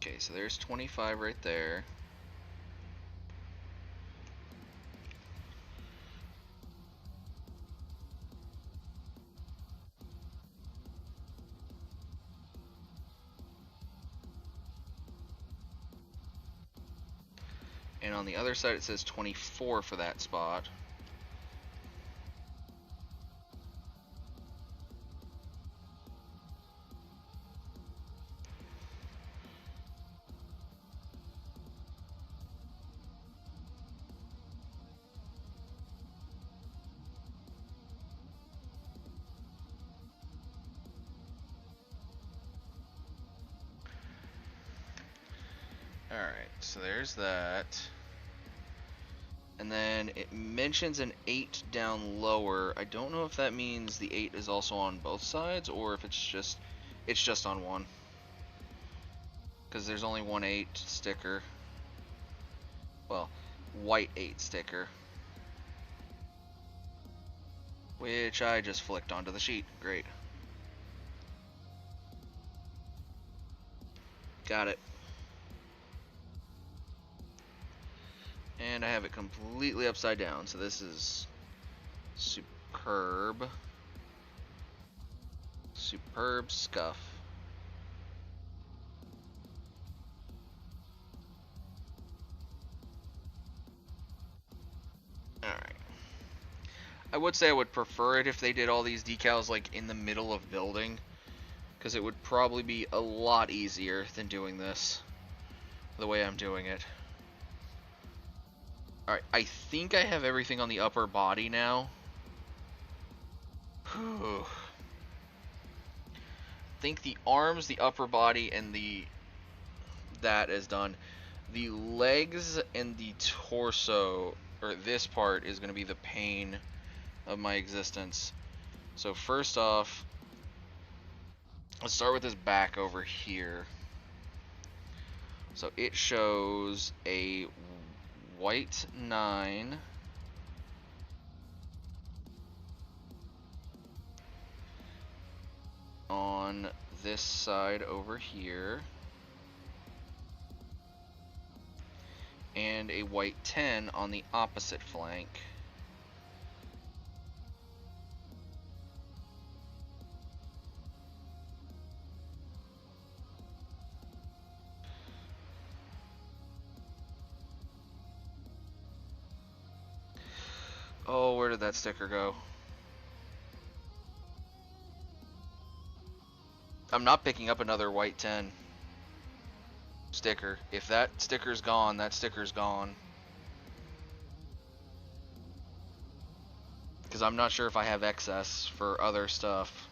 Okay, so there's 25 right there. And on the other side it says 24 for that spot. Alright, so there's that. And then it mentions an 8 down lower. I don't know if that means the 8 is also on both sides, or if it's just on one. Because there's only one 8 sticker. Well, white 8 sticker. Which I just flicked onto the sheet. Great. Got it. And I have it completely upside down, so this is superb. Superb scuff. Alright. I would say I would prefer it if they did all these decals like in the middle of building, because it would probably be a lot easier than doing this the way I'm doing it. Alright, I think I have everything on the upper body now. Whew. I think the arms, the upper body, and that is done. The legs and the torso, or this part, is going to be the pain of my existence. So first off, let's start with this back over here. So it shows a white 9 on this side over here, and a white 10 on the opposite flank. Oh, where did that sticker go? I'm not picking up another white 10 sticker. If that sticker's gone, that sticker's gone. Because I'm not sure if I have excess for other stuff.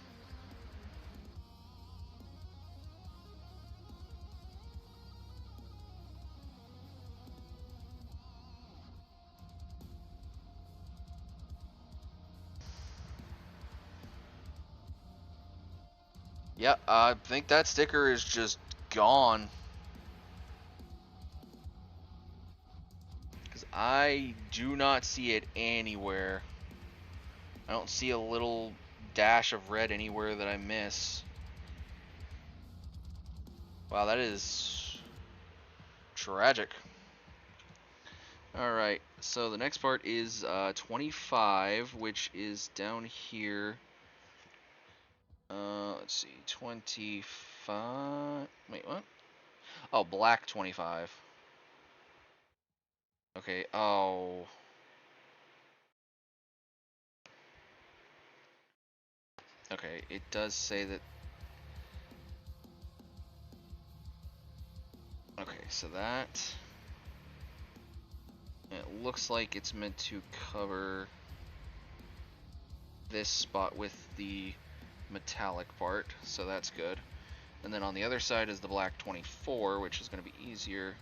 Yeah, I think that sticker is just gone. Because I do not see it anywhere. I don't see a little dash of red anywhere that I miss. Wow, that is tragic. Alright, so the next part is 25, which is down here. Let's see, 25. Wait, what? Oh, black 25. Okay, oh. Okay, it does say that. Okay, so that. It looks like it's meant to cover this spot with the metallic part, so that's good. And then on the other side is the black 24, which is going to be easier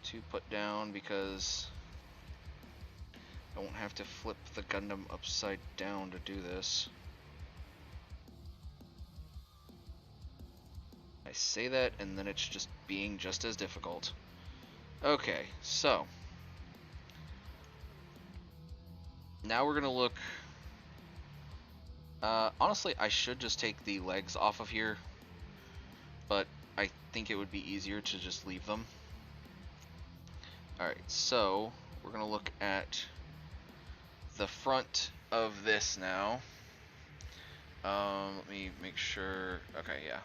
to put down because I won't have to flip the Gundam upside down to do this. I say that and then it's just being just as difficult. Okay, so now we're going to look. Honestly, I should just take the legs off of here, but I think it would be easier to just leave them. Alright, so we're going to look at the front of this now. Let me make sure. Okay, yeah.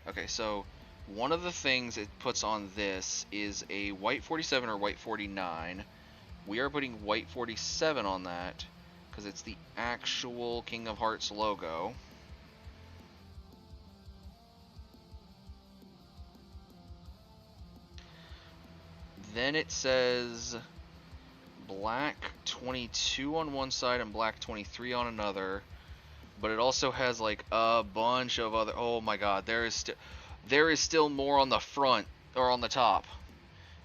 Okay, so one of the things it puts on this is a white 47 or white 49. We are putting white 47 on that because it's the actual King of Hearts logo. Then it says black 22 on one side and black 23 on another, but it also has like a bunch of other. Oh my god, there is still more on the front or on the top.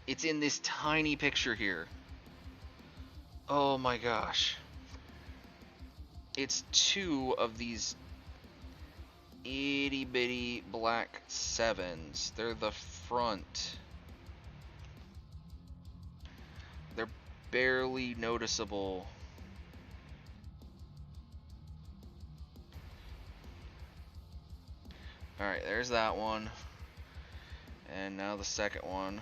It's in this tiny picture here. Oh my gosh. It's 2 of these itty bitty black 7s. They're the front. They're barely noticeable. Alright, there's that one. And now the second one.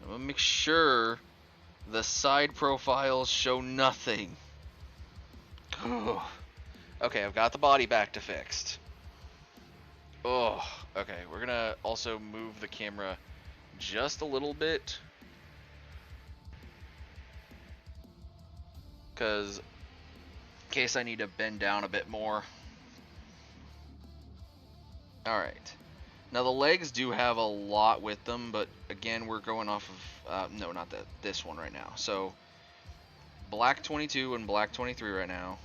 I'm gonna make sure the side profiles show nothing. Okay, I've got the body back to fixed. Oh, okay. We're gonna also move the camera just a little bit, because in case I need to bend down a bit more. Alright. Now the legs do have a lot with them, but again, we're going off of, no, not that, this one right now. So, black 22 and black 23 right now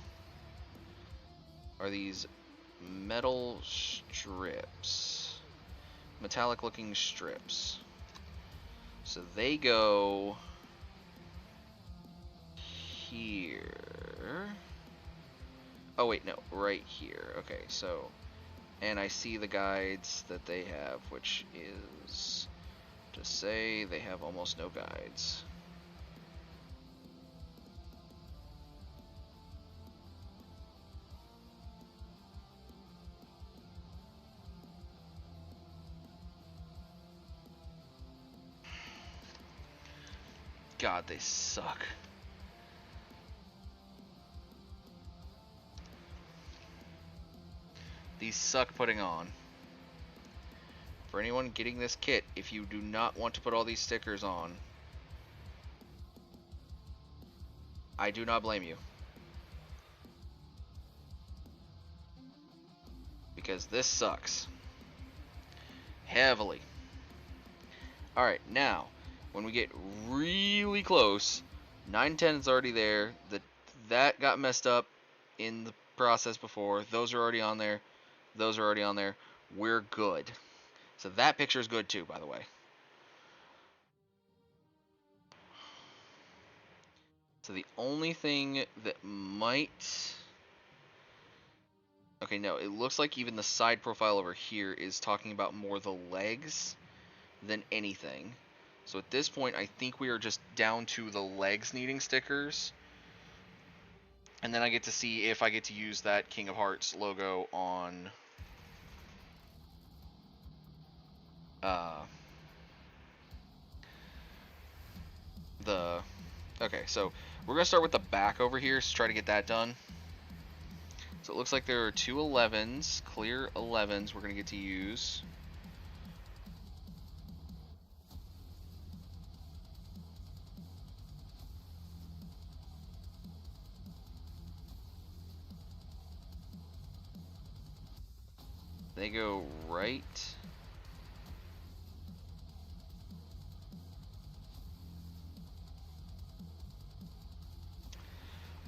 are these metal strips. Metallic looking strips. So they go here. Oh wait, no, right here. Okay, so, and I see the guides that they have, which is to say they have almost no guides. God, they suck. These suck putting on. For anyone getting this kit, if you do not want to put all these stickers on, I do not blame you. Because this sucks. Heavily. Alright, now, when we get really close, 910 is already there. That got messed up in the process before. Those are already on there. Those are already on there. We're good. So that picture is good too, by the way. So the only thing that might... Okay, no, it looks like even the side profile over here is talking about more the legs than anything. So at this point, I think we are just down to the legs needing stickers. And then I get to see if I get to use that King of Hearts logo on... Okay, so we're going to start with the back over here to try to get that done. So it looks like there are 2 11s, clear 11s we're going to get to use. They go right.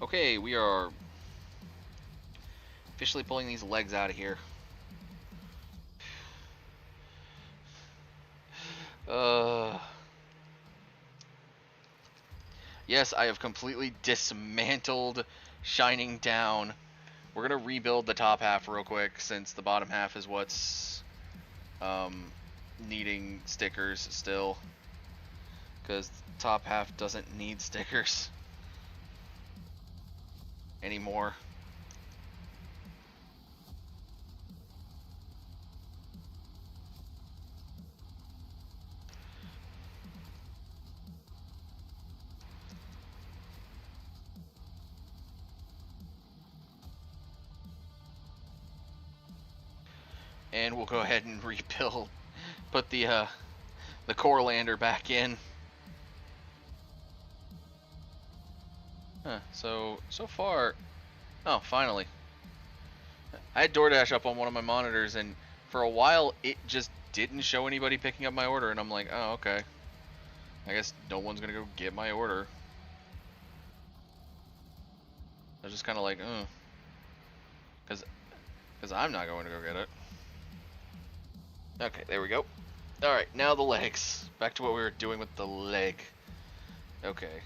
Okay, we are officially pulling these legs out of here. Yes, I have completely dismantled Shining Down. We're gonna rebuild the top half real quick, since the bottom half is what's needing stickers still. Because the top half doesn't need stickers anymore. And we'll go ahead and rebuild. Put the the core lander back in. Huh, so far... Oh, finally. I had DoorDash up on one of my monitors, and for a while, it just didn't show anybody picking up my order, and I'm like, oh, okay. I guess no one's gonna go get my order. I was just kind of like, because I'm not going to go get it. Okay, there we go. Alright, now the legs. Back to what we were doing with the leg. Okay.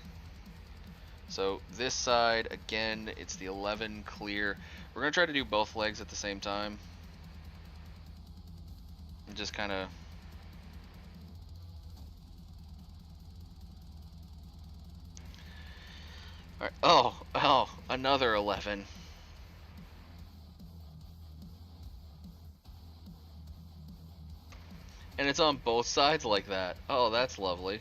So this side, again, it's the 11 clear. We're going to try to do both legs at the same time. And just kind of... Alright, oh, another 11. And it's on both sides like that. Oh, that's lovely.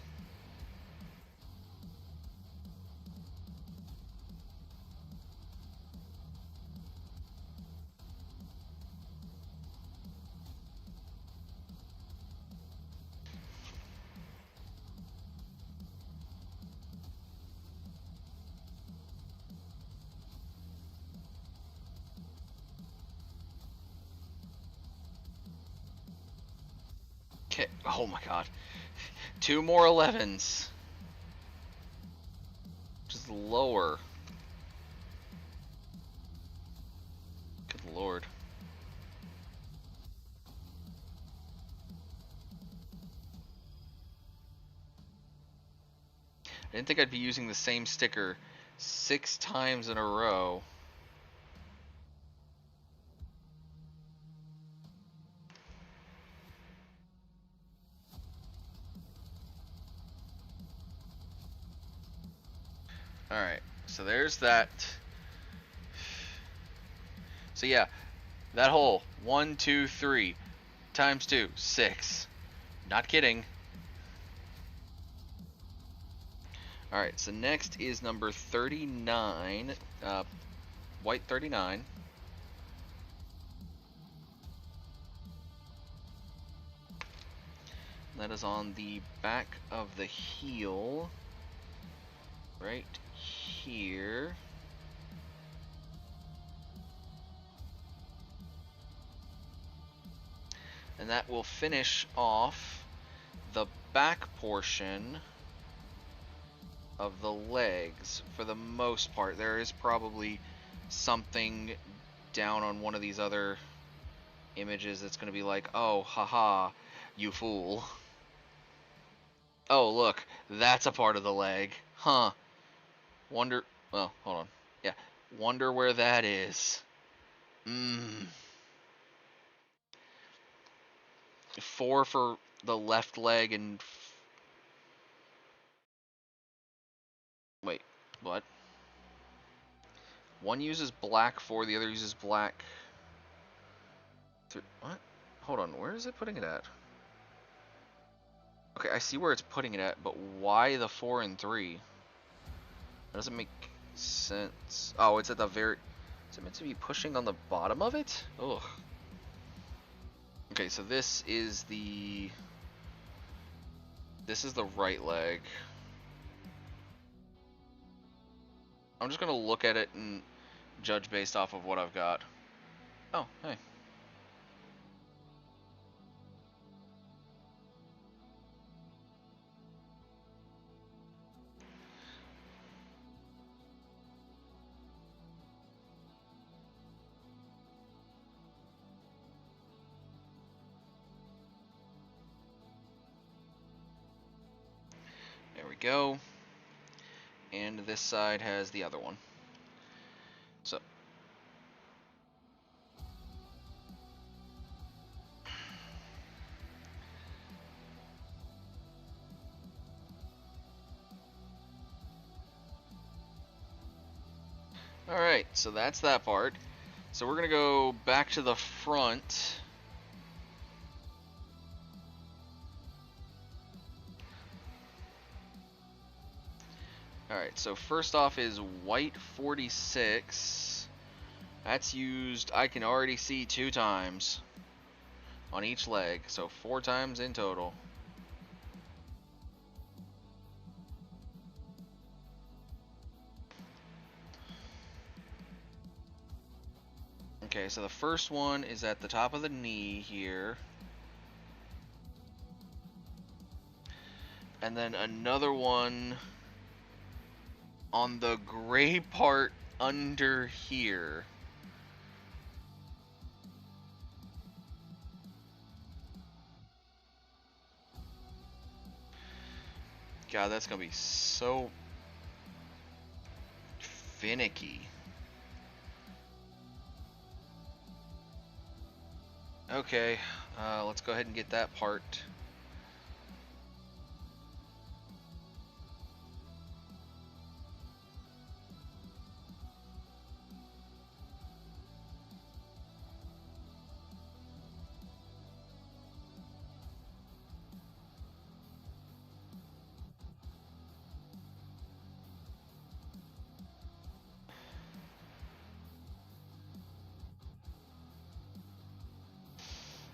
Okay, oh my god. 2 more 11s. Just lower. Good lord. I didn't think I'd be using the same sticker 6 times in a row. Alright, so there's that. So yeah, that hole, 1, 2, 3, times 2, 6. Not kidding. Alright, so next is number 39, white 39. That is on the back of the heel, right here. And that will finish off the back portion of the legs for the most part. There is probably something down on one of these other images that's going to be like, oh, haha, you fool. Oh, look, that's a part of the leg. Huh. Wonder, well, hold on. Yeah, wonder where that is. 4 for the left leg and... Wait, what? One uses black 4, the other uses black... What? Hold on, where is it putting it at? Okay, I see where it's putting it at, but why the 4 and 3? That doesn't make sense. Oh, it's at the very... Is it meant to be pushing on the bottom of it? Ugh. Okay, so this is the... This is the right leg. I'm just gonna look at it and judge based off of what I've got. Oh, hey. There we go. And this side has the other one. So. Alright, so that's that part. So we're going to go back to the front. Alright, so first off is white 46. That's used, I can already see 2 times on each leg, so 4 times in total. Okay, so the first one is at the top of the knee here. And then another one on the gray part under here. God, that's gonna be so finicky. Okay, let's go ahead and get that part.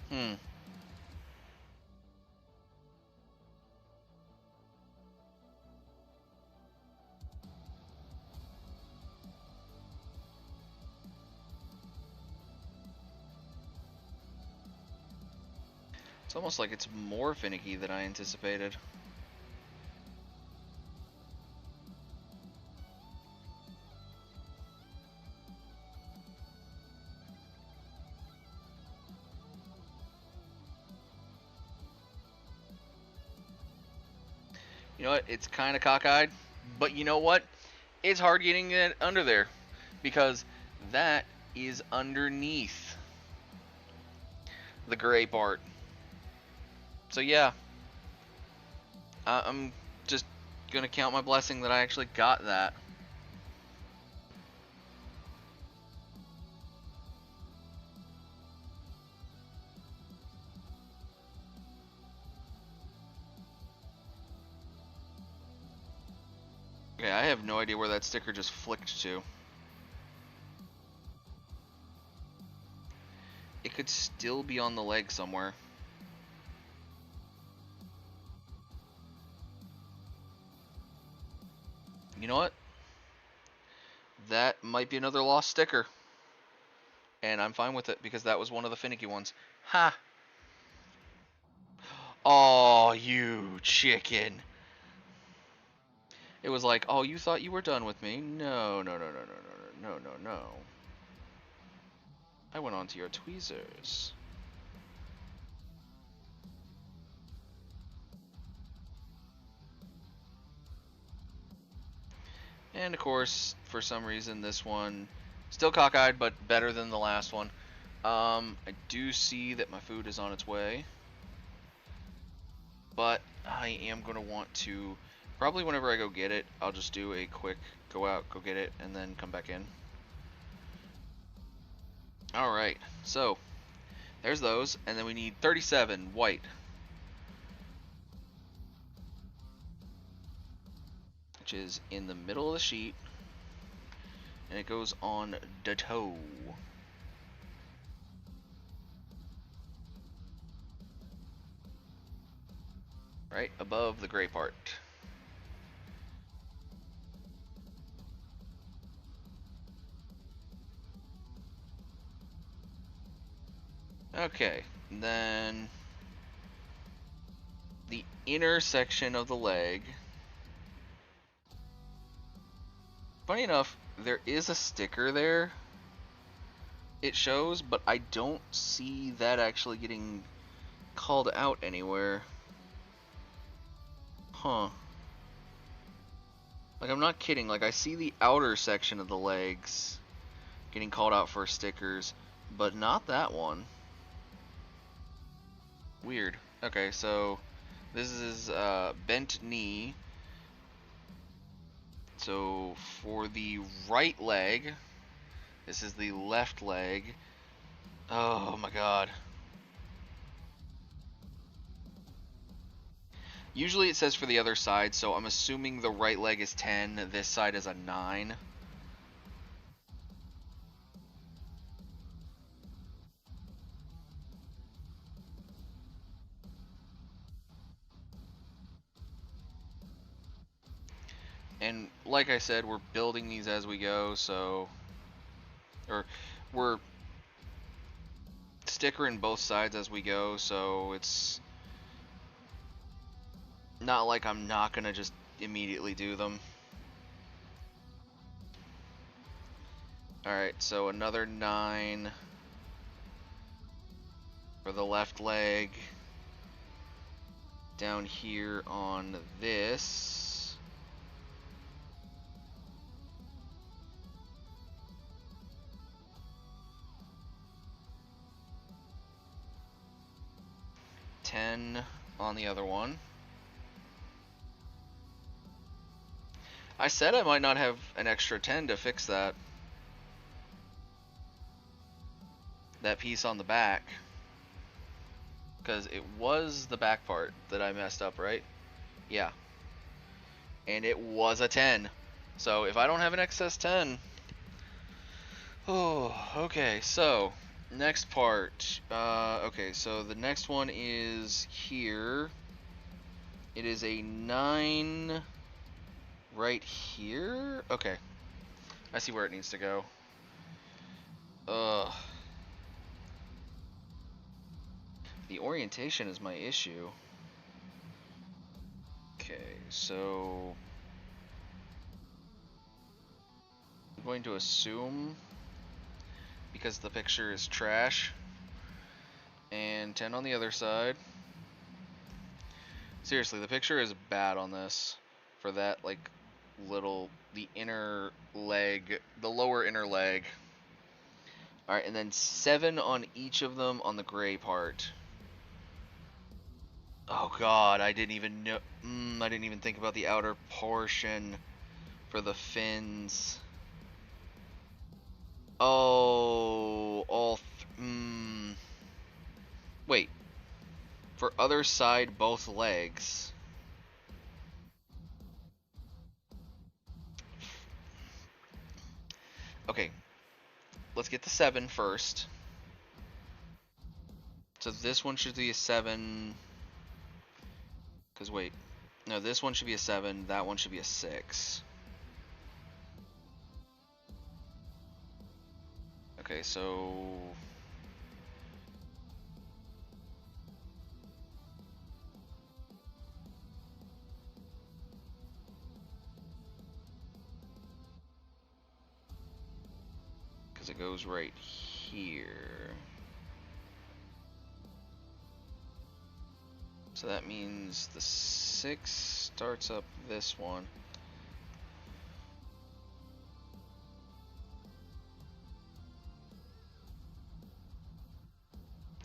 Hmm. It's almost like it's more finicky than I anticipated. You know what? It's kind of cockeyed, but you know what? It's hard getting it under there because that is underneath the gray part. So yeah, I'm just gonna count my blessing that I actually got that. Okay, I have no idea where that sticker just flicked to. It could still be on the leg somewhere. You know what? That might be another lost sticker. And I'm fine with it because that was one of the finicky ones. Ha! Oh, you chicken. It was like, oh, you thought you were done with me? No, no, no, no, no, no, no, no, no. I went on to your tweezers. And of course, for some reason, this one still cockeyed, but better than the last one. I do see that my food is on its way, but I am going to want to, probably whenever I go get it, I'll just do a quick go out, go get it, and then come back in. Alright, so there's those, and then we need 37 white, which is in the middle of the sheet, and it goes on the toe. Right above the gray part. Okay, and then the inner section of the leg. Funny enough, there is a sticker there. It shows, but I don't see that actually getting called out anywhere. Huh. Like, I'm not kidding. Like, I see the outer section of the legs getting called out for stickers, but not that one. Weird. Okay, so this is bent knee. So for the right leg, this is the left leg. Oh my god. Usually it says for the other side, so I'm assuming the right leg is 10, this side is a 9. And like I said, we're building these as we go, so... Or, we're stickering both sides as we go, so it's not like I'm not gonna just immediately do them. Alright, so another 9 for the left leg. Down here on this. $10 on the other one. I said I might not have an extra 10 to fix that. That piece on the back. Because it was the back part that I messed up, right? Yeah. And it was a 10. So if I don't have an excess 10... Oh, okay, so... Next part. Okay, so the next one is here. It is a 9 right here? Okay. I see where it needs to go. Ugh. The orientation is my issue. Okay, so... I'm going to assume, because the picture is trash, and 10 on the other side. Seriously, the picture is bad on this. For that, like, the inner leg, the lower inner leg. Alright, and then 7 on each of them on the gray part. Oh god, I didn't even know. I didn't even think about the outer portion for the fins. Oh, wait. For other side, both legs. Okay. Let's get the 7 first. So this one should be a 7. Because wait. No, this one should be a 7. That one should be a 6. Okay, so... because it goes right here. So that means the 6 starts up this one.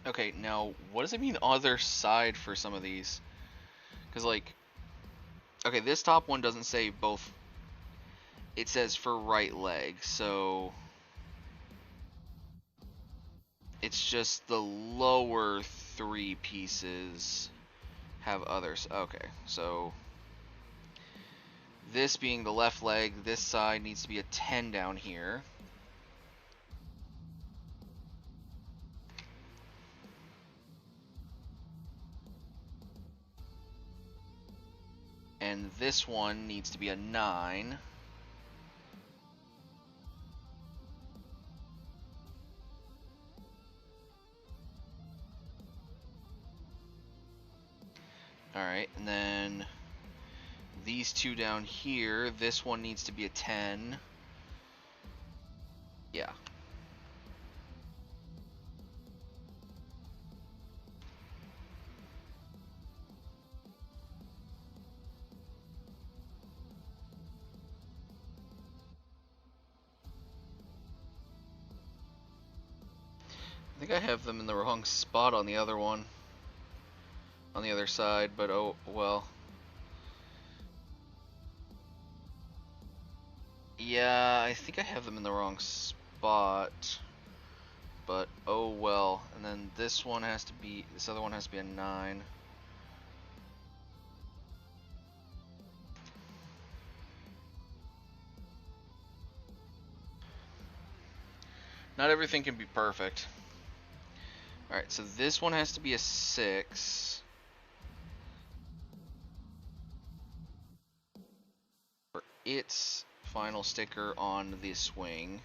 Okay, now what does it mean other side for some of these? Because like, okay, this top one doesn't say both. It says for right leg, so it's just the lower 3 pieces have others. Okay, so this being the left leg, this side needs to be a 10 down here. And this one needs to be a 9. Alright, and then these 2 down here, this one needs to be a 10. Yeah. I think I have them in the wrong spot on the other one. On the other side, but oh well. Yeah, I think I have them in the wrong spot. But oh well. And then this one has to be, this other one has to be a 9. Not everything can be perfect. Alright, so this one has to be a 6. For its final sticker on this wing.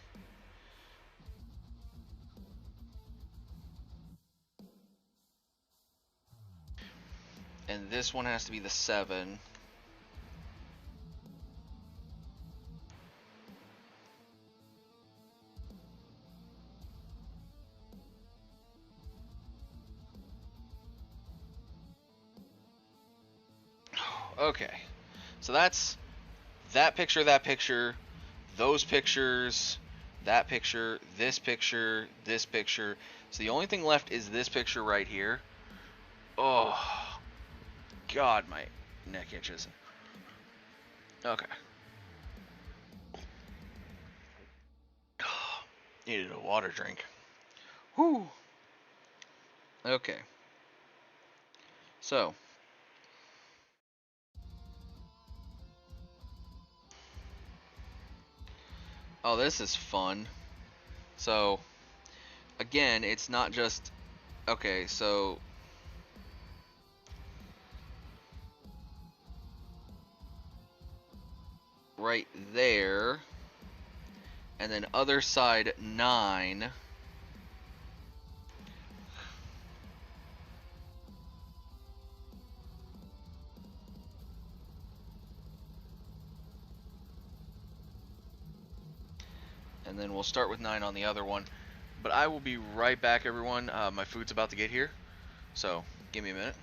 this one has to be the 7. Okay, so that's that picture, those pictures, that picture, this picture, this picture. So the only thing left is this picture right here. Oh, God, my neck itches. Okay. Needed a water drink. Whew. Okay. So. Oh, this is fun. So, again, it's not just... Okay, so... right there. And then other side 9. And then we'll start with 9 on the other one. But I will be right back, everyone. My food's about to get here. So, give me a minute.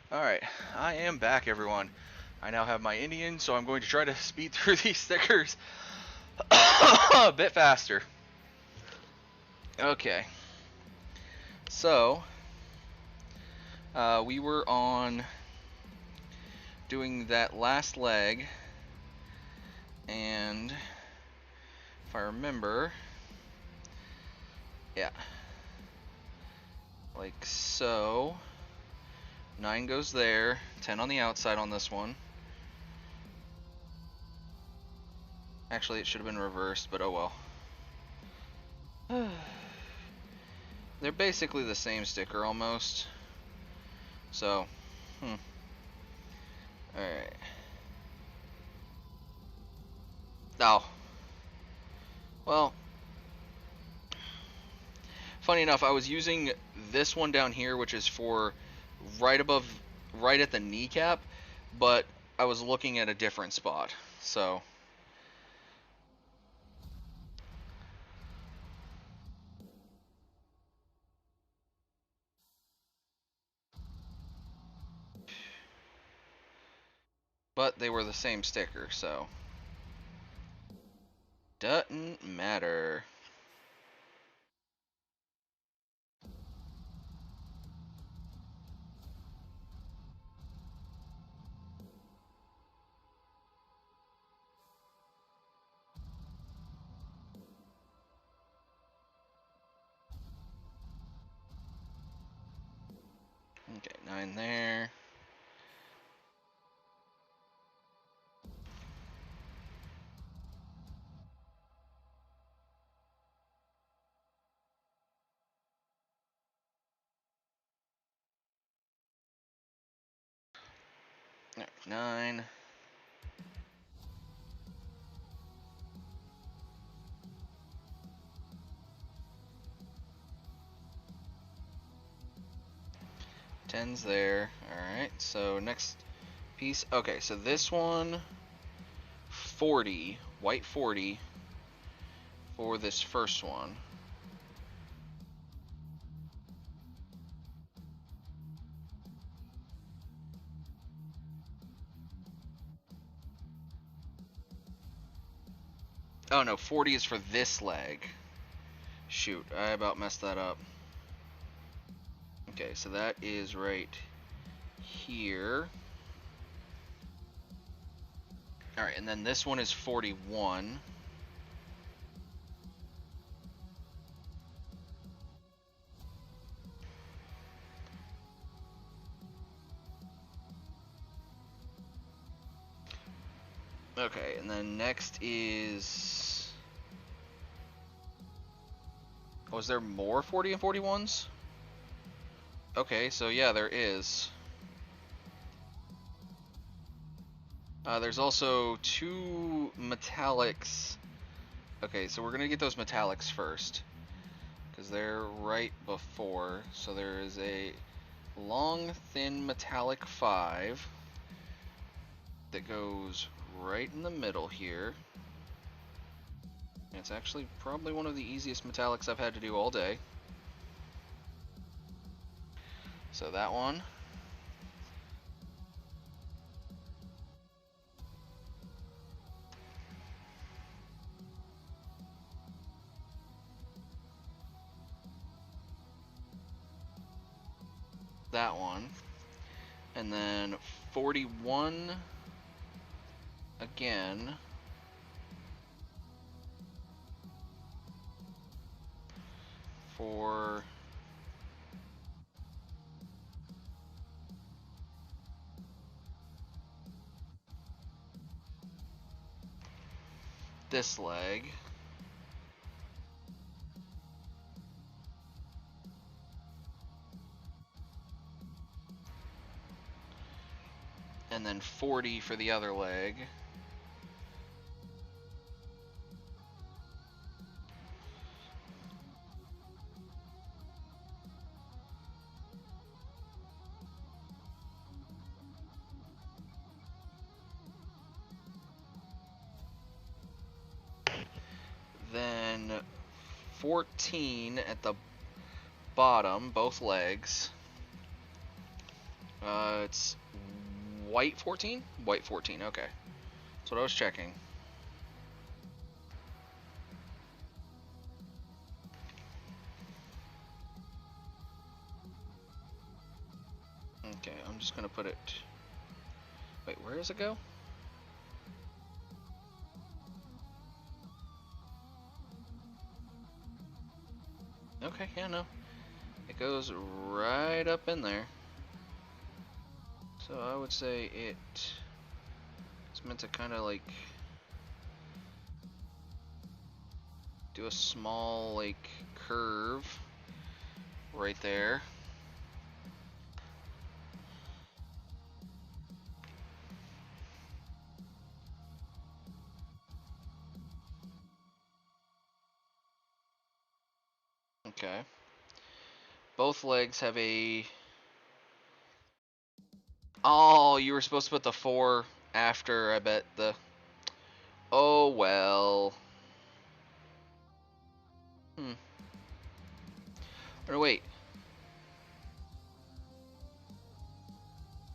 Alright, I am back, everyone. I now have my Indian, so I'm going to try to speed through these stickers a bit faster. Okay. So, we were on doing that last leg, and if I remember, yeah, like so. 9 goes there, 10 on the outside on this one. Actually, it should have been reversed, but oh well. They're basically the same sticker almost. So, alright. Oh. Well, funny enough, I was using this one down here, which is for right at the kneecap, but I was looking at a different spot, so. but they were the same sticker, so doesn't matter. Okay, 9 there. Alright, 9. Tens there. Alright, so next piece. Okay, so this one, 40, white 40 for this first one. Oh no, 40 is for this leg. Shoot, I about messed that up. Okay, so that is right here. Alright, and then this one is 41. Okay, and then next is... Oh, is there more 40 and 41s? Okay, so yeah, there is. There's also 2 metallics. Okay, so we're gonna get those metallics first, because they're right before. So there is a long, thin metallic 5 that goes right in the middle here. It's actually probably one of the easiest metallics I've had to do all day. So that one. That one. And then 41 again. For this leg. And then 40 for the other leg. Then 14 at the bottom, both legs. It's white 14? White 14, okay. That's what I was checking. Okay, I'm just gonna put it... Wait, where does it go? Okay, yeah, no. It goes right up in there. So I would say it's meant to kind of like do a small like curve right there. Okay. Both legs have a... Oh, you were supposed to put the 4 after, I bet, the... Oh, well. Or wait.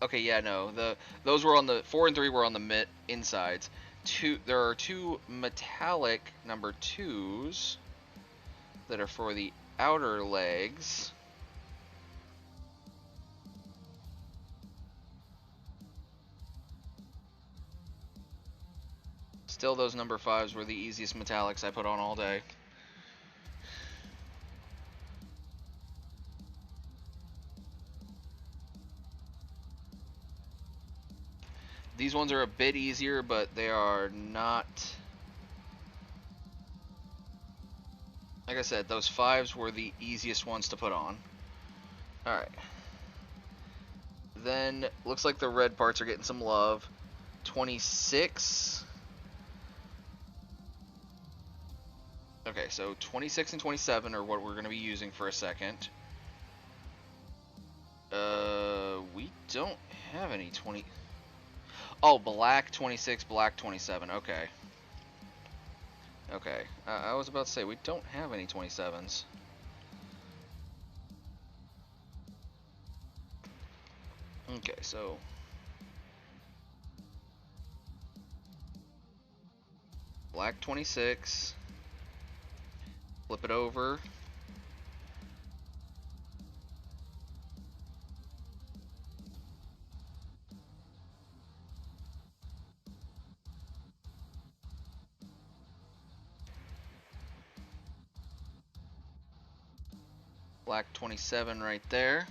Okay, yeah, no. Those were on the 4 and 3 were on the insides. There are two metallic number 2s that are for the outer legs. Still, those number 5s were the easiest metallics I put on all day. These ones are a bit easier, but they are not... Like I said, those 5s were the easiest ones to put on. Alright. Then, looks like the red parts are getting some love. 26. Okay, so 26 and 27 are what we're going to be using for a second. We don't have any 20... Oh, black 26, black 27. Okay. Okay. I was about to say, we don't have any 27s. Okay, so... Black 26. Flip it over. Black 27 right there.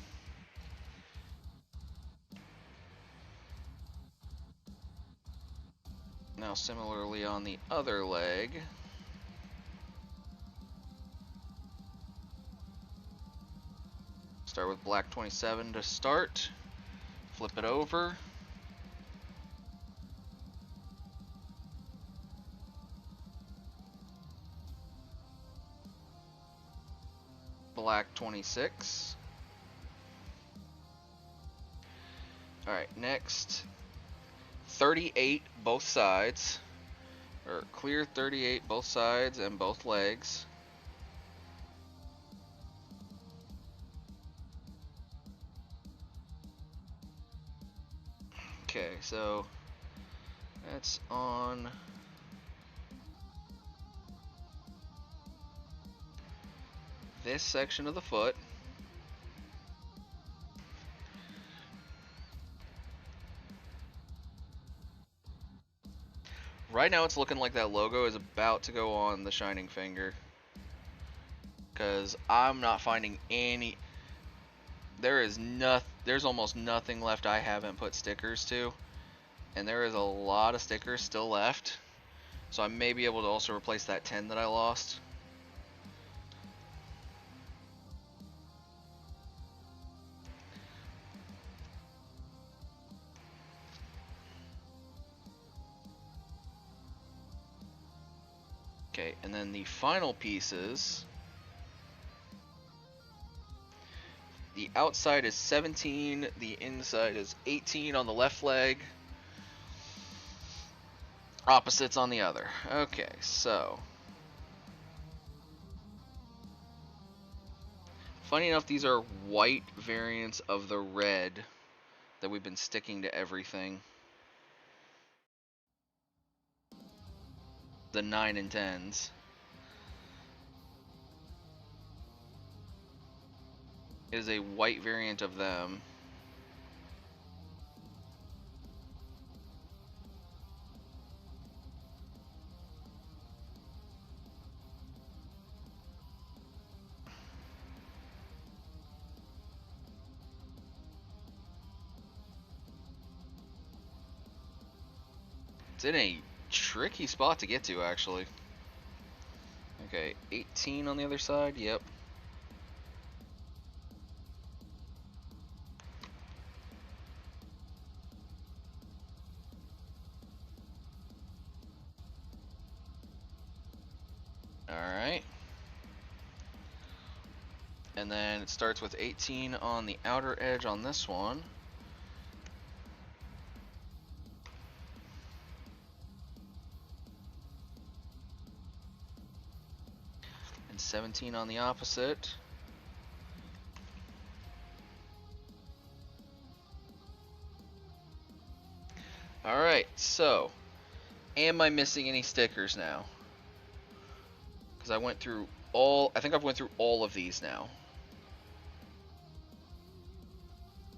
Now similarly on the other leg. Start with black 27 to start. Flip it over. Black 26. Alright, next 38 both sides. Or clear 38 both sides and both legs. Okay, so that's on this section of the foot. Right now it's looking like that logo is about to go on the Shining Finger. Because I'm not finding any... There's almost nothing left I haven't put stickers to. And there is a lot of stickers still left. So I may be able to also replace that 10 that I lost. Okay, and then the final pieces. The outside is 17, the inside is 18 on the left leg. Opposites on the other. Okay, so. Funny enough, these are white variants of the red that we've been sticking to everything. The 9 and 10s. It is a white variant of them. It's in a tricky spot to get to, actually. Okay, 18 on the other side, yep. Alright. And then it starts with 18 on the outer edge on this one. And 17 on the opposite. Am I missing any stickers now? Because I went through all... I think I've went through all of these now.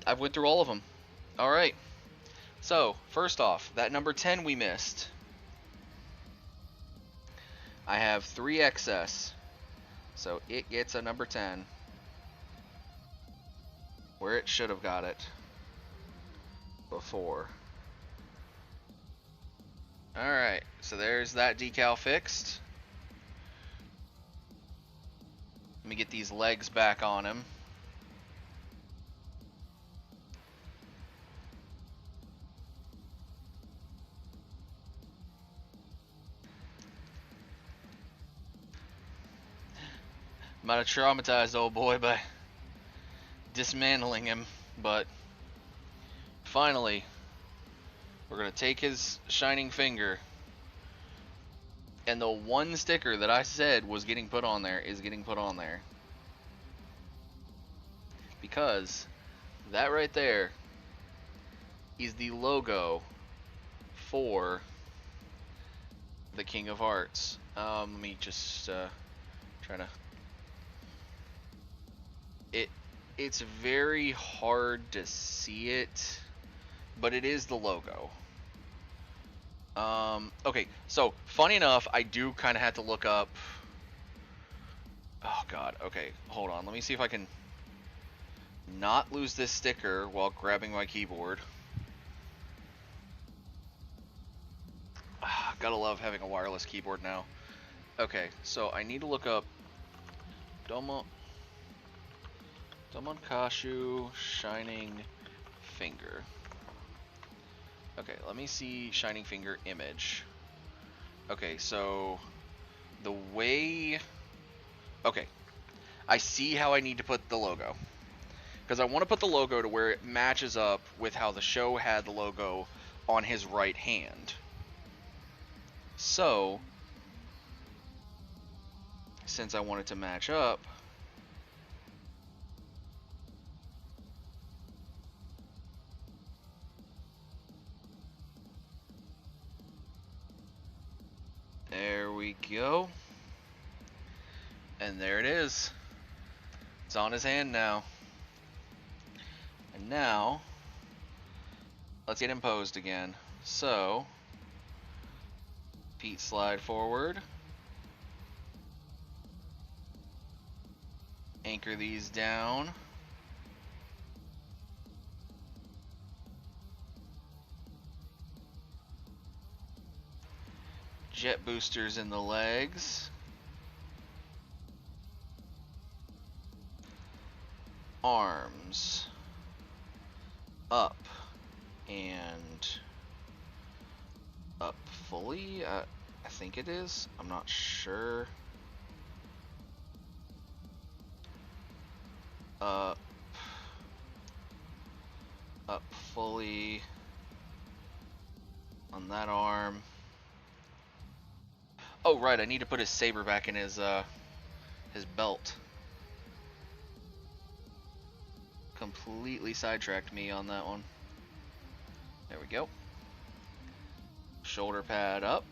I've went through all of them. Alright. So, first off, that number 10 we missed. I have 3 excess. So it gets a number 10. Where it should have got it before. Alright, so there's that decal fixed. Let me get these legs back on him. Might have traumatized old boy by dismantling him, but finally, we're going to take his shining finger, and the one sticker that I said was getting put on there is getting put on there. Because that right there is the logo for the King of Hearts. Let me just try to... It's very hard to see it, but it is the logo. Okay, so funny enough, I do kind of have to look up... Oh god, okay, hold on. Let me see if I can not lose this sticker while grabbing my keyboard. Gotta love having a wireless keyboard now. Okay, so I need to look up Domonkashu Shining Finger. Okay, let me see Shining Finger image. Okay, so the way... Okay, I see how I need to put the logo. Because I want to put the logo to where it matches up with how the show had the logo on his right hand. So, since I want it to match up, there we go. And there it is. It's on his hand now. And now, let's get him posed again. So, feet slide forward. Anchor these down. Jet boosters in the legs. Arms up and up fully. I think it is. I'm not sure. Up fully on that arm. Oh right, I need to put his saber back in his belt. Completely sidetracked me on that one. There we go. Shoulder pad up.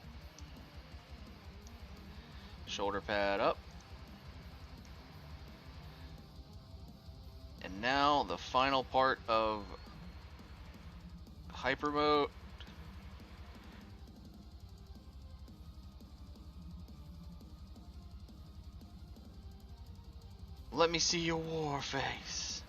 Shoulder pad up. And now the final part of hyper mode. Let me see your war face.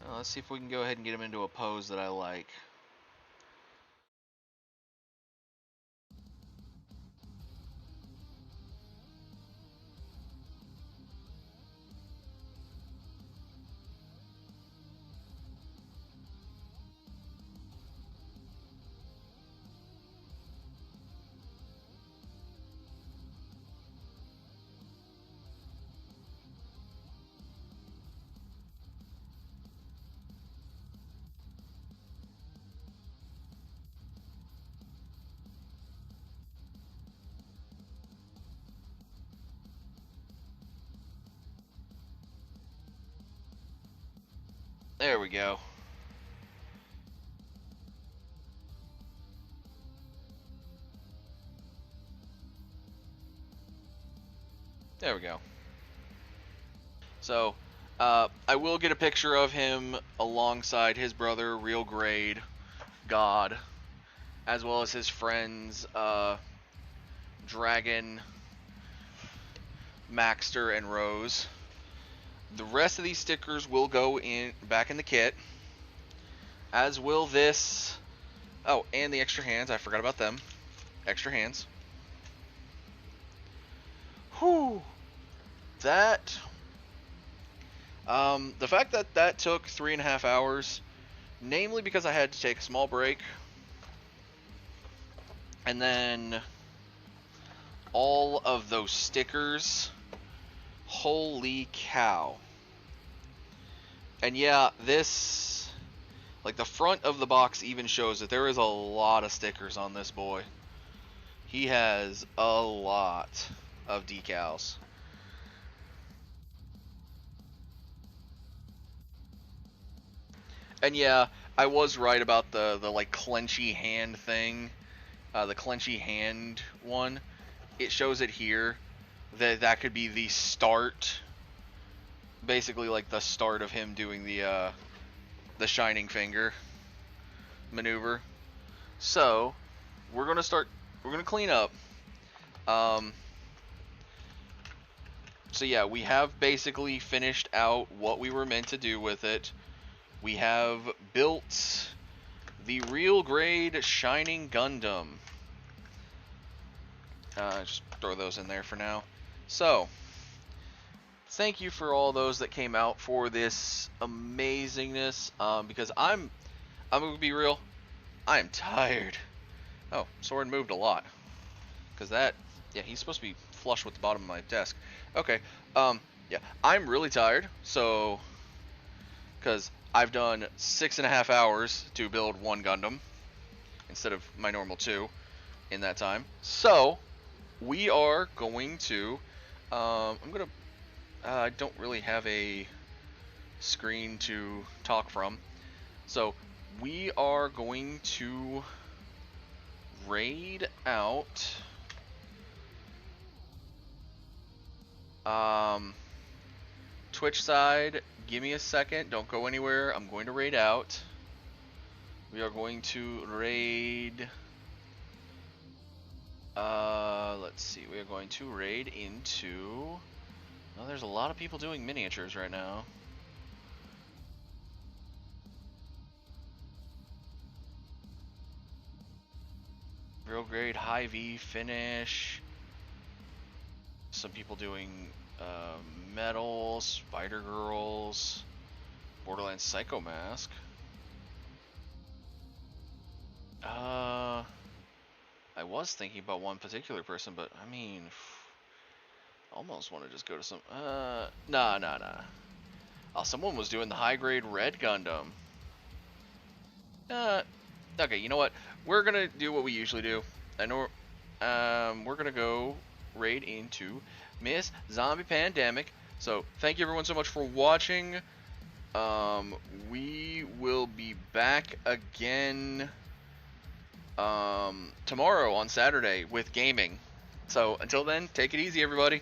Well, let's see if we can go ahead and get him into a pose that I like. we go. There we go. So, I will get a picture of him alongside his brother, Real Grade, God, as well as his friends, Dragon, Maxter, and Rose. The rest of these stickers will go back in the kit, as will this. Oh, and the extra hands. I forgot about them. Extra hands. Whew. That. The fact that that took 3.5 hours, namely because I had to take a small break, and then all of those stickers. Holy cow. And yeah, this, like the front of the box even shows that there is a lot of stickers on this boy. He has a lot of decals. And yeah, I was right about the like clenchy hand thing. The clenchy hand one. It shows it here. That could be the start. Basically like the start of him doing the shining finger maneuver. So we're gonna clean up. So yeah, we have basically finished out what we were meant to do with it. We have built the Real Grade Shining Gundam. Just throw those in there for now. So, thank you for all those that came out for this amazingness. Because I'm gonna be real, I am tired. Oh, Soren moved a lot. Cause that, yeah, he's supposed to be flush with the bottom of my desk. Okay, yeah, I'm really tired. So, cause I've done 6.5 hours to build one Gundam instead of my normal 2 in that time. So, we are going to, I don't really have a screen to talk from. So, we are going to raid out, Twitch side, give me a second, don't go anywhere, I'm going to raid out. We are going to raid, let's see, we are going to raid into, well, there's a lot of people doing miniatures right now. Real Grade High V finish. Some people doing metal, Spider Girls, Borderlands Psycho Mask. I was thinking about one particular person, but I mean, almost want to just go to some. Nah. Oh, someone was doing the high grade Red Gundam. Okay, you know what? We're gonna do what we usually do. I know. We're gonna go raid into Miss Zombie Pandemic. So thank you everyone so much for watching. We will be back again tomorrow on Saturday with gaming. So until then, take it easy everybody.